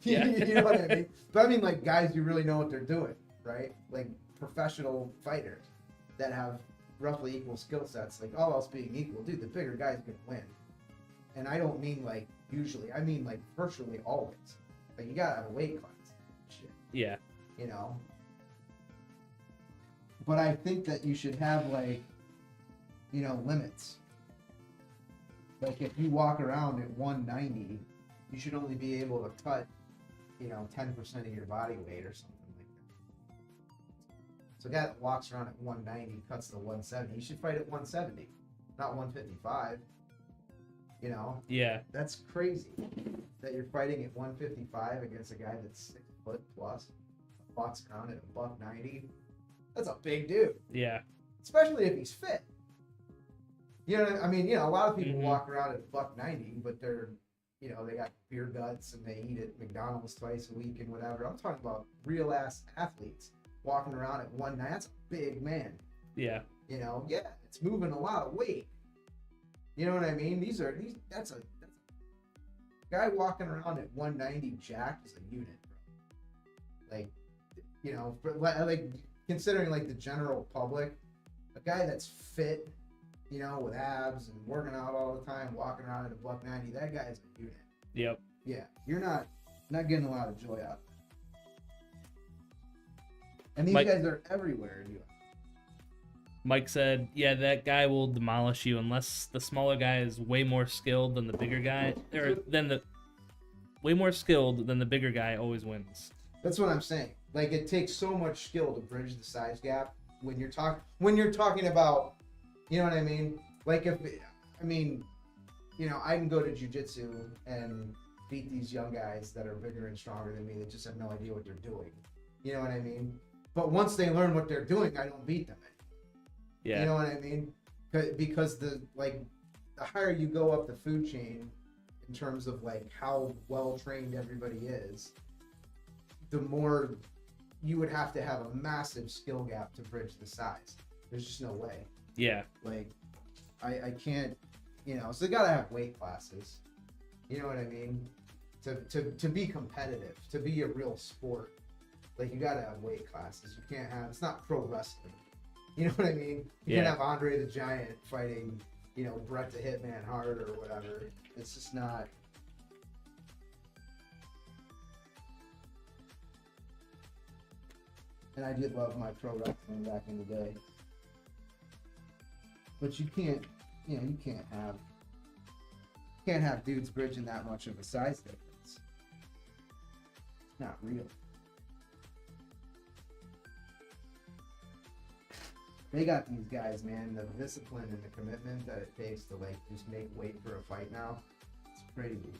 Yeah. You know what I mean? But I mean, like, guys who really know what they're doing, right? Like, professional fighters that have roughly equal skill sets, like, all else being equal, dude, the bigger guy's gonna win. And I don't mean like usually, I mean like virtually always. Like, you gotta have a weight class. Shit. Yeah. You know? But I think that you should have, like, you know, limits. Like, if you walk around at 190, you should only be able to cut, you know, 10% of your body weight or something like that. So a guy that walks around at 190 cuts to 170, you should fight at 170, not 155. You know? Yeah. That's crazy that you're fighting at 155 against a guy that's 6 foot plus, walks around at $190. That's a big dude. Yeah. Especially if he's fit. You know, I mean, you know, a lot of people walk around at $190, but they're, you know, they got beer guts and they eat at McDonald's twice a week and whatever. I'm talking about real ass athletes walking around at 190. That's a big man. Yeah. You know, yeah, it's moving a lot of weight. You know what I mean? That's a guy walking around at 190 jacked is a unit, bro. Like, you know, like, considering like the general public, a guy that's fit, you know, with abs and working out all the time, walking around at $190, that guy is a unit. Yep. Yeah, you're not getting a lot of joy out of that. And these guys are everywhere in the US. Mike said, yeah, that guy will demolish you unless the smaller guy is way more skilled than the bigger guy, or way more skilled than the bigger guy always wins. That's what I'm saying. Like, it takes so much skill to bridge the size gap when you're talking about, you know what I mean? Like, you know, I can go to jiu-jitsu and beat these young guys that are bigger and stronger than me that just have no idea what they're doing. You know what I mean? But once they learn what they're doing, I don't beat them anymore. Yeah. You know what I mean? Because the higher you go up the food chain in terms of like how well trained everybody is, the more you would have to have a massive skill gap to bridge the size. There's just no way. Yeah. Like, I can't, you know, so they gotta have weight classes. You know what I mean? To be competitive, to be a real sport, like, you gotta have weight classes. You can't have, it's not pro wrestling. You know what I mean? You can't have Andre the Giant fighting, you know, Bret the Hitman Hart or whatever. It's just not. And I did love my pro wrestling back in the day. But you can't, you know, you can't have dudes bridging that much of a size difference. It's not real. They got these guys, man. The discipline and the commitment that it takes to like just make weight for a fight now. It's crazy.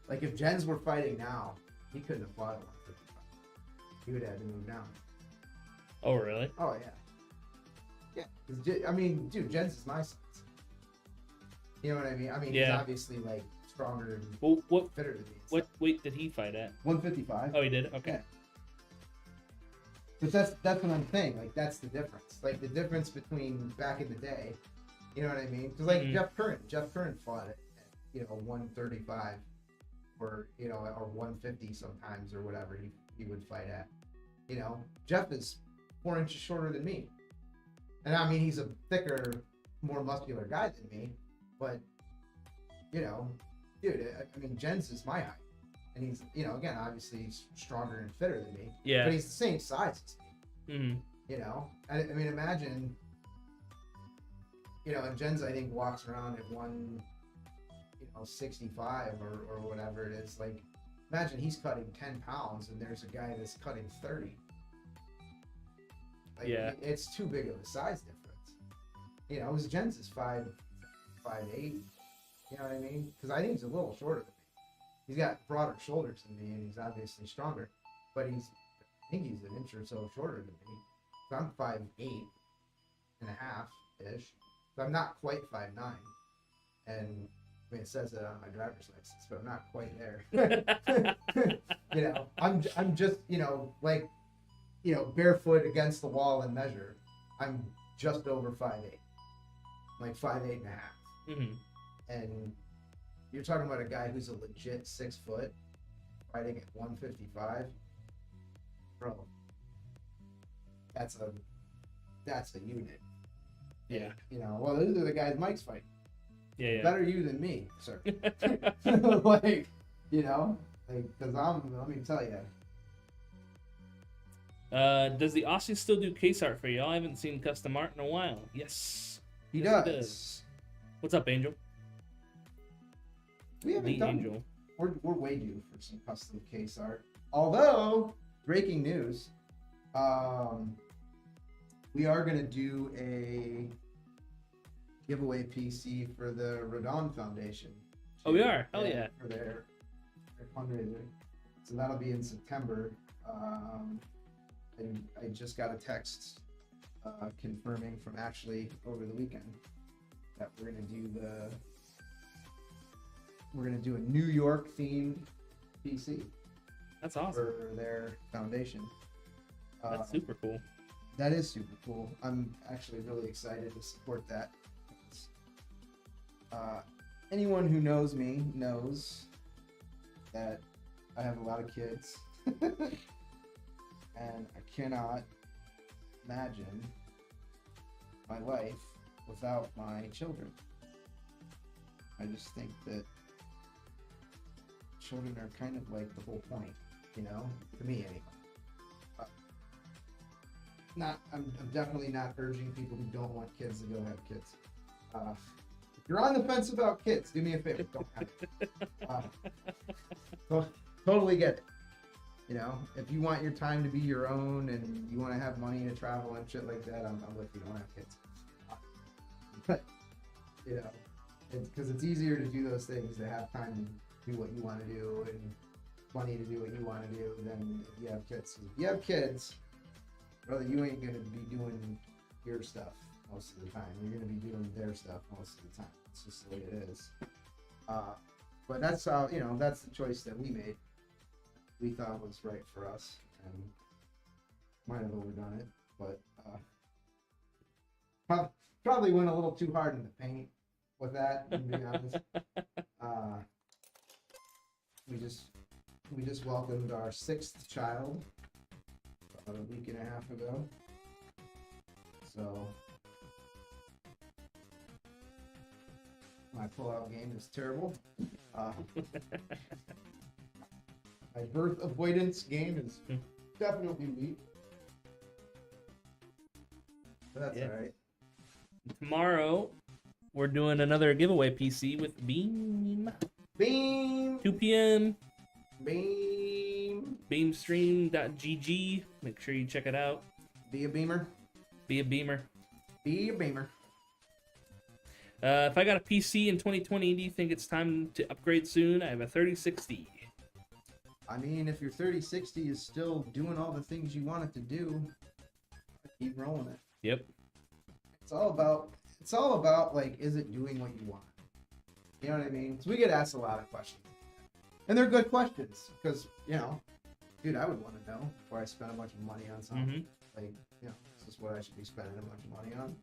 Like if Jens were fighting now, he couldn't have fought at 155. He would have had to move down. Oh, really? Oh yeah. Yeah. 'Cause I mean, dude, Jens is my size. You know what I mean? I mean, he's Yeah. obviously like stronger and Well, what fitter than me. and what stuff. weight did he fight at? 155. Oh, he did. Okay. Yeah. But that's what I'm saying. Like that's the difference. Like the difference between back in the day. You know what I mean? Because like Mhm. Jeff Curran fought at 135, or or 150 sometimes or whatever he would fight at. You know, Jeff is 4 inches shorter than me, and I mean he's a thicker, more muscular guy than me. But dude, I mean Jens is my height. And he's, again, obviously he's stronger and fitter than me. Yeah. But he's the same size as me, Mm-hmm. I mean, imagine, and Jens, I think, walks around at 165 or whatever it is. Like, imagine he's cutting 10 pounds and there's a guy that's cutting 30. Like, Yeah. It's too big of a size difference. Because Jens is 5'8". You know what I mean? Because I think he's a little shorter than me. He's got broader shoulders than me, and he's obviously stronger. But I think he's an inch or so shorter than me. So I'm 5'8" and a half ish. So I'm not quite 5'9". And I mean, it says it on my driver's license, but I'm not quite there. I'm just barefoot against the wall and measure. I'm just over 5'8", like 5'8" and a half. Mm-hmm. And you're talking about a guy who's a legit 6 foot fighting at 155, bro. That's a unit. Yeah. Well, those are the guys Mike's fighting. Yeah. Better you than me, sir. Because let me tell you. Does the Aussie still do case art for y'all? I haven't seen custom art in a while. Yes. He Yes, does. What's up, Angel? We haven't The done. Angel. We're way due for some custom case art. Although, breaking news, we are gonna do a giveaway PC for the Rodon Foundation. Oh, we are? Hell yeah. For their fundraiser. So that'll be in September. And I just got a text confirming from Ashley over the weekend that we're gonna do a New York themed PC That's awesome. for their foundation. That's super cool. That is super cool. I'm actually really excited to support that. Anyone who knows me knows that I have a lot of kids, and I cannot imagine my life without my children. I just think that children are kind of like the whole point, to me anyway. I'm definitely not urging people who don't want kids to go have kids. If you're on the fence about kids, do me a favor, don't have it. Totally get it. If you want your time to be your own and you want to have money to travel and shit like that, I'm with you. Don't have kids. But, because it's easier to do those things, to have time to do what you want to do and money to do what you want to do than if you have kids. If you have kids, brother, you ain't going to be doing your stuff most of the time. You're going to be doing their stuff most of the time. It's just the way it is. But that's how, that's the choice that we made. We thought was right for us, and might have overdone it, but probably went a little too hard in the paint with that, to be honest. We just welcomed our 6th child about a week and a half ago. So my pull-out game is terrible. My birth avoidance game is definitely weak. But that's Yeah. alright. Tomorrow, we're doing another giveaway PC with Beam. Beam! 2 p.m. Beam. Beamstream.gg. Make sure you check it out. Be a beamer. Be a beamer. Be a beamer. If I got a PC in 2020, do you think it's time to upgrade soon? I have a 3060. I mean, if your 3060 is still doing all the things you want it to do, keep rolling it. Yep. It's all about like, is it doing what you want? You know what I mean? So we get asked a lot of questions. And they're good questions because, you know, dude, I would want to know before I spend a bunch of money on something. Like, you know, is this what I should be spending a bunch of money on?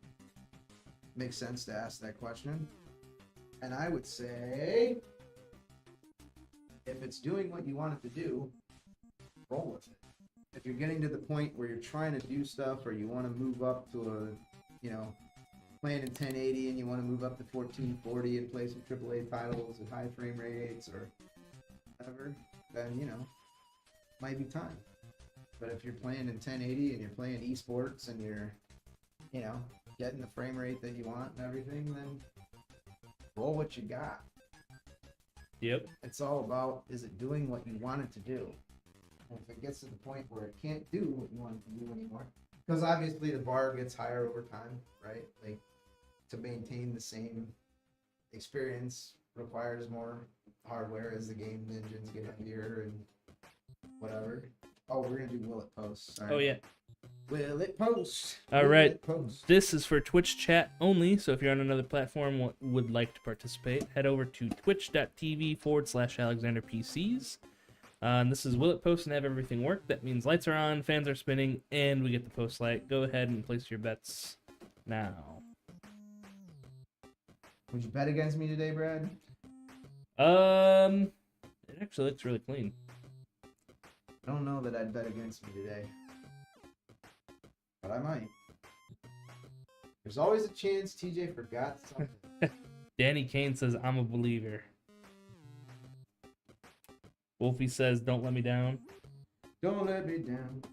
Makes sense to ask that question. And I would say, if it's doing what you want it to do, roll with it. If you're getting to the point where you're trying to do stuff or you want to move up to a, you know, playing in 1080 and you want to move up to 1440 and play some AAA titles at high frame rates or whatever, then, you know, might be time. But if you're playing in 1080 and you're playing esports and you're, you know, getting the frame rate that you want and everything, then roll what you got. Yep. It's all about, is it doing what you want it to do? And if it gets to the point where it can't do what you want it to do anymore, because obviously the bar gets higher over time, right? Like, to maintain the same experience requires more hardware as the game engines get heavier and whatever. Oh, we're gonna do will it post. Sorry. Oh, yeah. Will it post? All Will right. it post? This is for Twitch chat only, so if you're on another platform would like to participate, head over to twitch.tv/AlexanderPCs. And this is Will It Post and have everything work. That means lights are on, fans are spinning, and we get the post light. Go ahead and place your bets now. Would you bet against me today, Brad? It actually looks really clean. I don't know that I'd bet against me today, but I might. There's always a chance TJ forgot something. Danny Kane says, I'm a believer. Wolfie says, don't let me down. Don't let me down.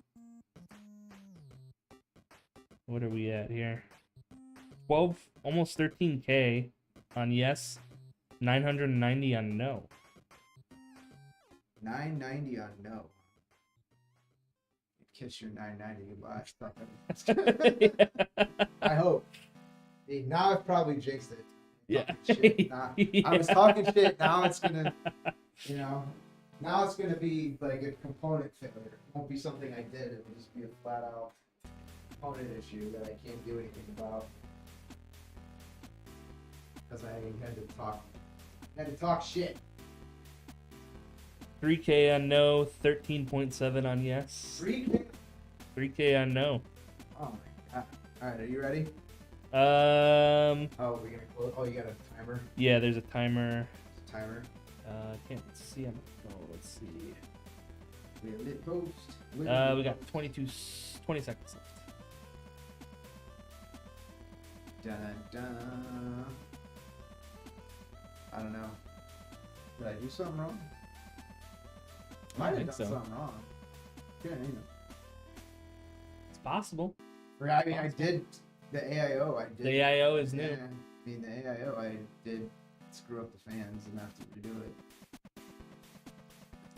What are we at here? 12, almost 13K on yes, 990 on no. 990 on no. Kiss your 990 goodbye. I hope. Hey, now I've probably jinxed it. Yeah. Shit. Nah, I was talking shit. Now it's gonna, you know, now it's gonna be like a component failure. It won't be something I did. It will just be a flat out component issue that I can't do anything about because I had to talk shit. 3K on no, 13.7 on yes. 3K. 3K on no. Oh my god. Alright, are you ready? Oh, we're gonna close. Oh, you got a timer? yeah, there's a timer. Timer. Can't see him. Oh, let's see. Will it post? We got 20 seconds left. Dun, dun. I don't know. Did I do something wrong? I Might think have done so. something wrong. Yeah, you know. It's possible. I mean, I did the AIO. I did. The AIO is new. Yeah, I mean, the AIO, I did screw up the fans and have to redo it.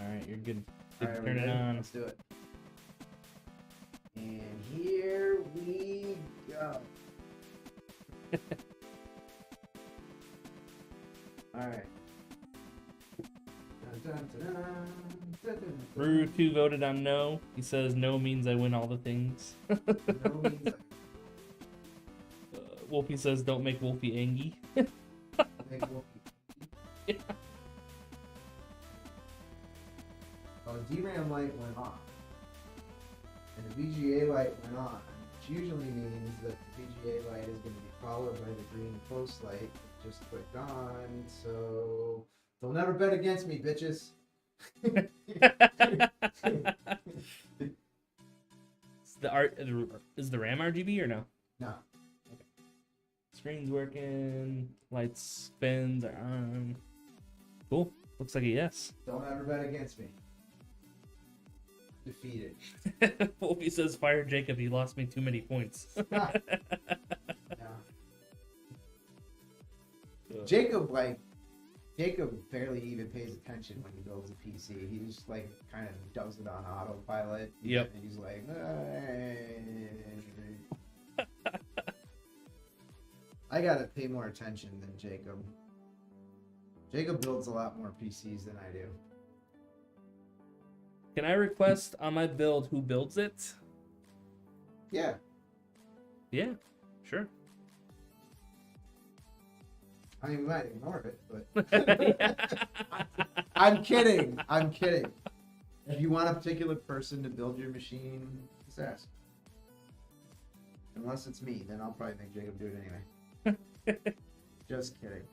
All right, you're good. All right, Turn it on. Let's do it. And here we go. All right. Dun, dun, dun, dun, dun, dun. Ruru2 voted on no. He says no means I win all the things. No means Wolfie says don't make Wolfie angry. I think we'll Yeah. Well, the DRAM light went on, and the VGA light went on, which usually means that the VGA light is going to be followed by the green post light that just clicked on. So they'll never bet against me, bitches. Is the RAM RGB or no? No. Screen's working. Lights, spins are on. Cool. Looks like a yes. Don't ever bet against me. Defeated. Wolfie says fire Jacob. He lost me too many points. Yeah. Jacob, like, Jacob barely even pays attention when he builds a PC. He just like kind of does it on autopilot. Yep. And he's like, I gotta pay more attention than Jacob. Jacob builds a lot more PCs than I do. Can I request on my build who builds it? Yeah. Yeah, sure. I mean, we might ignore it, but I'm kidding. I'm kidding. If you want a particular person to build your machine, just ask. Unless it's me, then I'll probably make Jacob do it anyway. Just kidding.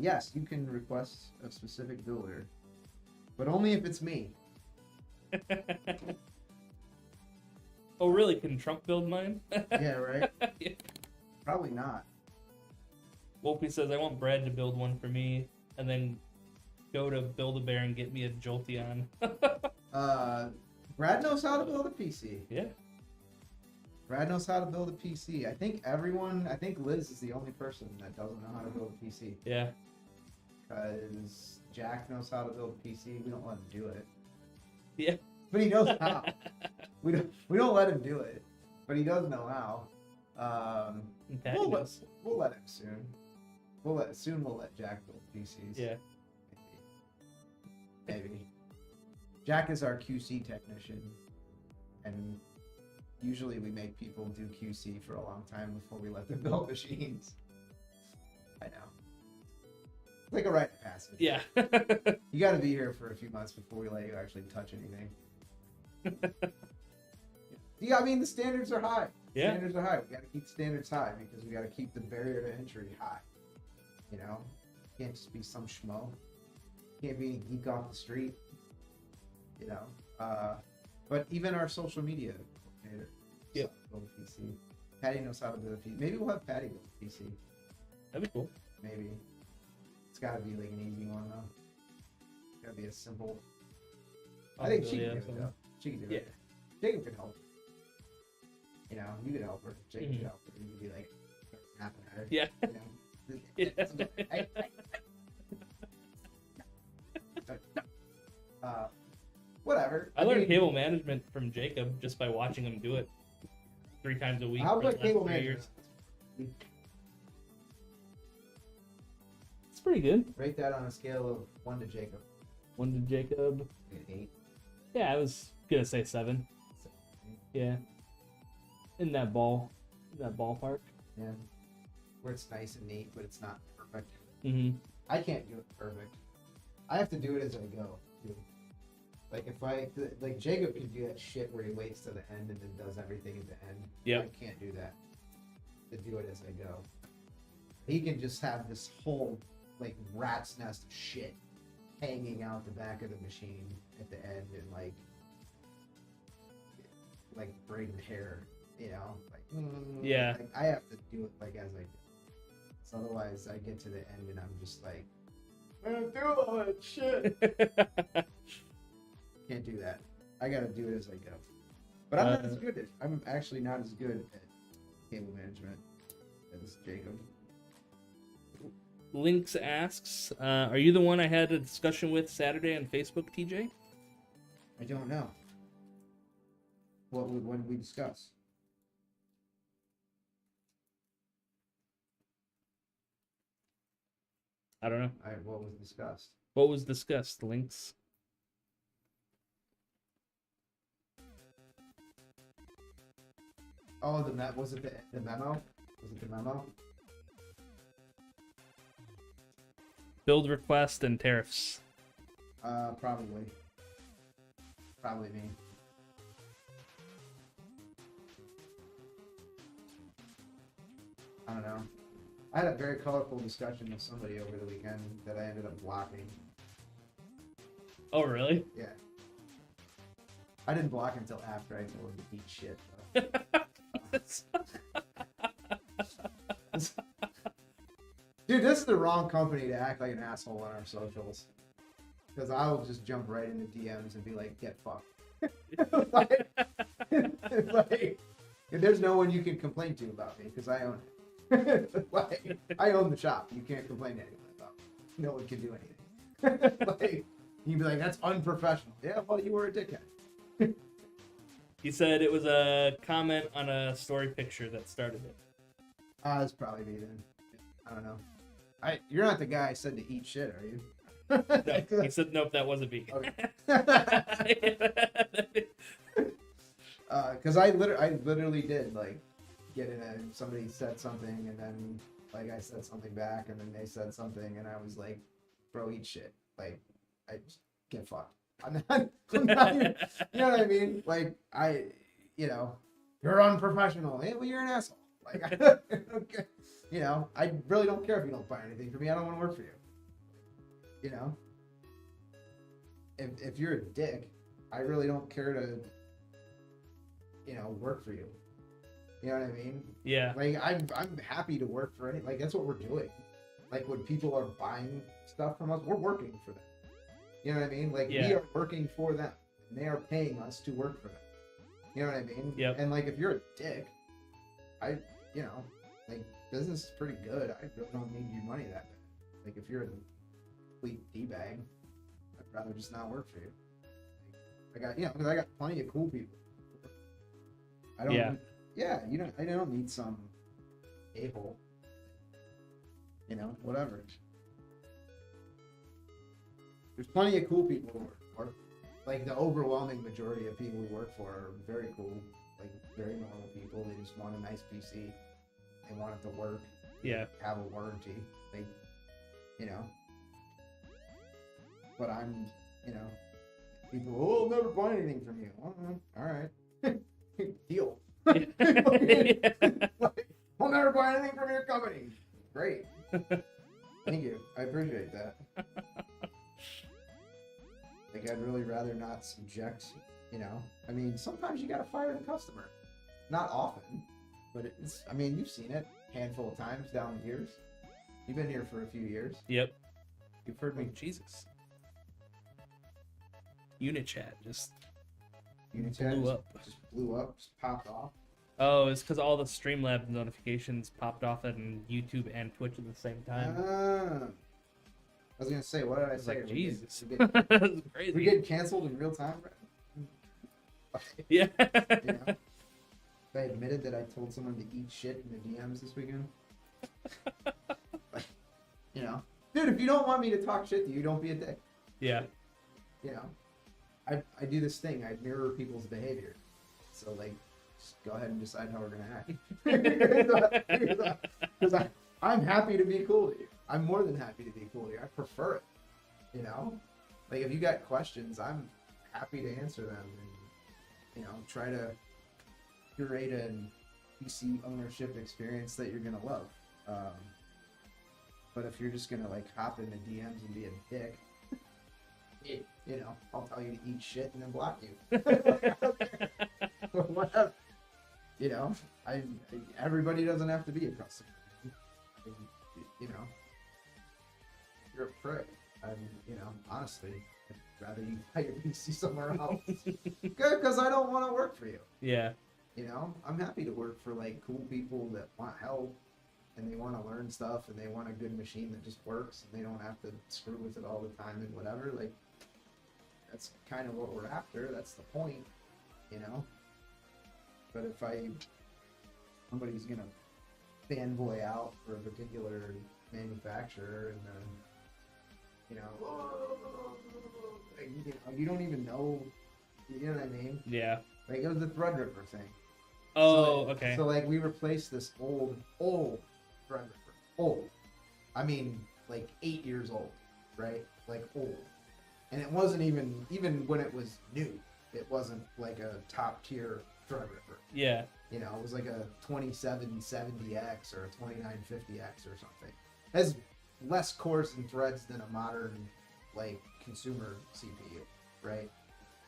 Yes, you can request a specific builder, but only if it's me. Oh, really? Can Trump build mine? Yeah, right? Yeah. Probably not. Wolfie says, I want Brad to build one for me, and then go to Build-A-Bear and get me a Jolteon. Brad knows how to build a PC. Yeah. Brad knows how to build a PC. I think Liz is the only person that doesn't know how to build a PC. Yeah. Because Jack knows how to build a PC. We don't let him do it. Yeah. But he knows how. We don't let him do it. But he does know how. Okay, We'll let him soon. We'll let Jack build PCs. yeah. Maybe. Jack is our QC technician, and usually we make people do QC for a long time before we let them build machines. I know. It's like a rite of passage. Yeah. You got to be here for a few months before we let you actually touch anything. Yeah, I mean the standards are high. Yeah. Standards are high. We got to keep standards high because we got to keep the barrier to entry high. You know, can't just be some schmo. Can't be a geek off the street. You know, but even our social media coordinator. Yep. Build a PC. Patty knows how to build a PC. Maybe we'll have Patty build a PC. That'd be cool. Maybe. It's got to be like an easy one though. It's got to be a simple. I think she can do it though. She can do it. Jacob can help. You know, you could help her. Jacob could help her. You could be like, snapping at her. Yeah. You know? Whatever. I learned mean, cable management from Jacob just by watching him do it 3 times a week. How's for the that last cable 3 management? years. It's pretty good. Rate that on a scale of 1 to Jacob. 1 to Jacob. An 8. Yeah, I was gonna say 7. Yeah. In that ballpark. Yeah. Where it's nice and neat, but it's not perfect. Mm-hmm. I can't do it perfect. I have to do it as I go, dude. Like Jacob can do that shit where he waits to the end and then does everything at the end. Yep. I can't do that. To do it as I go. He can just have this whole like rat's nest of shit hanging out the back of the machine at the end and like braiding hair, you know, like Yeah. Like, I have to do it like as I go. So otherwise, I get to the end and I'm just like, I'm doing all that shit. Can't do that. I gotta do it as I go. But I'm not as good at. I'm actually not as good at cable management as Jacob. Lynx asks, are you the one I had a discussion with Saturday on Facebook, TJ? I don't know. What did we discuss? I don't know. What was discussed? What was discussed, Lynx? Oh, was it the memo? Was it the memo? Build request and tariffs. Probably. Probably me. I don't know. I had a very colorful discussion with somebody over the weekend that I ended up blocking. Oh, really? Yeah. I didn't block until after I told him to eat shit, though. Dude, this is the wrong company to act like an asshole on our socials. Because I'll just jump right into DMs and be like, get fucked. like, there's no one you can complain to about me because I own it. Like, I own the shop. You can't complain to anyone about it. No one can do anything. Like, you'd be like, that's unprofessional. Yeah, well, you were a dickhead. He said it was a comment on a story picture that started it. It's probably me then. I don't know. You're not the guy I said to eat shit, are you? No, he said, nope, that wasn't me. Because I literally did like get in somebody said something and then like I said something back and then they said something and I was like, bro, eat shit. Like, I just get fucked. I'm not even, you know what I mean? Like, you're unprofessional. Hey, well, you're an asshole. Like, okay. You know, I really don't care if you don't buy anything for me. I don't want to work for you. You know, if you're a dick, I really don't care to, work for you. You know what I mean? Yeah. Like, I'm happy to work for any, like, that's what we're doing. Like, when people are buying stuff from us, we're working for them. You know what I mean? Like, we are working for them, and they are paying us to work for them. You know what I mean? Yep. And like, if you're a dick, like, business is pretty good. I really don't need your money that bad. Like, if you're a complete d-bag, I'd rather just not work for you. Like, because I got plenty of cool people. I don't. Yeah. I don't need some a-hole. Whatever. There's plenty of cool people who work. Like, the overwhelming majority of people we work for are very cool, like very normal people. They just want a nice PC. They want it to work. Yeah. Have a warranty. They, But I'm, people. Oh, I'll never buy anything from you. All right. Deal. Like, I'll never buy anything from your company. Great. Thank you. I appreciate that. Like, I'd really rather not subject, I mean, sometimes you gotta fire the customer. Not often, but you've seen it a handful of times down the years. You've been here for a few years. Yep. You've heard me. Jesus. Unichat just Unitech blew up. Just blew up, just popped off. Oh, it's because all the Streamlabs notifications popped off on YouTube and Twitch at the same time. I was gonna say, what did I was say? like, Jesus. That's crazy. We're getting canceled in real time, right? Yeah. If I admitted that I told someone to eat shit in the DMs this weekend. Dude, if you don't want me to talk shit to you, don't be a dick. Yeah. I do this thing. I mirror people's behavior. So, like, just go ahead and decide how we're gonna act. Because I'm happy to be cool to you. I'm more than happy to be cool to you. I prefer it. Like, if you got questions, I'm happy to answer them and, try to curate an PC ownership experience that you're gonna love. But if you're just gonna, like, hop into DMs and be a dick, I'll tell you to eat shit and then block you. Whatever. Everybody doesn't have to be a customer. You're a prick. Honestly, I'd rather you buy your PC somewhere else. Good, because I don't want to work for you. Yeah. I'm happy to work for, like, cool people that want help and they want to learn stuff and they want a good machine that just works and they don't have to screw with it all the time and whatever. Like, that's kind of what we're after. That's the point, But if somebody's gonna fanboy out for a particular manufacturer and then, you don't even know, you know what I mean? Yeah. Like, it was the Threadripper thing. Oh, okay. So, like, we replaced this old Threadripper. Old. I mean, like, 8 years old, right? Like, old. And it wasn't even when it was new, it wasn't like a top tier Threadripper. Yeah. It was like a 2770X or a 2950X or something. It has less cores and threads than a modern, like, consumer CPU, right?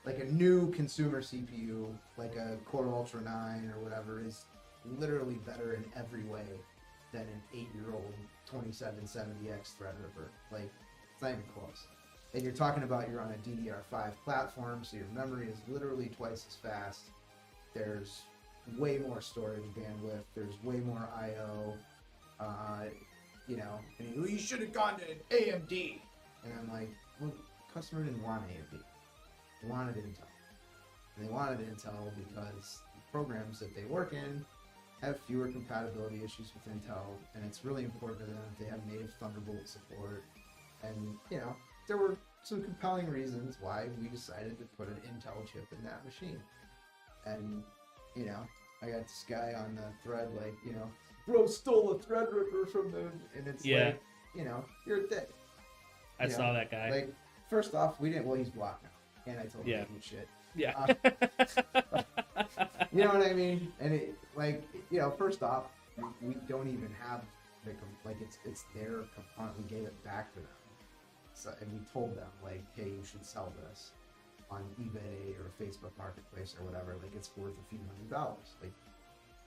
Like, a new consumer CPU, like a Core Ultra 9 or whatever, is literally better in every way than an 8-year-old 2770X Threadripper. Like, it's not even close. And you're talking about you're on a DDR5 platform, so your memory is literally twice as fast. There's way more storage bandwidth. There's way more I/O. You know, and he, well, you should have gone to AMD. And I'm like, well, the customer didn't want AMD. They wanted Intel. And they wanted Intel because the programs that they work in have fewer compatibility issues with Intel, and it's really important to them that they have native Thunderbolt support. And, you know, there were some compelling reasons why we decided to put an Intel chip in that machine. And, you know, I got this guy on the thread like, you know, bro stole a Threadripper from them, and it's like, you know, you're a dick. I saw that guy. Like, first off, we didn't, well, he's blocked now, and I told him to eat shit. Yeah. You know what I mean? And it, like, you know, first off, we don't even have the, like, it's their component. We gave it back to them. So, and we told them, like, hey, you should sell this on eBay or Facebook Marketplace or whatever. Like, it's worth a few $100s. Like,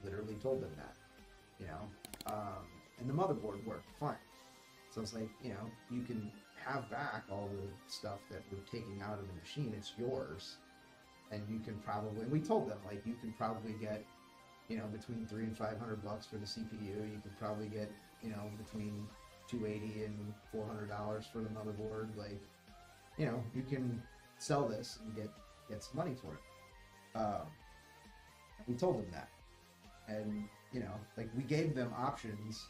literally told them that, you know? And the motherboard worked fine. So it's like, you know, you can have back all the stuff that we're taking out of the machine. It's yours. And you can probably, we told them, like, you can probably get, you know, between $300 and $500 for the CPU. You can probably get, you know, between $280 and $400 for the motherboard. Like, you know, you can sell this and get some money for it. We told them that. And, you know, like, we gave them options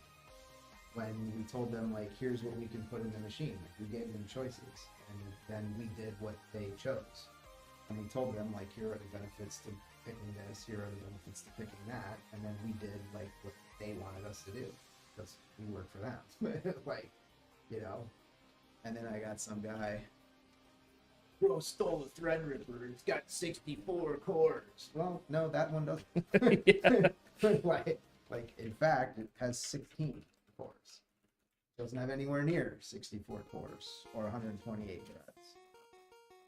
when we told them, like, here's what we can put in the machine. Like, we gave them choices, and then we did what they chose. And we told them, like, here are the benefits to picking this, here are the benefits to picking that, and then we did, like, what they wanted us to do, because we work for them. Like, you know, and then I got some guy, bro stole a Threadripper, it's got 64 cores. Well, no, that one doesn't. like, in fact, it has 16 cores. It doesn't have anywhere near 64 cores or 128 threads.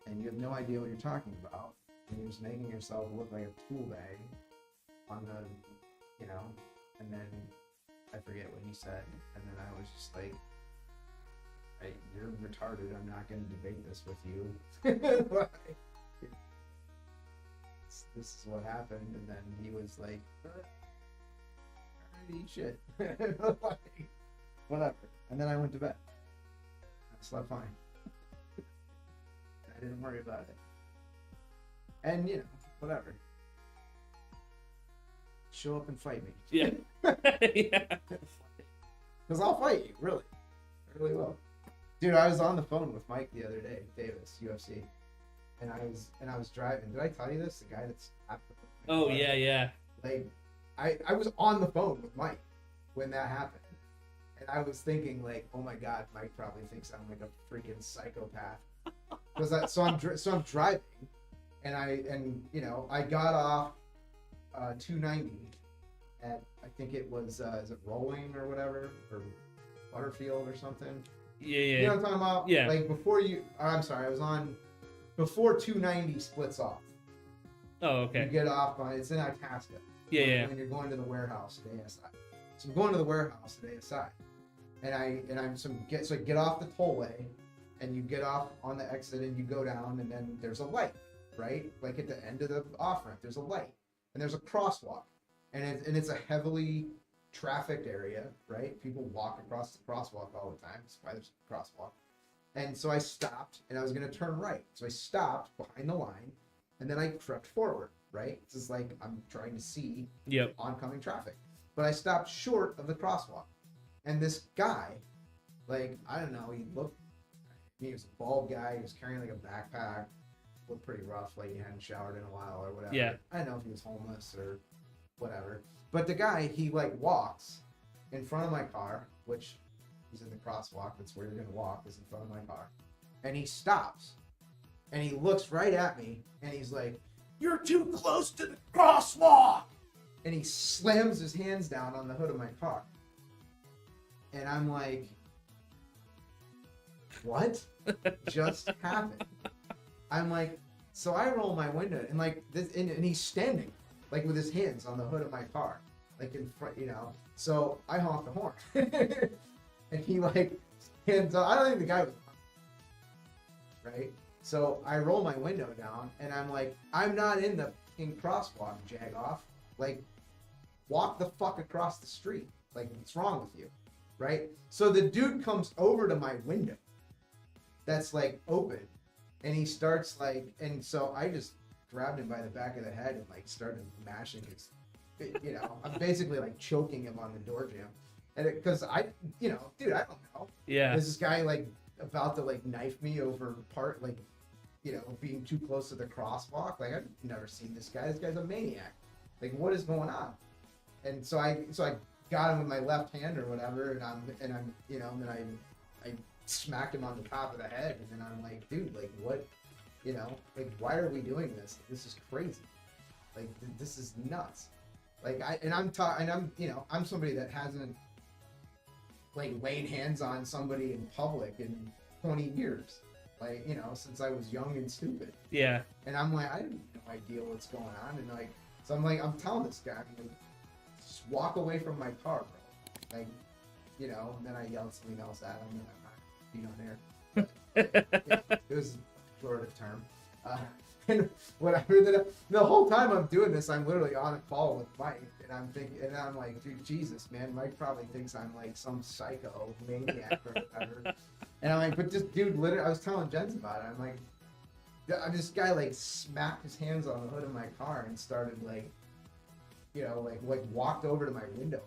And you have no idea what you're talking about. And you're just making yourself look like a tool bag on the, you know, and then I forget what he said. And then I was just like, hey, you're retarded. I'm not going to debate this with you. Like, this is what happened. And then he was like, I eat shit. Like, whatever. And then I went to bed. I slept fine. I didn't worry about it. And, you know, whatever. Show up and fight me. Yeah. Yeah. Because I'll fight you, really. I really will. Dude, I was on the phone with Mike the other day, Davis, UFC. And I was driving. Did I tell you this? The guy that's Oh, yeah. Like, I was on the phone with Mike when that happened. And I was thinking, like, oh my God, Mike probably thinks I'm like a freaking psychopath. So I'm driving, and you know, I got off 290 at, I think it was is it Rolling or whatever, or Butterfield or something. Yeah. You know what I'm talking about? Yeah. Like I'm sorry, I was on before 290 splits off. Oh, okay. You get off on, it's in Itasca. Yeah. When you're going to the warehouse at ASI. So I'm going to the warehouse at ASI, and I get off the tollway. And you get off on the exit and you go down, and then there's a light, right? Like at the end of the off ramp, there's a light, and there's a crosswalk, and it's a heavily trafficked area, right? People walk across the crosswalk all the time. That's why there's a crosswalk. And so I stopped, and I was going to turn right. So I stopped behind the line, and then I crept forward, right? It's just like I'm trying to see oncoming traffic. But I stopped short of the crosswalk, and this guy, like, I don't know, he was a bald guy. He was carrying like a backpack. Looked pretty rough, like he hadn't showered in a while or whatever. Yeah. I don't know if he was homeless or whatever. But the guy, he like walks in front of my car, which is in the crosswalk. That's where you're gonna walk, is in front of my car. And he stops, and he looks right at me, and he's like, "You're too close to the crosswalk!" And he slams his hands down on the hood of my car. And I'm like, what just happened? I'm like, so I roll my window, and like this, and he's standing like with his hands on the hood of my car, like in front, you know. So I honk the horn, and he like hands up. I don't think the guy was right. So I roll my window down, and I'm like, I'm not in the fucking crosswalk, jag off. Like, walk the fuck across the street. Like, what's wrong with you? Right? So the dude comes over to my window that's like open, and he starts like, and so I just grabbed him by the back of the head and like started mashing his, you know, I'm basically like choking him on the door jamb. And because I, you know, dude, I don't know. Yeah. Is this guy like about to like knife me over part, like, you know, being too close to the crosswalk? Like, I've never seen this guy. This guy's a maniac. Like, what is going on? And so I got him with my left hand or whatever, and I'm you know, and then I smacked him on the top of the head, and then I'm like, dude, like, what, you know, like, why are we doing this? This is crazy. Like, this is nuts. Like, I'm you know, I'm somebody that hasn't like laid hands on somebody in public in 20 years, like, you know, since I was young and stupid. Yeah. And I'm like, I have no idea what's going on, and like, so I'm telling this guy, I'm like, just walk away from my car, bro. Like, you know, and then I yelled something else at him, and I'm not being on there. But, it was short of term. And whatever. The whole time I'm doing this, I'm literally on a call with Mike, and I'm thinking, and I'm like, dude, Jesus, man, Mike probably thinks I'm like some psycho maniac or whatever. And I'm like, but this dude, literally, I was telling Jens about it. I'm like, this guy like smacked his hands on the hood of my car and started like, you know, like walked over to my window.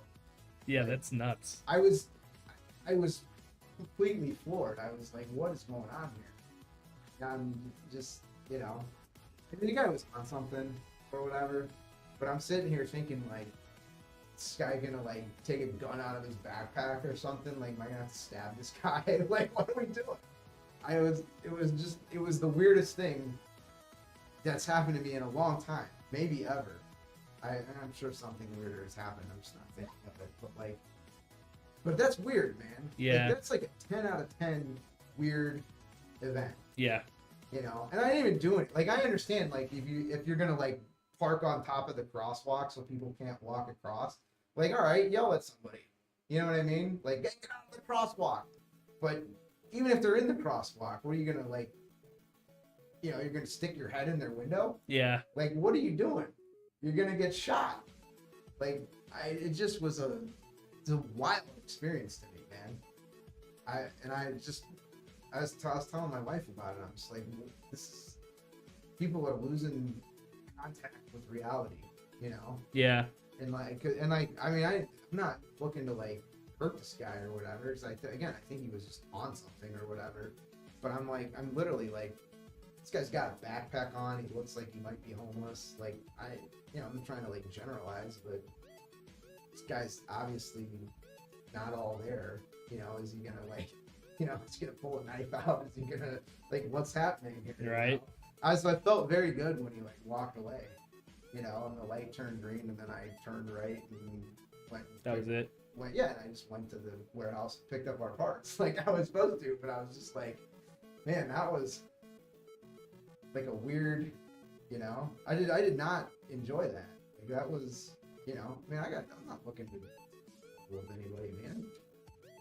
Yeah, like, that's nuts. I was completely floored. I was like, what is going on here? And I'm just, you know, I mean, the guy was on something or whatever, but I'm sitting here thinking like, this guy gonna like take a gun out of his backpack or something? Like, am I gonna have to stab this guy? Like, what are we doing? It was the weirdest thing that's happened to me in a long time, maybe ever. I'm sure something weirder has happened. I'm just not thinking of it, but that's weird, man. Yeah. Like, that's like a 10 out of 10 weird event. Yeah. You know, and I didn't even do it. Like, I understand, like, if you're gonna like park on top of the crosswalk so people can't walk across, like, all right, yell at somebody. You know what I mean? Like, get out of the crosswalk. But even if they're in the crosswalk, what are you gonna like? You know, you're gonna stick your head in their window? Yeah. Like, what are you doing? You're gonna get shot. Like, it just was it's a wild experience to me, man. I was telling my wife about it. I'm just like, people are losing contact with reality, you know? Yeah. And I mean, I'm not looking to like hurt this guy or whatever. Cause I think he was just on something or whatever. But I'm like, I'm literally like, this guy's got a backpack on. He looks like he might be homeless. Like, I'm trying to like generalize, but this guy's obviously not all there. You know, is he gonna like, you know, is he gonna pull a knife out? Is he gonna like, what's happening here? Right. So I felt very good when he like walked away. You know, and the light turned green, and then I turned right and went. That was it. Yeah, and I just went to the warehouse, picked up our parts like I was supposed to. But I was just like, man, that was like a weird, you know. I did not enjoy that. Like, that was, you know. I mean, I'm not looking to with anybody, man.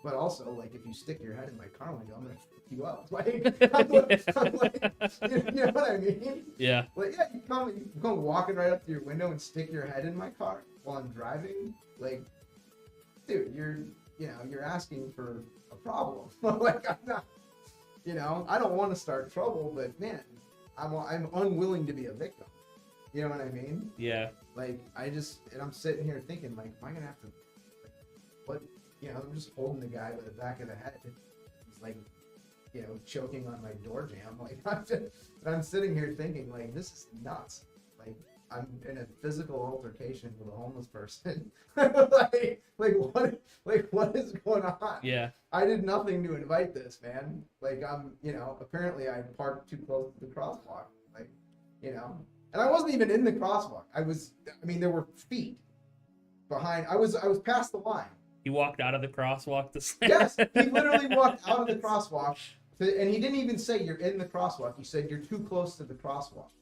But also, like, if you stick your head in my car window, I'm gonna fuck you up. Like, I'm like, you know what I mean? Yeah. Like, yeah, you come walking right up to your window and stick your head in my car while I'm driving. Like, dude, you're asking for a problem. Like, I'm not, you know, I don't want to start trouble, but man, I'm unwilling to be a victim. You know what I mean? Yeah. Like, and I'm sitting here thinking, like, am I gonna have to, like, what? You know, I'm just holding the guy by the back of the head. He's like, you know, choking on my door jamb. Like, I'm sitting here thinking, like, this is nuts. Like, I'm in a physical altercation with a homeless person. what is going on? Yeah. I did nothing to invite this, man. Like, you know, apparently I parked too close to the crosswalk. Like, you know, and I wasn't even in the crosswalk. There were feet behind. I was past the line. He walked out of the crosswalk to slam. Yes, he literally walked out of the crosswalk, and he didn't even say you're in the crosswalk. He said you're too close to the crosswalk.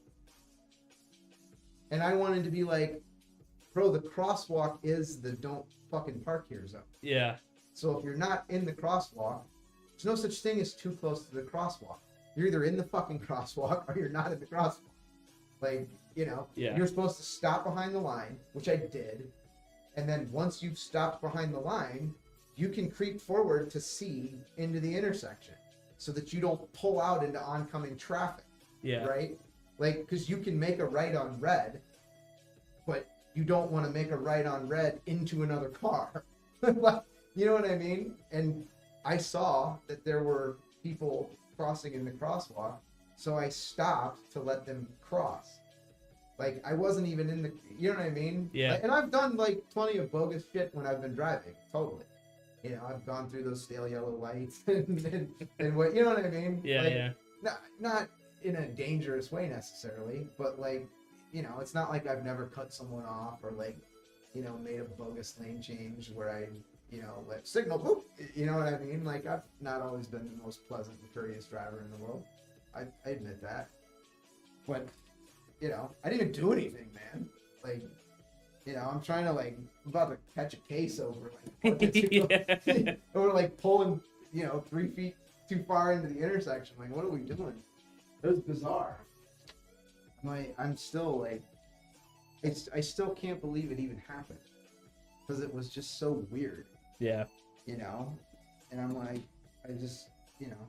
And I wanted to be like, bro, the crosswalk is the don't fucking park here zone. Yeah. So if you're not in the crosswalk, there's no such thing as too close to the crosswalk. You're either in the fucking crosswalk or you're not in the crosswalk. Like, you know, Yeah. You're supposed to stop behind the line, which I did. And then once you've stopped behind the line, you can creep forward to see into the intersection so that you don't pull out into oncoming traffic. Yeah. Right? Like, because you can make a right on red, but you don't want to make a right on red into another car. Like, you know what I mean? And I saw that there were people crossing in the crosswalk, so I stopped to let them cross. Like, I wasn't even in the, you know what I mean? Yeah. Like, and I've done, like, plenty of bogus shit when I've been driving, totally. You know, I've gone through those stale yellow lights and what, you know what I mean? Yeah, like, yeah. Not in a dangerous way necessarily, but, like, you know, it's not like I've never cut someone off or, like, you know, made a bogus lane change where I, you know, let signal, boop, you know what I mean? Like, I've not always been the most pleasant and courteous driver in the world. I admit that. But, you know, I didn't even do anything, man. Like, you know, I'm trying to, like, I'm about to catch a case over, like, over, like, pulling, you know, 3 feet too far into the intersection. Like, what are we doing? It was bizarre. I'm still, like, I still can't believe it even happened. Because it was just so weird. Yeah. You know? And I'm like, I just, you know,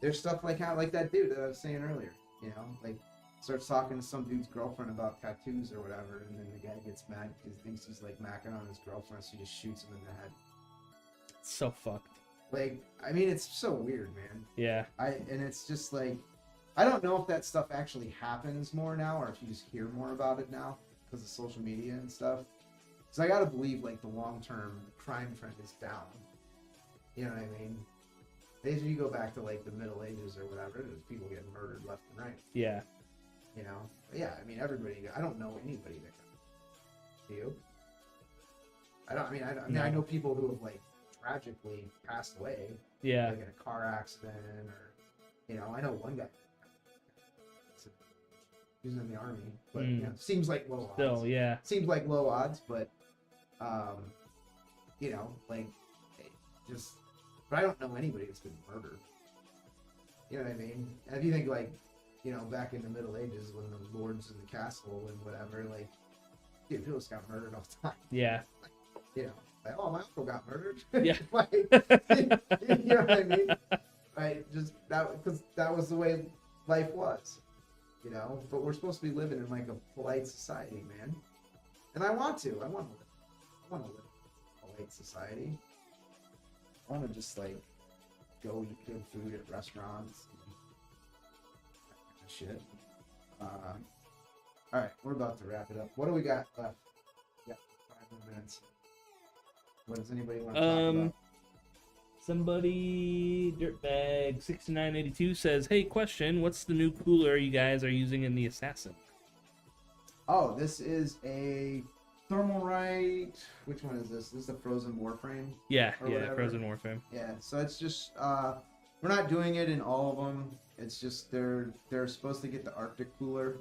there's stuff like how, like that dude that I was saying earlier, you know, like, starts talking to some dude's girlfriend about tattoos or whatever, and then the guy gets mad because he thinks he's, like, macking on his girlfriend, so he just shoots him in the head. It's so fucked. Like, I mean, it's so weird, man. Yeah. And it's just, like, I don't know if that stuff actually happens more now, or if you just hear more about it now because of social media and stuff. So I gotta believe, like, the long-term crime trend is down. You know what I mean? If you go back to, like, the Middle Ages or whatever, there's people getting murdered left and right. Yeah. You know? But yeah, I mean, everybody, I don't know anybody that got. Do you? I know people who have, like, tragically passed away. Yeah. Like in a car accident or, you know, I know one guy. He was in the army, but you know, seems like low odds. Still, yeah. Seems like low odds, but you know, like, just. But I don't know anybody that's been murdered. You know what I mean? And if you think, like, you know, back in the Middle Ages when the lords in the castle and whatever, like, dude, people just got murdered all the time. Yeah. Like, you know, like, oh, my uncle got murdered. Yeah. Like, you know what I mean? Right? Just that, because that was the way life was. You know, but we're supposed to be living in, like, a polite society, man. And I want to live in a polite society. I want to just, like, go eat good food at restaurants and that kind of shit. All right, we're about to wrap it up. What do we got left? We got 5 more minutes. What does anybody want to talk about? Somebody, Dirtbag6982 says, hey, question, what's the new cooler you guys are using in the Assassin? Oh, this is a Thermalright. Which one is this? This is the Frozen Warframe? Yeah, whatever. Frozen Warframe. Yeah, so it's just, we're not doing it in all of them. It's just they're supposed to get the Arctic cooler,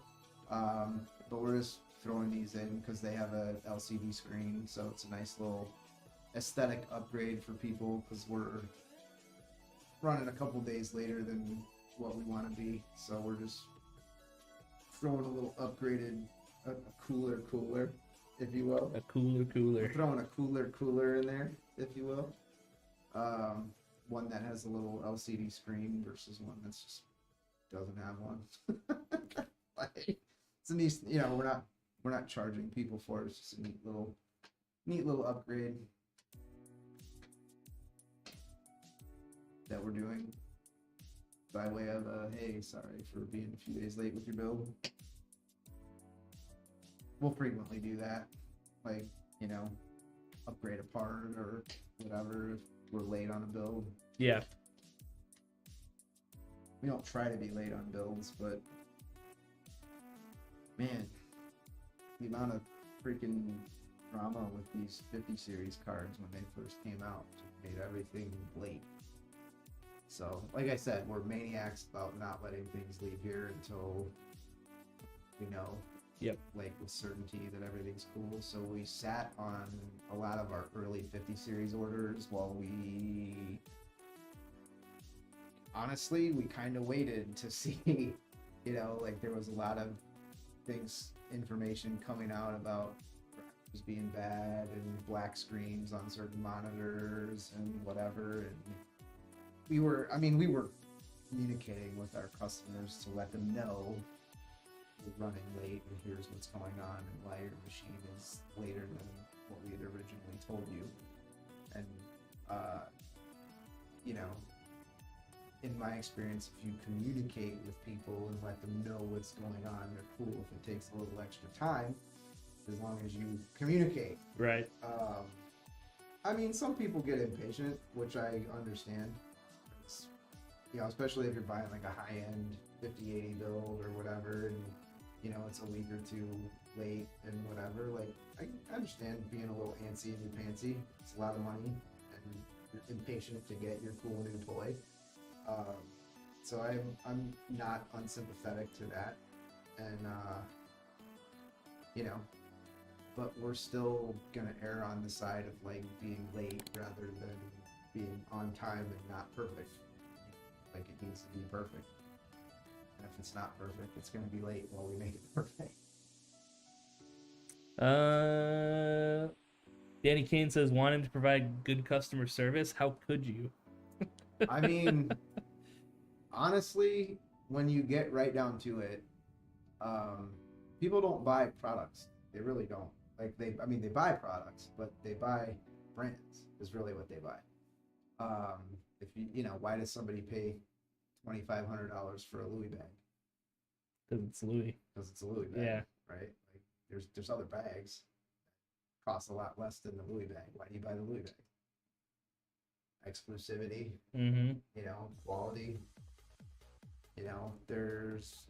but we're just throwing these in because they have a LCD screen, so it's a nice little aesthetic upgrade for people because we're running a couple days later than what we want to be, so we're just throwing a little upgraded, a cooler, if you will. A cooler. We're throwing a cooler in there, if you will. One that has a little LCD screen versus one that's just doesn't have one. Like, it's a neat, you know, we're not charging people for it. It's just a neat little upgrade that we're doing by way of hey, sorry for being a few days late with your build. We'll frequently do that, like, you know, upgrade a part or whatever if we're late on a build. Yeah. We don't try to be late on builds, but man, the amount of freaking drama with these 50 series cards when they first came out made everything late. So, like I said, we're maniacs about not letting things leave here until we know, like, with certainty that everything's cool. So we sat on a lot of our early 50 series orders while we honestly, we kind of waited to see, you know, like, there was a lot of things, information coming out about was being bad and black screens on certain monitors and whatever. And we were communicating with our customers to let them know we're running late and here's what's going on and why your machine is later than what we had originally told you. And, you know, in my experience, if you communicate with people and let them know what's going on, they're cool if it takes a little extra time, as long as you communicate. Right. I mean, some people get impatient, which I understand. It's, you know, especially if you're buying like a high-end 5080 build or whatever, and you know it's a week or two late and whatever. Like, I understand being a little antsy and pantsy. It's a lot of money, and you're impatient to get your cool new toy. So I'm not unsympathetic to that, and you know, but we're still gonna err on the side of like being late rather than being on time and not perfect. Like, it needs to be perfect, and if it's not perfect, it's gonna be late while we make it perfect. Danny Kane says, wanting to provide good customer service. How could you? I mean, honestly, when you get right down to it, people don't buy products. They really don't. Like, they buy products, but they buy brands is really what they buy. If you know, why does somebody pay $2,500 for a Louis bag? Because it's Louis. Because it's a Louis bag, Yeah. right? Like, there's other bags cost a lot less than the Louis bag. Why do you buy the Louis bag? Exclusivity, Mm-hmm. you know, quality. You know, that's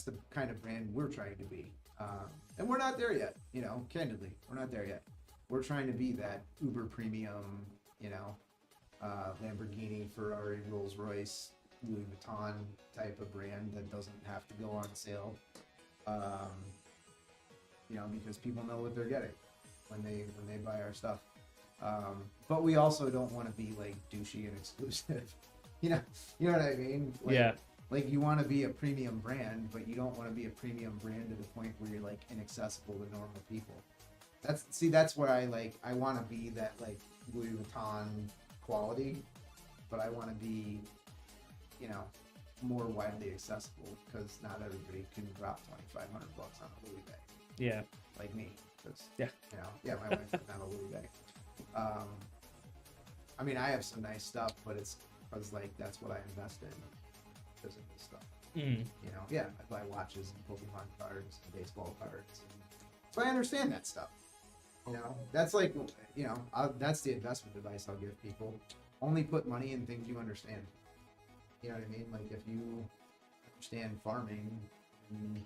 the kind of brand we're trying to be. And we're not there yet, you know, candidly, we're not there yet. We're trying to be that uber premium, you know, Lamborghini, Ferrari, Rolls Royce, Louis Vuitton type of brand that doesn't have to go on sale. You know, because people know what they're getting when they buy our stuff. But we also don't want to be like douchey and exclusive. You know what I mean? Like, Yeah. Like, you want to be a premium brand, but you don't want to be a premium brand to the point where you're like inaccessible to normal people. That's where I want to be that like Louis Vuitton quality, but I want to be, you know, more widely accessible because not everybody can drop $2,500 on a Louis bag. Yeah. Like me, because Yeah. you know, yeah, my wife doesn't have a Louis bag. I mean, I have some nice stuff, but it's because like that's what I invest in because of this stuff. Mm. You know, yeah, I buy watches and Pokemon cards and baseball cards, so I understand that stuff. You know, that's like, you know, that's the investment advice I'll give people. Only put money in things you understand. You know what I mean? Like, if you understand farming, and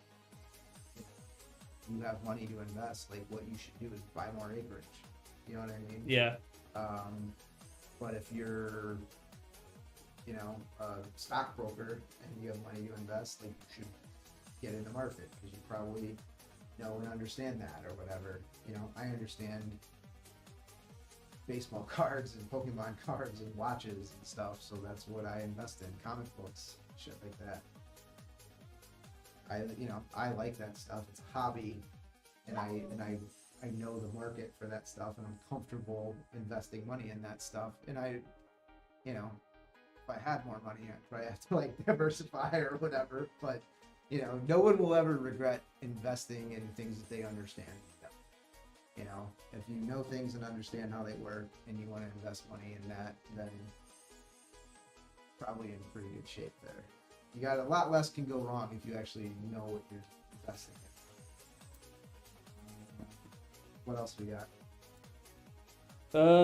you have money to invest, like, what you should do is buy more acreage. You know what I mean? Yeah. But if you're, you know, a stockbroker and you have money to invest, like, you should get in the market because you probably know and understand that or whatever. You know, I understand baseball cards and Pokemon cards and watches and stuff, so that's what I invest in. Comic books, shit like that. I like that stuff. It's a hobby, and I know the market for that stuff, and I'm comfortable investing money in that stuff. And you know, if I had more money, I'd probably have to like diversify or whatever. But you know, no one will ever regret investing in things that they understand. You know, if you know things and understand how they work, and you want to invest money in that, then probably in pretty good shape there. You got a lot less can go wrong if you actually know what you're investing in. What else we got?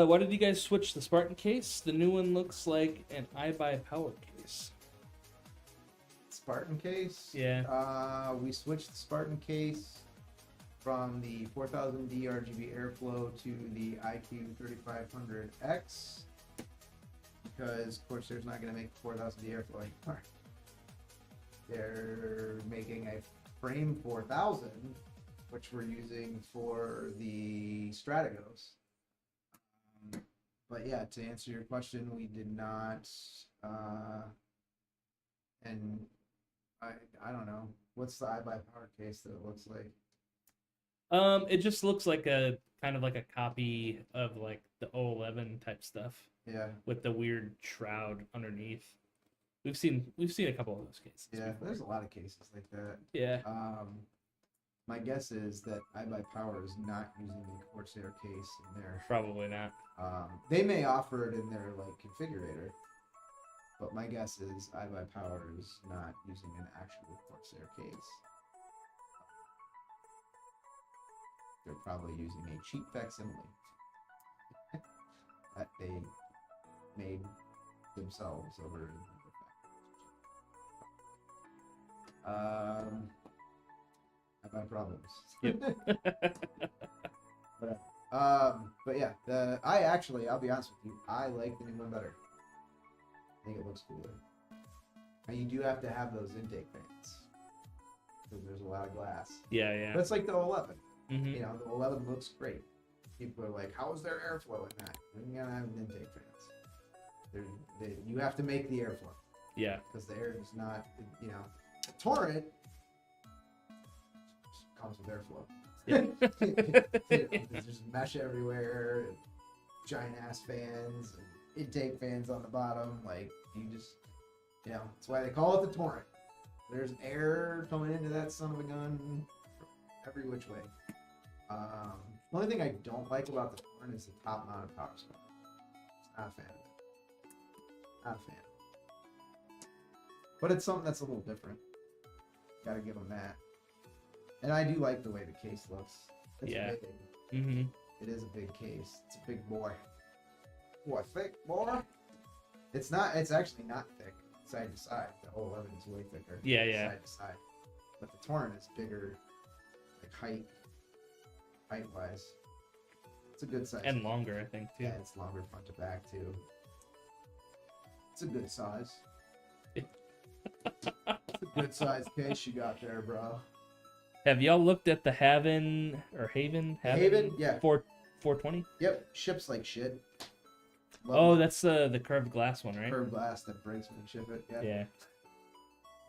Why did you guys switch the Spartan case? The new one looks like an iBuyPower case. Spartan case? Yeah. We switched the Spartan case from the 4000D RGB Airflow to the IQ 3500X because Corsair's not going to make the 4000D Airflow anymore. They're making a Frame 4000, which we're using for the Strategos. But yeah, to answer your question, we did not, and I don't know, what's the iBuyPower case that it looks like? It just looks like a kind of like a copy of like the 011 type stuff Yeah. with the weird shroud underneath. We've seen a couple of those cases. Yeah, before. there's a lot of cases like that. Yeah. My guess is that iBuyPower is not using the Corsair case in their. Probably not. They may offer it in their like configurator, but my guess is iBuyPower is not using an actual Corsair case. They're probably using a cheap facsimile that they made themselves over in I buy problems. Yep. But yeah, I'll be honest with you, I like the new one better. I think it looks cooler. And you do have to have those intake fans because there's a lot of glass. Yeah, yeah. But it's like the 11. Mm-hmm. You know, the 11 looks great. People are like, "How is there airflow in that?" You gotta have intake fans. You have to make the airflow. Yeah. Because the air is not, you know, a torrent comes with airflow. Yeah. There's just mesh everywhere, and giant ass fans, and intake fans on the bottom. Like, you just, you know, that's why they call it the torrent. There's air coming into that son of a gun every which way. The only thing I don't like about the torrent is the top mounted power supply. Not a fan of it. Not a fan. But it's something that's a little different. Gotta give them that. And I do like the way the case looks. It's Yeah. big. Mm-hmm. It is a big case. It's a big boy. Boy, thick boy. It's actually not thick side to side. The 011 is way thicker. Yeah, yeah. Side to side. But the Torrent is bigger, like height wise. It's a good size. And longer, I think, too. Yeah, it's longer front to back too. It's a good size. It's a good size case you got there, bro. Have y'all looked at the Haven? Yeah. 420? Yep, ships like shit. Oh, that's the curved glass one, right? Curved glass that breaks when you ship it. Yeah. Yeah.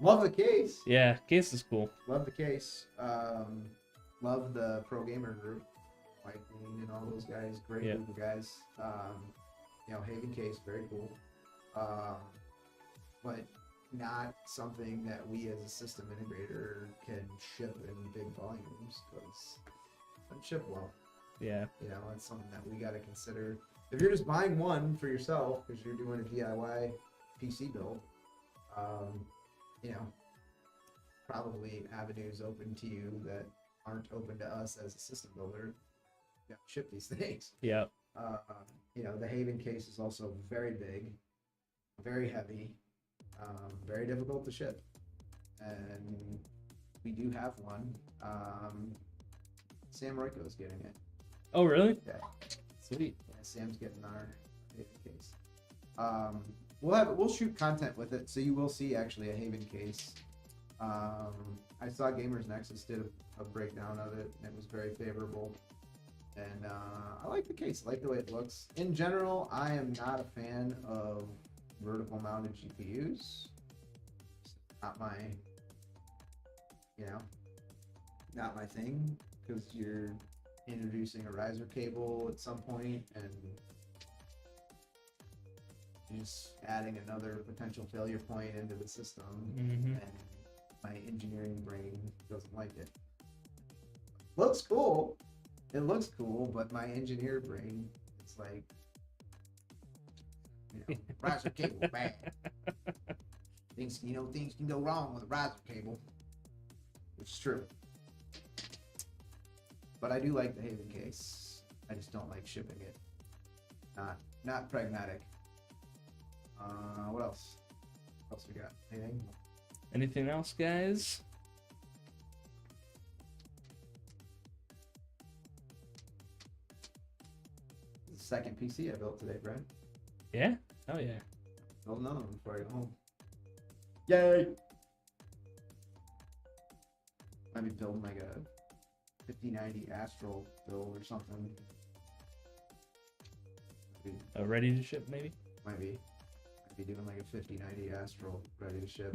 Love the case. Yeah, case is cool. Love the case. Love the Pro Gamer group. Mike Green and all those guys. Great Yeah. group of guys. You know, Haven case, very cool. But not something that we as a system integrator can ship in big volumes because it doesn't ship well. Yeah. You know, it's something that we got to consider. If you're just buying one for yourself because you're doing a DIY PC build, you know, probably avenues open to you that aren't open to us as a system builder. You got to ship these things. Yeah. You know, the Haven case is also very big, very heavy, very difficult to ship. And we do have one. Sam Royko is getting it. Oh, really? Yeah. Sweet. Yeah, Sam's getting our Haven case. We'll shoot content with it, so you will see actually a Haven case. I saw Gamers Nexus did a breakdown of it, and it was very favorable. And I like the case. I like the way it looks. In general, I am not a fan of vertical mounted GPUs. It's not my, you know, not my thing, because you're introducing a riser cable at some point and just adding another potential failure point into the system. Mm-hmm. And my engineering brain doesn't like it. Looks cool. It looks cool, but my engineer brain, it's like, you know, riser cable bad. Things can go wrong with a riser cable, which is true. But I do like the Haven case. I just don't like shipping it. Not pragmatic. What else? What else we got? Anything? Anything else, guys? This is the second PC I built today, Brad. Yeah? Oh, yeah. Build another one before I go home. Yay! Might be building like a 5090 Astral build or something. Ready to ship, maybe? Might be doing like a 5090 Astral ready to ship.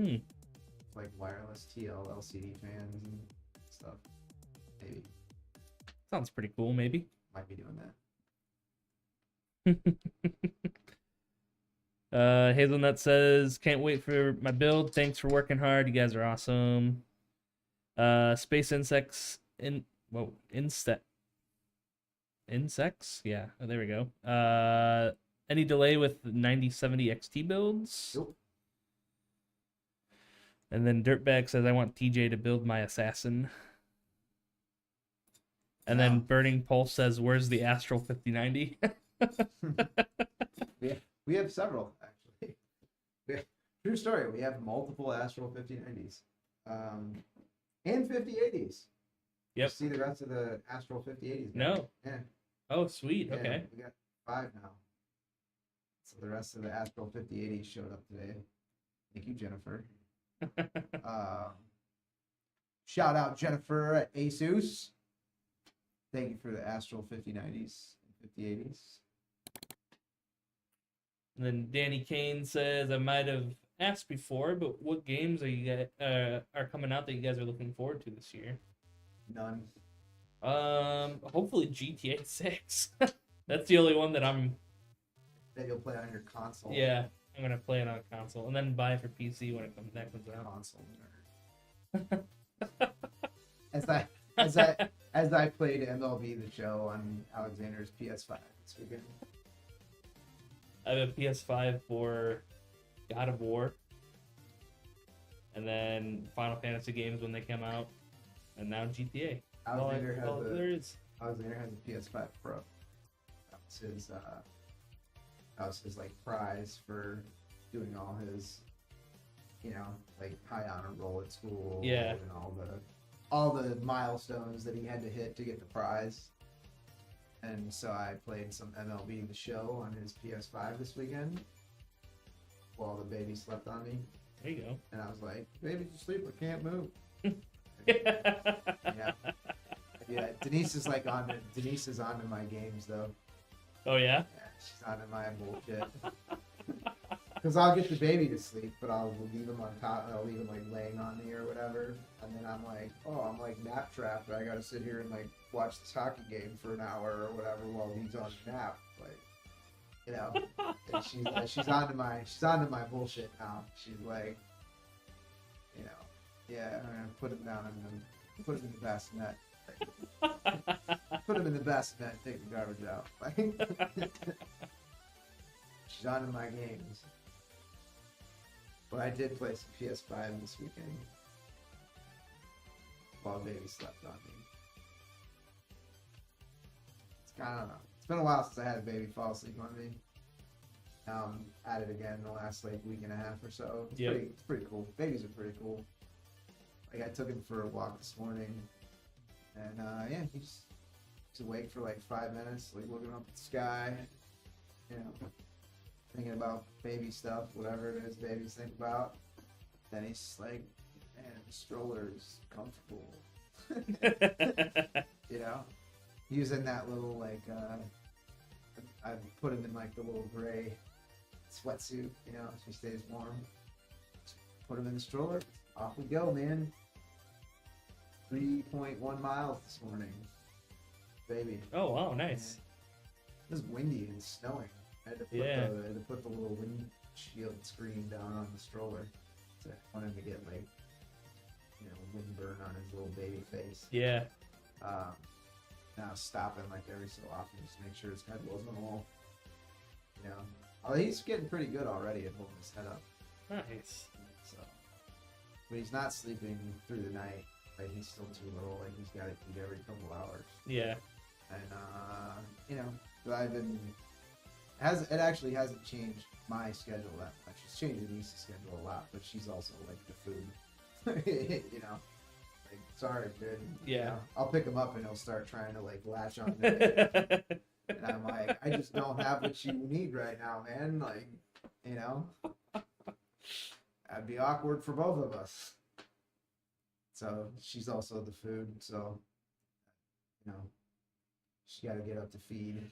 Like wireless TL LCD fans and stuff. Maybe. Sounds pretty cool, maybe. Might be doing that. Hazelnut says, "Can't wait for my build. Thanks for working hard. You guys are awesome." Space insects insects. Yeah, oh, there we go. Any delay with 9070 XT builds? Nope. And then Dirtbag says, "I want TJ to build my assassin." And then Burning Pulse says, "Where's the Astral 5090?" We have several, actually. True story. We have multiple Astral 5090s. And 5080s. Yep. You see the rest of the Astral 5080s? No. Yeah. Oh, sweet. Yeah, Okay. We got 5 now. So the rest of the Astral 5080s showed up today. Thank you, Jennifer. Shout out Jennifer at Asus. Thank you for the Astral 5090s and 5080s. And then Danny Kane says, "I might have asked before, but what games are you guys are coming out that you guys are looking forward to this year?" None. Hopefully GTA 6. That's the only one that That you'll play on your console. I'm gonna play it on console and then buy it for PC when it comes out. Console nerd. as I played MLB The Show on Alexander's PS5 this weekend. I have a PS5 for God of War, and then Final Fantasy games when they come out, and now GTA. Alexander there is. Alexander has a PS5 Pro. That was his like prize for doing all his, like high honor roll at school. Yeah. And all the milestones that he had to hit to get the prize. And so I played some MLB The Show on his PS5 this weekend while the baby slept on me. There you go. And I was like, "Baby's asleep, I can't move." Yeah. Denise is onto my games though. Oh yeah. Yeah, she's onto my bullshit. Because I'll get the baby to sleep, but I'll leave him on top. I'll leave him like laying on me or whatever, and then I'm like, I'm like nap trapped. I gotta sit here and like watch this hockey game for an hour or whatever while he's on nap. Like, and she's onto my bullshit now. She's like, yeah, I'm gonna put him down and put him in the bassinet. Put him in the bassinet and take the garbage out. She's onto my games. But I did play some PS5 this weekend while baby slept on me. I don't know. It's been a while since I had a baby fall asleep on me. Now I'm at it again in the last like week and a half or so. It's pretty cool. Babies are pretty cool. Like I took him for a walk this morning, and he's awake for like 5 minutes, like looking up at the sky, thinking about baby stuff, whatever it is babies think about. Then he's like, "Man, the stroller is comfortable." He was in that little like I put him in like the little gray sweatsuit, so he stays warm. Just put him in the stroller. Off we go, man. 3.1 miles this morning. Baby. Oh wow, nice. It was windy and snowing. I had to put the little windshield screen down on the stroller. So I wanted to get like, wind burn on his little baby face. Yeah. Now stopping like every so often just to make sure his head wasn't all, he's getting pretty good already at holding his head up. Nice. So, but he's not sleeping through the night. Like he's still too little. Like he's got to eat every couple hours. Yeah. And it actually hasn't changed my schedule that much. It's changed Denise's schedule a lot, but she's also like the food. Like, sorry, dude. Yeah. I'll pick him up and he'll start trying to like latch on to me. And I'm like, I just don't have what you need right now, man. Like, that'd be awkward for both of us. So she's also the food. So, she got to get up to feed.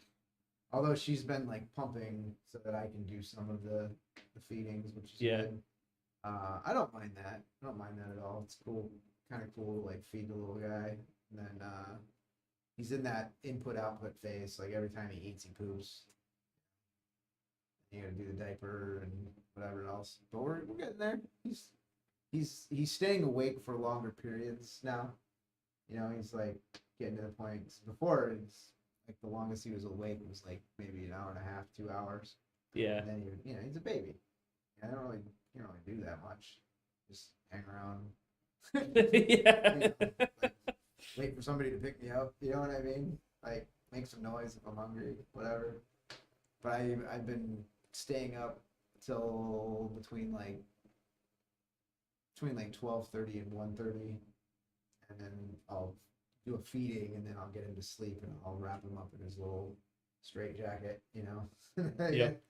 Although she's been like pumping so that I can do some of the feedings, which is good. I don't mind that. I don't mind that at all. It's cool. Kind of cool to like feed the little guy. And then he's in that input-output phase. Like every time he eats, he poops. You got to do the diaper and whatever else. But we're getting there. He's staying awake for longer periods now. You know, he's like getting to the point. Before, it's like the longest he was awake was like maybe an hour and a half, 2 hours. Yeah. And then he's a baby. I don't really do that much. Just hang around. Yeah. Like, wait for somebody to pick me up. You know what I mean? Like make some noise if I'm hungry, whatever. But I've been staying up till between 12:30 and 1:30, and then I'll do a feeding, and then I'll get him to sleep, and I'll wrap him up in his little straight jacket, you know. Yep.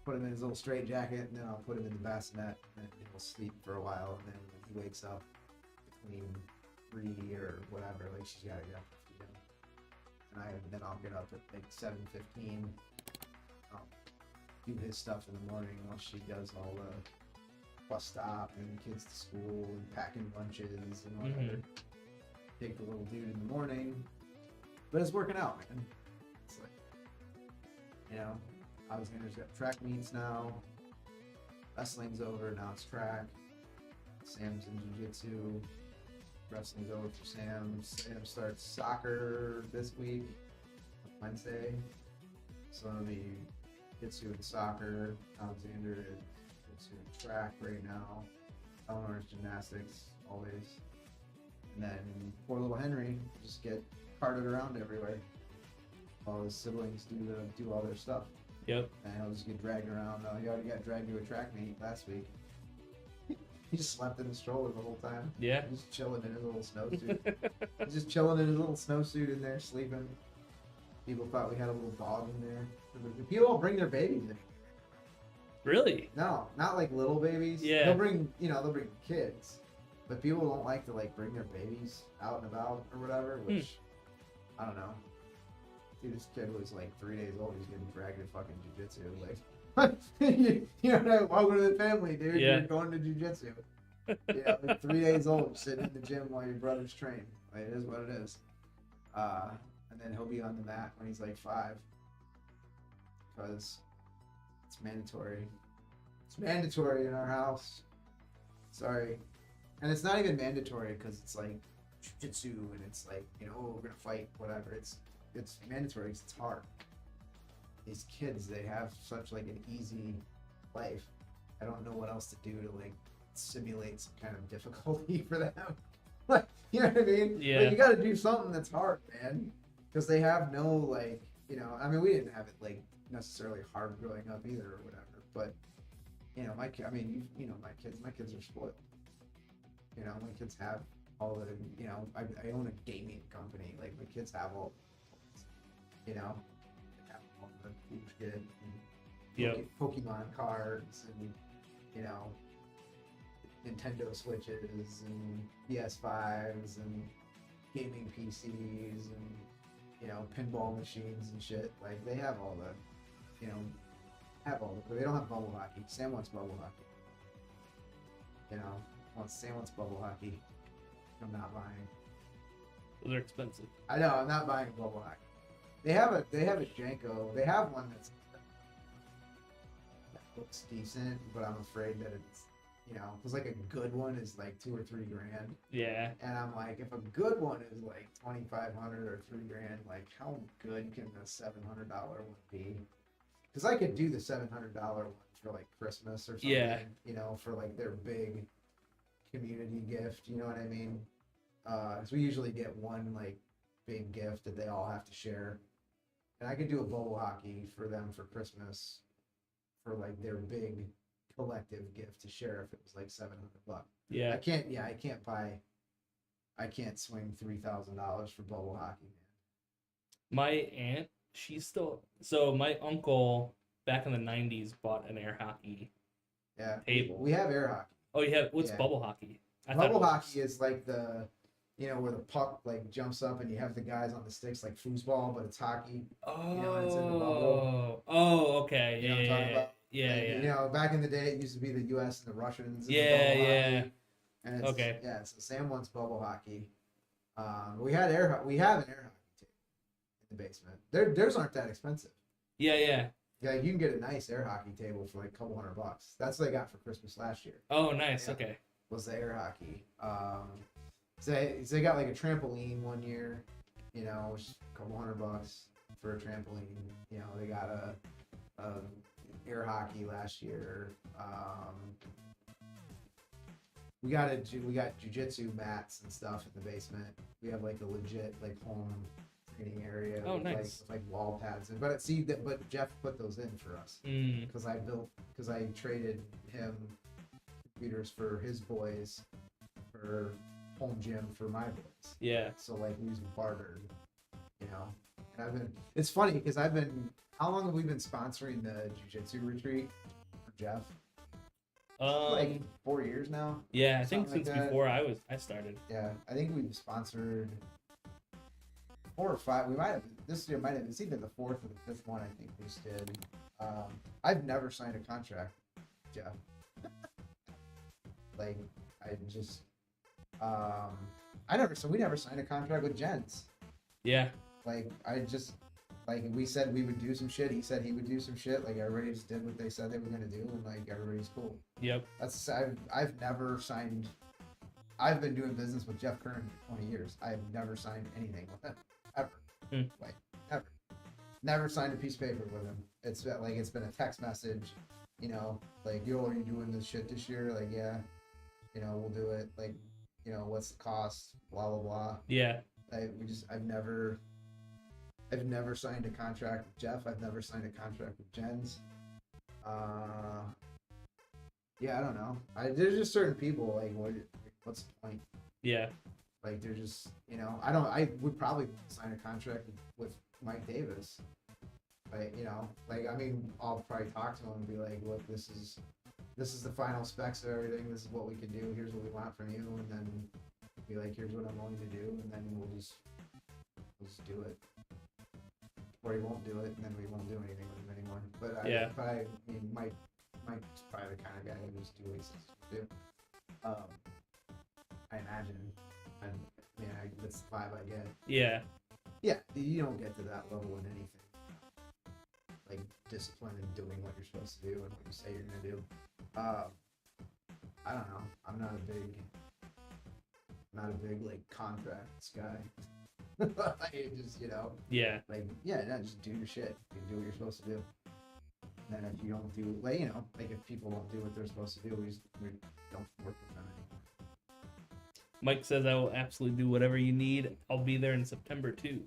Put him in his little straight jacket, and then I'll put him in the bassinet, and he'll sleep for a while, and then when he wakes up between 3 or whatever, like she's gotta get up to feed him, and then I'll get up at like 7:15. I'll do his stuff in the morning while she does all the bus stop and kids to school and packing lunches and whatever. Take the little dude in the morning, but it's working out, man. It's like, you know, Alexander's got track meets now. Wrestling's over, now it's track. Sam's in jiu-jitsu. Wrestling's over for Sam. Sam starts soccer this week, Wednesday. So it'll be jiu-jitsu and soccer. Alexander is jiu-jitsu and track right now. Eleanor's gymnastics, always. And then poor little Henry just get carted around everywhere. All his siblings do all their stuff. Yep. And he'll just get dragged around. He already got dragged to a track meet last week. He just slept in the stroller the whole time. Yeah. He's just chilling in his little snowsuit. He's just chilling in his little snowsuit in there, sleeping. People thought we had a little dog in there. People will bring their babies in. Really? No, not like little babies. Yeah. They'll bring kids. But people don't like to like bring their babies out and about or whatever, which I don't know. Dude, this kid was like 3 days old. He's getting dragged to fucking jiu-jitsu. Like, you know, welcome to the family, dude. Yeah. You're going to jiu-jitsu. You know, like 3 days old, sitting in the gym while your brother's train. Like, it is what it is. And then he'll be on the mat when he's like 5. Because it's mandatory. It's mandatory in our house. Sorry. And it's not even mandatory because it's like jiu-jitsu and it's like, you know, oh, we're going to fight, whatever. It's mandatory because it's hard. These kids, they have such like an easy life. I don't know what else to do to like simulate some kind of difficulty for them. Like, you know what I mean? Yeah. Like, you got to do something that's hard, man. Because they have no like, you know, I mean, we didn't have it like necessarily hard growing up either or whatever. But you know, my kids are spoiled. You know, my kids have all the, you know, I own a gaming company. Like, my kids have all, you know, they have all the cool shit. And Yep. Pokemon cards and, you know, Nintendo Switches and PS5s and gaming PCs and, you know, pinball machines and shit. Like, they have all the, you know, but they don't have bubble hockey. Sam wants bubble hockey. You know, Sam wants bubble hockey. I'm not buying. Those are expensive. I know, I'm not buying bubble hockey. They have a Janko. They have one that looks decent, but I'm afraid that it's, you know, because like a good one is like $2 or $3 grand. Yeah. And I'm like, if a good one is like $2,500 or $3 grand, like how good can the $700 one be? Because I could do the $700 one for like Christmas or something. Yeah. You know, for like their big community gift. You know what I mean? Because we usually get one like big gift that they all have to share. And I could do a bubble hockey for them for Christmas for like their big collective gift to share if it was like $700. Yeah. I can't swing $3,000 for bubble hockey, man. My aunt, so my uncle back in the 90s bought an air hockey table. We have air hockey. Oh, you have, what's Yeah. bubble hockey? Bubble hockey is like the, you know, where the puck like jumps up and you have the guys on the sticks like foosball, but it's hockey. Oh, You know, it's in the bubble. Okay. You know what I'm talking about? Yeah, Like, yeah. You know, back in the day, it used to be the U.S. and the Russians. In Yeah, the bubble yeah. hockey. And it's, Okay. Yeah, so Sam wants bubble hockey. We have an air hockey table in the basement. Theirs aren't that expensive. Yeah. Yeah, you can get a nice air hockey table for like a couple $100. That's what I got for Christmas last year. Oh, nice. Yeah. Okay. Was the air hockey. So they got like a trampoline one year, you know, which is a couple $100 for a trampoline. You know, they got a air hockey last year. We got jujitsu mats and stuff in the basement. We have like a legit like home training area. Oh, with, nice. like wall pads. But Jeff put those in for us because I traded him computers for his boys for home gym for my boys. Yeah. So like we bartered, you know. And it's funny because how long have we been sponsoring the jiu-jitsu retreat for Jeff? Like 4 years now. Yeah, I think Something since like that. before I started. Yeah, I think we've sponsored 4 or 5. This year might have, it's either the 4th or the 5th one. I think we just did. I've never signed a contract, Jeff. Like I just, we never signed a contract with Jens. Yeah. Like we said we would do some shit. He said he would do some shit. Like everybody just did what they said they were gonna do, and like everybody's cool. Yep. I've never signed. I've been doing business with Jeff Kern for 20 years. I've never signed anything with him ever. Like ever. Never signed a piece of paper with him. It's been a text message. You know, like, yo, are you doing this shit this year? Like, yeah. You know, we'll do it. Like, you know, what's the cost? Blah blah blah. Yeah. I've never signed a contract with Jeff. I've never signed a contract with Jens. Yeah, I don't know. There's just certain people like, what's the point? Yeah. Like, they're just, you know, I would probably sign a contract with Mike Davis. Like, you know, like, I mean, I'll probably talk to him and be like, look, this is the final specs of everything. This is what we can do. Here's what we want from you, and then be like, here's what I'm willing to do, and then we'll just do it. Or he won't do it, and then we won't do anything with him anymore. But I mean, Mike's probably the kind of guy who just do what he says to do. I imagine, and that's the vibe I get. Yeah. Yeah, you don't get to that level in anything. Like discipline and doing what you're supposed to do and what you say you're gonna do. I don't know. I'm not a big like contracts guy. I just, you know. Yeah. Like, yeah, no, just do your shit. You do what you're supposed to do. And then if you don't do, like, you know, like if people don't do what they're supposed to do, we don't work with them anymore. Mike says I will absolutely do whatever you need. I'll be there in September too.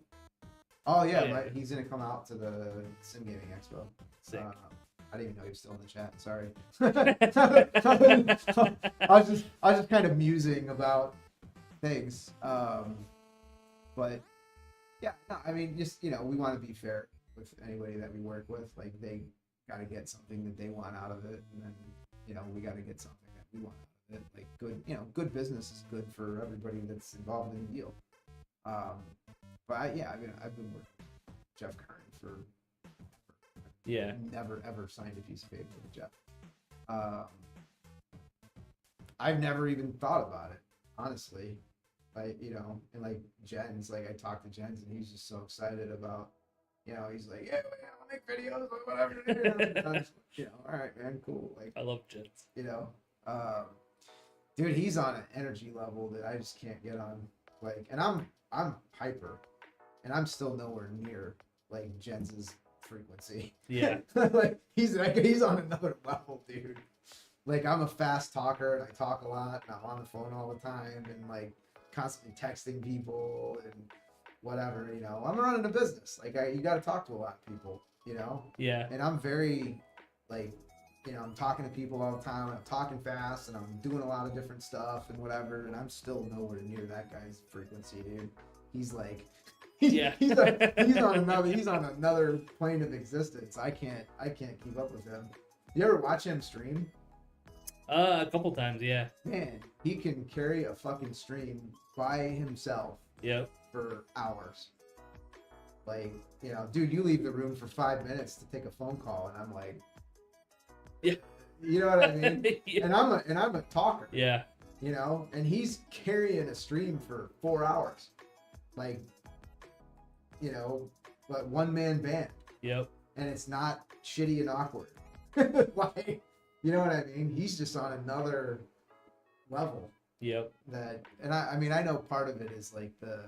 Oh yeah, right. He's gonna come out to the Sim Gaming Expo. Sick. I didn't even know he was still in the chat. Sorry. I was just kind of musing about things. But yeah, no, I mean, just, you know, we want to be fair with anybody that we work with. Like, they got to get something that they want out of it, and then, you know, we got to get something that we want out of it. Like, good business is good for everybody that's involved in the deal. But I've been working with Jeff Kern for Yeah. never ever signed a piece of paper with Jeff. I've never even thought about it, honestly. Like, you know, and like Jens, like I talked to Jens and he's just so excited about, you know, he's like, yeah, I'll make videos or whatever. You know, all right, man, cool. Like, I love Jets. you know, dude, he's on an energy level that I just can't get on. Like, and I'm hyper, and I'm still nowhere near like Jens's frequency. Yeah. Like he's on another level, dude. Like, I'm a fast talker and I talk a lot and I'm on the phone all the time and like constantly texting people and whatever, you know. I'm running a business. Like, you got to talk to a lot of people, you know. Yeah. And I'm very, like, you know, I'm talking to people all the time. And I'm talking fast and I'm doing a lot of different stuff and whatever. And I'm still nowhere near that guy's frequency, dude. He's like, he's on another plane of existence. I can't keep up with him. You ever watch him stream? A couple times, yeah. Man, he can carry a fucking stream by himself Yep. for hours. Like, you know, dude, you leave the room for 5 minutes to take a phone call, and I'm like, Yeah. You know what I mean? Yeah. And I'm a talker. Yeah. You know, and he's carrying a stream for 4 hours. like, you know, but one-man band, Yep. and it's not shitty and awkward. Like, you know what I mean? He's just on another level. Yep. That, and I mean, I know part of it is like the,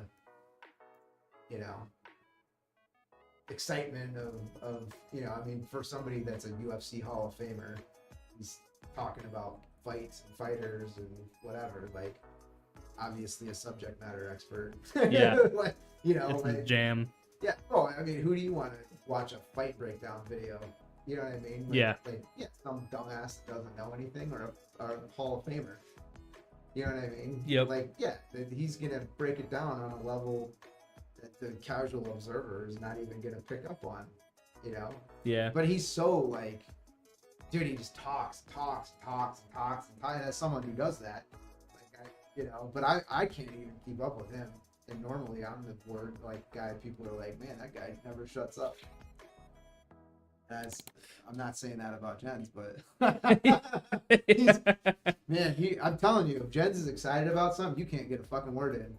you know, excitement of, you know, I mean, for somebody that's a UFC Hall of Famer, he's talking about fights and fighters and whatever, like, obviously a subject matter expert. Yeah. Like, you know, It's like, a jam. yeah. Oh, I mean, who do you want to watch a fight breakdown video? You know what I mean? Like, Yeah. Like, yeah, some dumbass that doesn't know anything, or a Hall of Famer. You know what I mean? Yep. Like, yeah, he's gonna break it down on a level that the casual observer is not even gonna pick up on. You know? Yeah. But he's so like, dude, he just talks. And as someone who does that, like, you know, but I can't even keep up with him. And normally I'm the word like guy. People are like, man, that guy never shuts up. I'm not saying that about Jens, but man, I'm telling you, if Jens is excited about something, you can't get a fucking word in.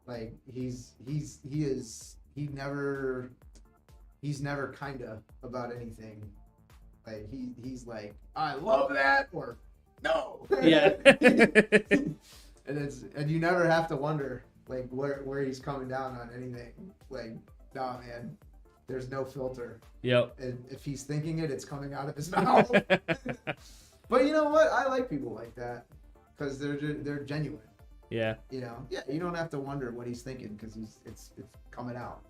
Like he's never kinda about anything. Like he's like, I love that, or no. Yeah. and you never have to wonder like where he's coming down on anything. Like, nah, man, there's no filter. Yep. And if he's thinking it, it's coming out of his mouth. But you know what? I like people like that because they're genuine. Yeah. You know, yeah. You don't have to wonder what he's thinking because it's coming out.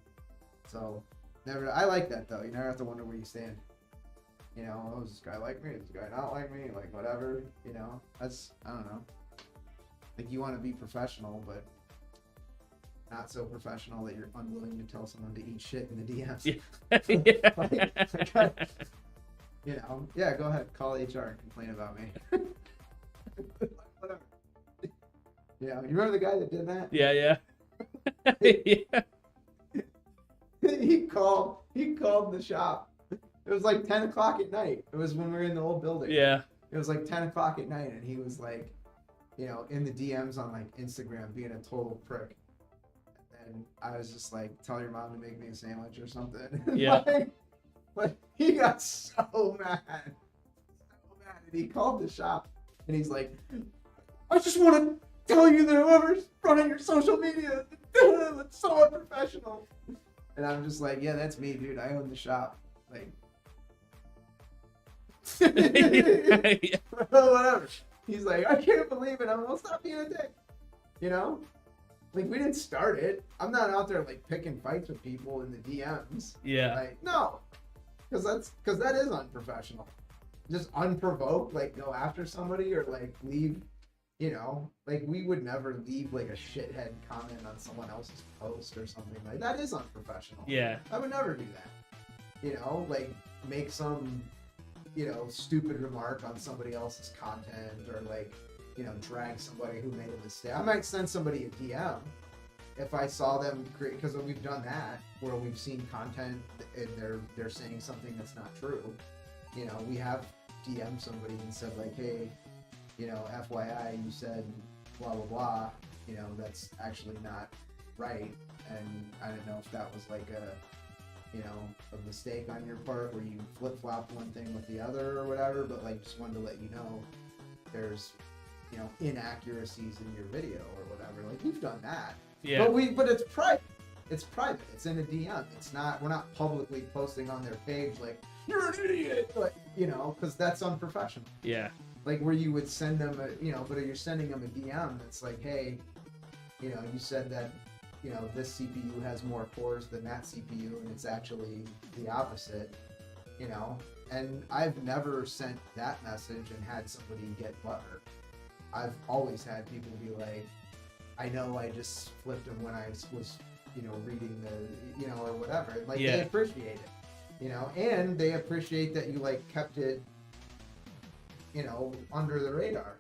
So I like that though. You never have to wonder where you stand. You know, oh, does this guy like me? Does this guy not like me? Like whatever. You know, I don't know. Like you want to be professional, but not so professional that you're unwilling to tell someone to eat shit in the DMs. Yeah. You know, yeah, go ahead, call HR and complain about me. Whatever. You know, you remember the guy that did that? Yeah. Yeah. He called the shop. It was like 10 o'clock at night. It was when we were in the old building. Yeah. It was like 10 o'clock at night, and he was like, you know, in the DMs on like Instagram being a total prick. And I was just like, tell your mom to make me a sandwich or something. Yeah. But he got so mad. And he called the shop and he's like, I just want to tell you that whoever's running your social media, it's so unprofessional. And I'm just like, yeah, that's me, dude. I own the shop. Like, whatever. He's like, I can't believe it. I'm gonna stop being a dick. You know? Like, we didn't start it. I'm not out there like picking fights with people in the DMs. Yeah. Like, no. Because that is unprofessional. Just unprovoked, like go after somebody or like leave, you know, like we would never leave like a shithead comment on someone else's post or something. Like that is unprofessional. Yeah. I would never do that. You know, like make some, you know, stupid remark on somebody else's content or like, you know, drag somebody who made a mistake. I might send somebody a DM if I saw them create, because we've done that where we've seen content and they're saying something that's not true. You know, we have DM'd somebody and said like, hey, you know, FYI, you said blah blah blah. You know, that's actually not right, and I didn't know if that was like a, you know, a mistake on your part where you flip flopped one thing with the other or whatever. But like, just wanted to let you know there's, you know, inaccuracies in your video or whatever. Like we've done that. Yeah. But it's private. It's private. It's in a DM. It's not. We're not publicly posting on their page like you're an idiot. Like, you know, because that's unprofessional. Yeah. Like where you would send them a, you know, but you're sending them a DM that's like, hey, you know, you said that, you know, this CPU has more cores than that CPU, and it's actually the opposite. You know, and I've never sent that message and had somebody get butthurt. I've always had people be like, I know I just flipped them when I was, you know, reading the, you know, or whatever. Like Yeah. they appreciate it, you know, and they appreciate that you like kept it, you know, under the radar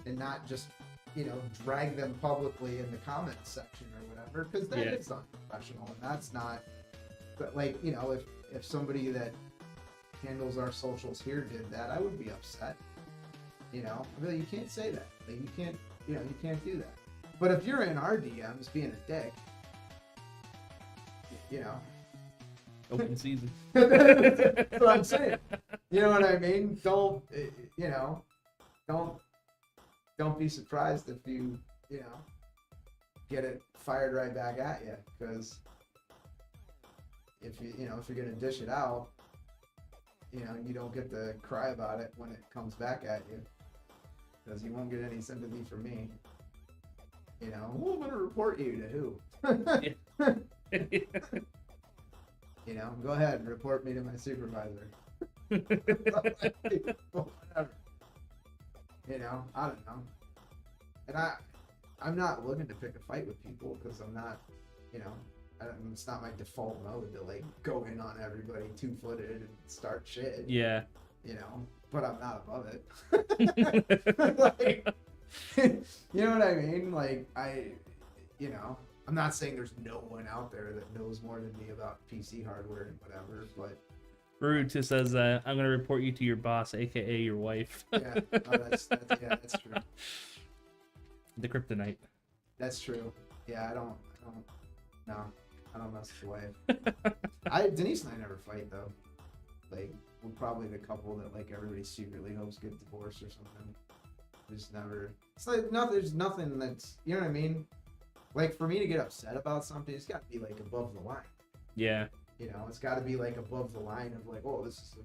and not just, you know, drag them publicly in the comments section or whatever, because that Yeah. is unprofessional and that's not. But like, you know, if somebody that handles our socials here did that, I would be upset. You know, I'd be like, you can't say that. Like you can't, you know, you can't do that. But if you're in our DMs being a dick, you know. Open season. That's what I'm saying. You know what I mean? Don't, you know, don't be surprised if you know, get it fired right back at you. Because if you're gonna dish it out, you know, you don't get to cry about it when it comes back at you. Because you won't get any sympathy from me. You know, well, I'm gonna report you to who? You know, go ahead and report me to my supervisor. Whatever. You know, I don't know. And I'm not looking to pick a fight with people because I'm not, you know, it's not my default mode to like go in on everybody 2-footed and start shit. Yeah. You know, but I'm not above it. Like, you know what I mean? Like, you know, I'm not saying there's no one out there that knows more than me about PC hardware and whatever, but Ruta says, I'm going to report you to your boss, aka your wife. yeah, that's true. The kryptonite. That's true. Yeah, I don't mess with the wife. Denise and I never fight though. Like, we're probably the couple that like everybody secretly hopes get divorced or something. Just never. It's like there's nothing that's, you know what I mean? Like, for me to get upset about something, it's got to be like above the line. Yeah. You know, it's got to be like above the line of like, oh, this is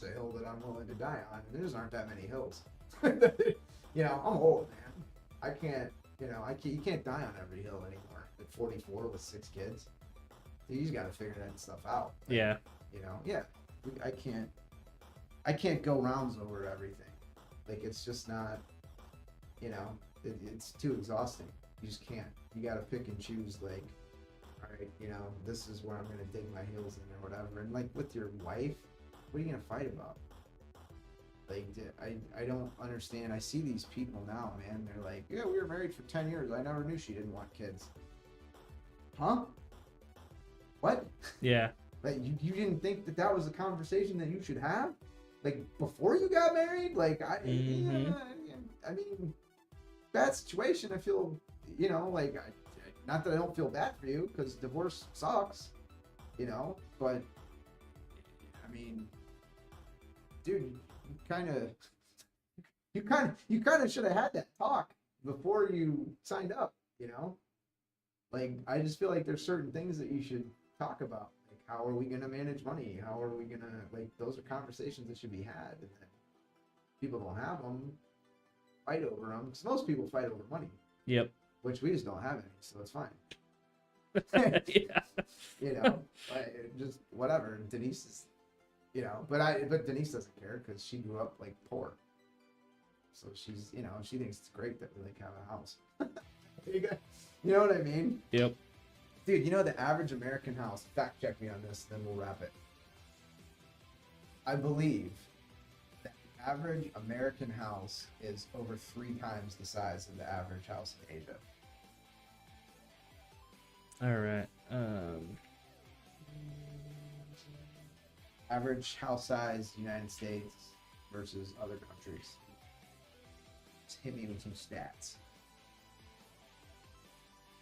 a hill that I'm willing to die on. And there aren't that many hills. You know, I'm old, man. I can't, you can't die on every hill anymore. At 44 with 6 kids, you just got to figure that stuff out. Like, Yeah. You know, yeah. I can't go rounds over everything. Like, it's just not, you know, it's too exhausting. You just can't. You got to pick and choose, like, all right, you know, this is where I'm going to dig my heels in or whatever. And, like, with your wife, what are you going to fight about? Like, I don't understand. I see these people now, man. They're like, yeah, we were married for 10 years. I never knew she didn't want kids. Huh? What? Yeah. Like, you didn't think that was a conversation that you should have? Like, before you got married? Like, I mean, bad situation. I feel, you know, like, not that I don't feel bad for you, because divorce sucks, you know, but, I mean, dude, you kind of should have had that talk before you signed up, you know? Like, I just feel like there's certain things that you should talk about. Like, how are we going to manage money? How are we going to, like, those are conversations that should be had. And then people don't have them, fight over them. Because most people fight over money. Yep. Which we just don't have any, so it's fine. Yeah. You know, just whatever. Denise is, you know, but Denise doesn't care because she grew up, like, poor. So she's, you know, she thinks it's great that we, like, have a house. You know what I mean? Yep. Dude, you know the average American house, fact check me on this, then we'll wrap it. I believe that the average American house is over 3 times the size of the average house in Asia. All right. Average house size, United States versus other countries. Just hit me with some stats.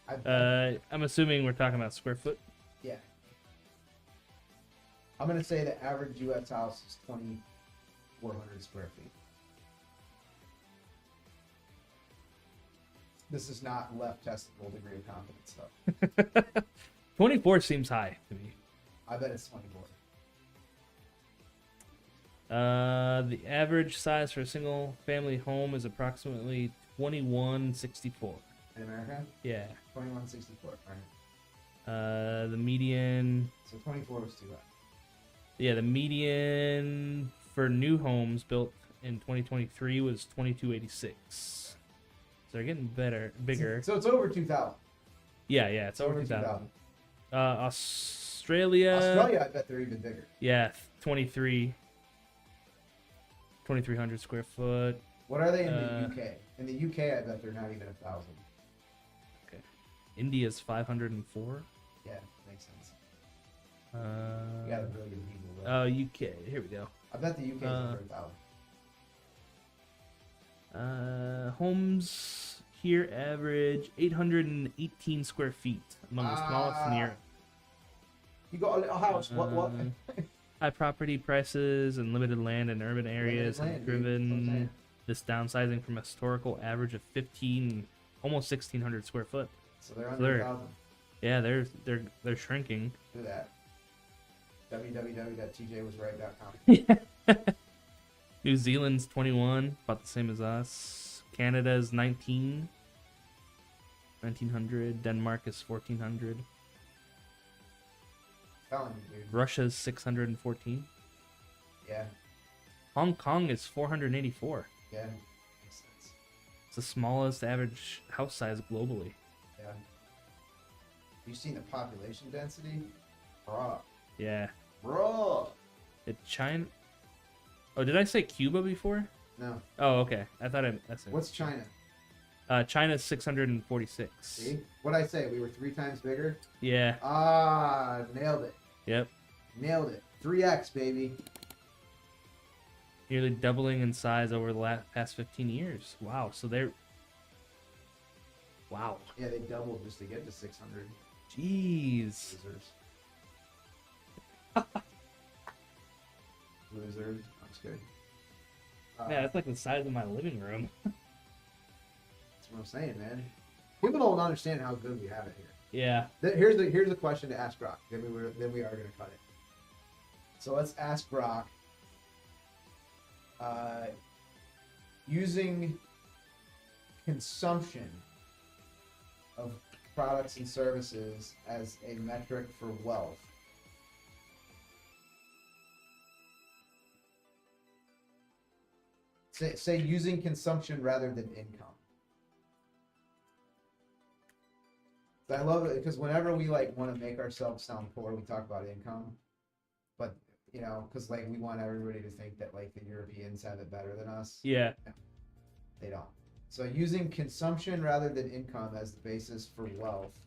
I'm assuming we're talking about square foot. Yeah. I'm going to say the average U.S. house is 2,400 square feet. This is not left testable degree of confidence stuff. 24 seems high to me. I bet it's 24. The average size for a single family home is approximately 2164. In America? Yeah. 2164. All right. The median. So 24 was too high. Yeah, the median for new homes built in 2023 was 2286. So they're getting bigger. So it's over 2,000. Yeah, it's over 2,000. Australia, I bet they're even bigger. yeah, 2,300 square foot. What are they in the UK? In the UK, I bet they're not even 1,000. Okay. India's 504. Yeah, makes sense. Uh, You got a really good people. Oh, UK. Here we go. I bet the UK is over 1,000. Homes here average 818 square feet, among the smallest in Europe. You go a house. What? High property prices and limited land in urban areas land, have dude. That's what I'm driven saying. this downsizing from a historical average of 15, almost 1,600 square foot. So they're So under they're- 1,000. Yeah, they're shrinking. Do that. www.tjwasright.com. New Zealand's 21, about the same as us. Canada's 1,900. Denmark is 1,400. Telling you, dude. Russia's 614. Yeah. Hong Kong is 484. Yeah. Makes sense. It's the smallest average house size globally. Yeah. You seen the population density? Bruh. Yeah. Bruh. China. Oh, did I say Cuba before? No. Oh, okay. I thought I said. What's China? China's 646. See? What'd I say? We were 3 times bigger? Yeah. Ah, nailed it. Yep. Nailed it. 3x, baby. Nearly doubling in size over the past 15 years. Wow. So they're. Wow. Yeah, they doubled just to get to 600 Jeez. Losers. I'm just kidding. Yeah, that's like the size of my living room. That's what I'm saying, man. People don't understand how good we have it here. Yeah. Here's the question to ask Brock. Then we are going to cut it. So let's ask Brock. Using consumption of products and services as a metric for wealth. Say using consumption rather than income. I love it because whenever we like want to make ourselves sound poor, we talk about income, but you know, because like we want everybody to think that like the Europeans have it better than us. Yeah. They don't. So using consumption rather than income as the basis for wealth.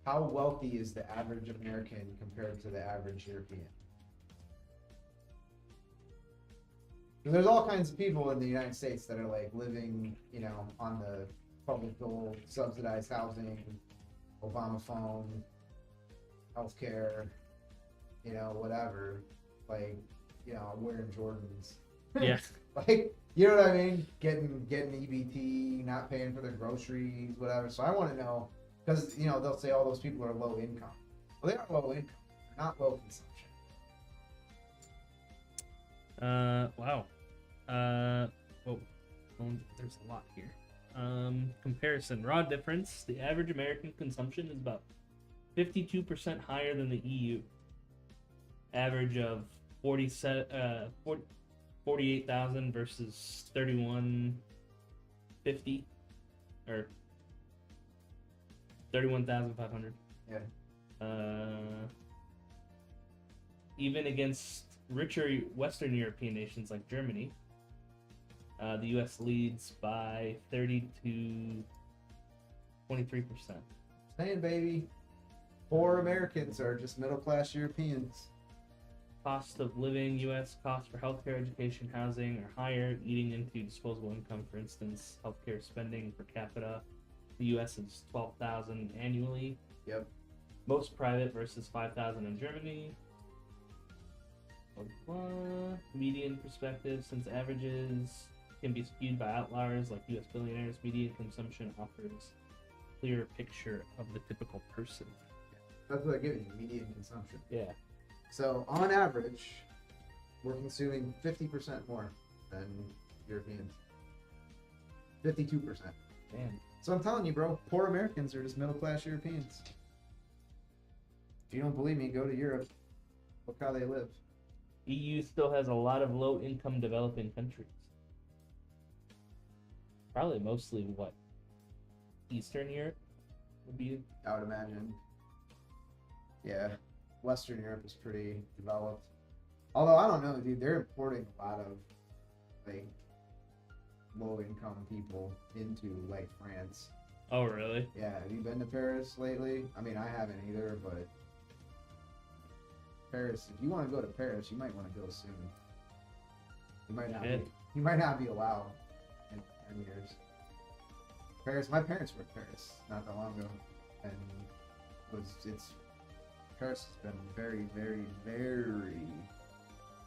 How wealthy is the average American compared to the average European? There's all kinds of people in the United States that are like living, you know, on the public dole, subsidized housing, Obama phone, healthcare, you know, whatever. Like, you know, wearing Jordans. Yeah. Like, you know what I mean? Getting EBT, not paying for their groceries, whatever. So I want to know, because, you know, they'll say all those people are low income. Well, they are low income. They're not low consumption. Wow. Oh, there's a lot here. Comparison. Raw difference. The average American consumption is about 52% higher than the EU. Average of 48,000 versus 3,150 or 31,500. Yeah. Even against richer Western European nations like Germany, the U.S. leads by 30 to 23%. Saying, baby, poor Americans are just middle class Europeans. Cost of living, U.S. costs for healthcare, education, housing are higher, eating into disposable income. For instance, healthcare spending per capita, the U.S. is $12,000 annually. Yep. Most private versus $5,000 in Germany. Median perspective, since averages can be skewed by outliers like U.S. billionaires, median consumption offers a clearer picture of the typical person. That's what I give you, median consumption. Yeah. So on average, we're consuming 50% more than Europeans. 52%. Damn. So I'm telling you, bro, poor Americans are just middle class Europeans. If you don't believe me, go to Europe. Look how they live. EU still has a lot of low-income developing countries. Probably mostly what? Eastern Europe would be. I would imagine. Yeah. Western Europe is pretty developed. Although I don't know, dude, they're importing a lot of like low income people into like France. Oh, really? Yeah, have you been to Paris lately? I mean, I haven't either, but Paris, if you want to go to Paris, you might want to go soon. You might not Shit. be, you might not be allowed in 10 years. Paris, my parents were in Paris not that long ago, and Paris has been very, very, very.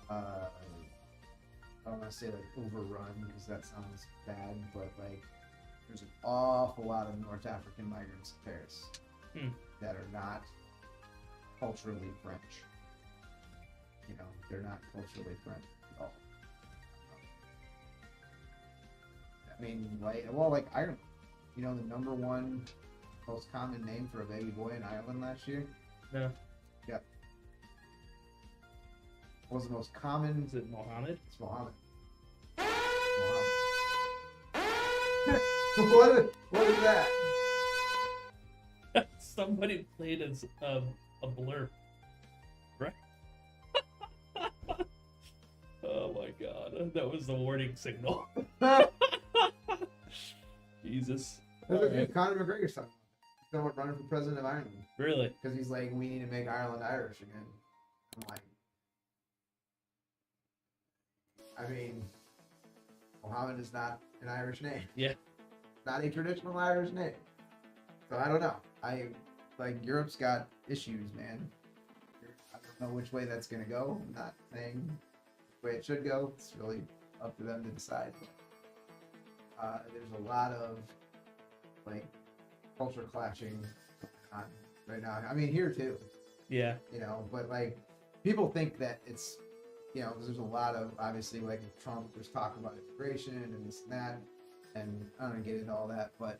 I don't want to say like overrun because that sounds bad, but like there's an awful lot of North African migrants in Paris that are not culturally French. You know, they're not culturally French at all. I mean, like Ireland. You know, the number one most common name for a baby boy in Ireland last year? No. Yeah. What was the most common? Is it Mohammed? It's Mohammed. What is that? Somebody played as a blurb. Right? Oh my god. That was the warning signal. Jesus. That's what Conor McGregor's talking about. He's talking about running for president of Ireland. Really? Because he's like, we need to make Ireland Irish again. I'm like, I mean, Mohammed is not an Irish name. Yeah. Not a traditional Irish name. So I don't know. Europe's got issues, man. I don't know which way that's going to go. I'm not saying which way it should go. It's really up to them to decide. There's a lot of, like, culture clashing going on right now. I mean, here too. Yeah. You know, but, like, people think that it's, you know, because there's a lot of, obviously, like, with Trump, there's talk about immigration and this and that. And I don't want to get into all that, but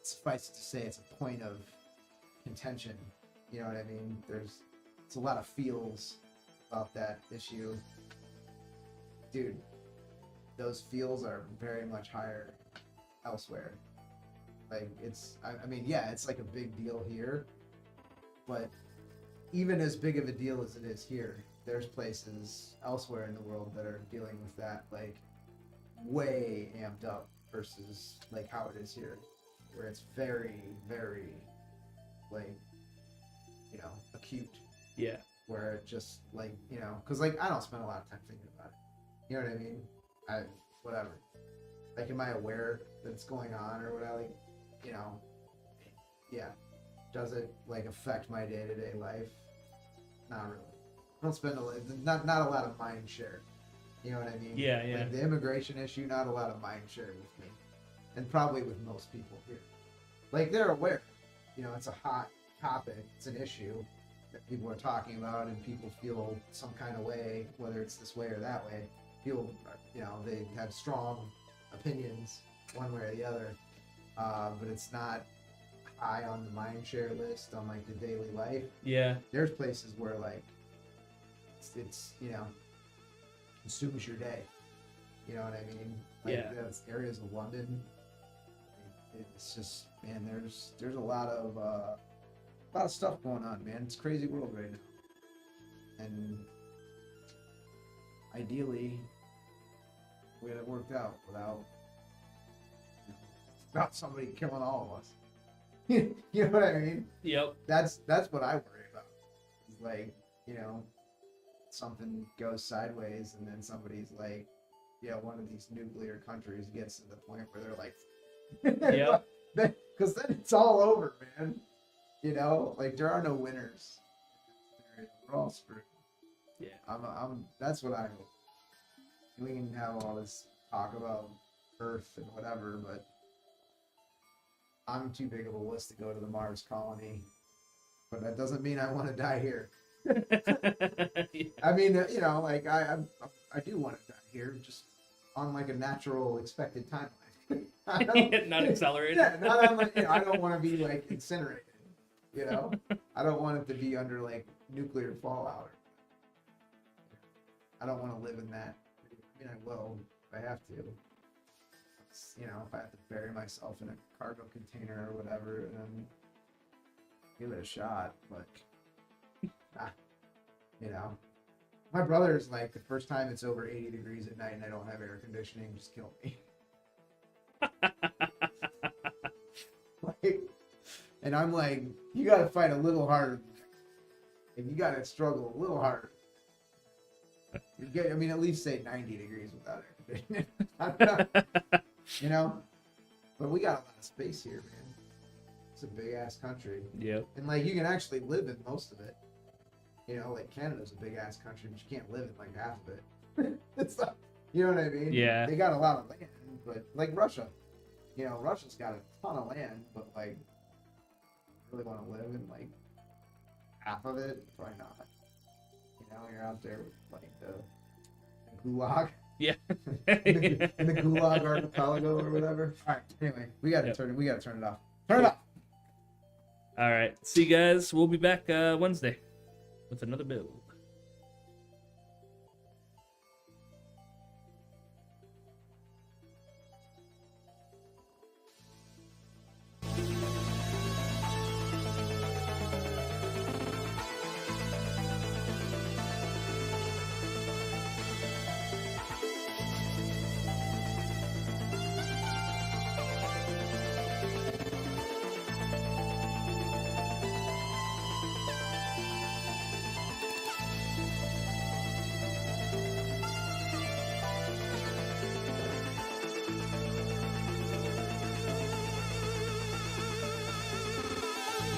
suffice it to say, it's a point of contention. You know what I mean? It's a lot of feels about that issue. Dude, those feels are very much higher elsewhere. Like, I mean, yeah, it's like a big deal here, but even as big of a deal as it is here, there's places elsewhere in the world that are dealing with that, like, way amped up versus like how it is here, where it's very, very, like, you know, acute. Yeah. Where it just, like, you know, because, like, I don't spend a lot of time thinking about it. You know what I mean? Whatever. Like, am I aware that it's going on or whatever? Like, you know, yeah. Does it, like, affect my day-to-day life? Not really. I don't spend not a lot of mind share. You know what I mean? Yeah, yeah. Like, the immigration issue, not a lot of mind share with me. And probably with most people here. Like, they're aware. You know, it's a hot topic. It's an issue that people are talking about, and people feel some kind of way, whether it's this way or that way. People, you know, they have strong opinions one way or the other. But it's not high on the mind share list on, like, the daily life. Yeah. There's places where, like, it's you know, consumes your day. You know what I mean? Like, Yeah. Those areas of London. It's just, man, there's a lot of stuff going on, man. It's a crazy world right now. And ideally, we had it worked out without somebody killing all of us. You know what I mean? Yep. That's what I worry about. It's like, you know, something goes sideways and then somebody's like, yeah, one of these nuclear countries gets to the point where they're like, yeah, because then it's all over, man. You know, like, there are no winners. We're all screwed. Yeah. That's what I hope. We can have all this talk about Earth and whatever, but I'm too big of a wuss to go to the Mars colony. But that doesn't mean I want to die here. Yeah. I mean, you know, like, I do want to die here, just on, like, a natural expected timeline. Not accelerated. Yeah, not on, like, you know, I don't want to be, like, incinerated. You know, I don't want it to be under, like, nuclear fallout. I don't want to live in that. I mean, I will if I have to. You know, if I have to bury myself in a cargo container or whatever, then give it a shot. But, you know, my brother's like, the first time it's over 80 degrees at night and I don't have air conditioning, just kill me. Like, and I'm like, you got to fight a little harder. And you got to struggle a little harder. You get, I mean, at least say 90 degrees without air conditioning. You know? But we got a lot of space here, man. It's a big ass country. Yep. And like you can actually live in most of it. You know, like Canada's a big ass country, but you can't live in like half of it. It's not, you know what I mean? Yeah. They got a lot of land, but like Russia, you know, Russia's got a ton of land, but like, really want to live in like half of it? Probably not. You know, you're out there with like the Gulag. Yeah. in the Gulag archipelago or whatever. All right. Anyway, we gotta turn it off. Turn it off. All right. See you guys. We'll be back Wednesday with another build.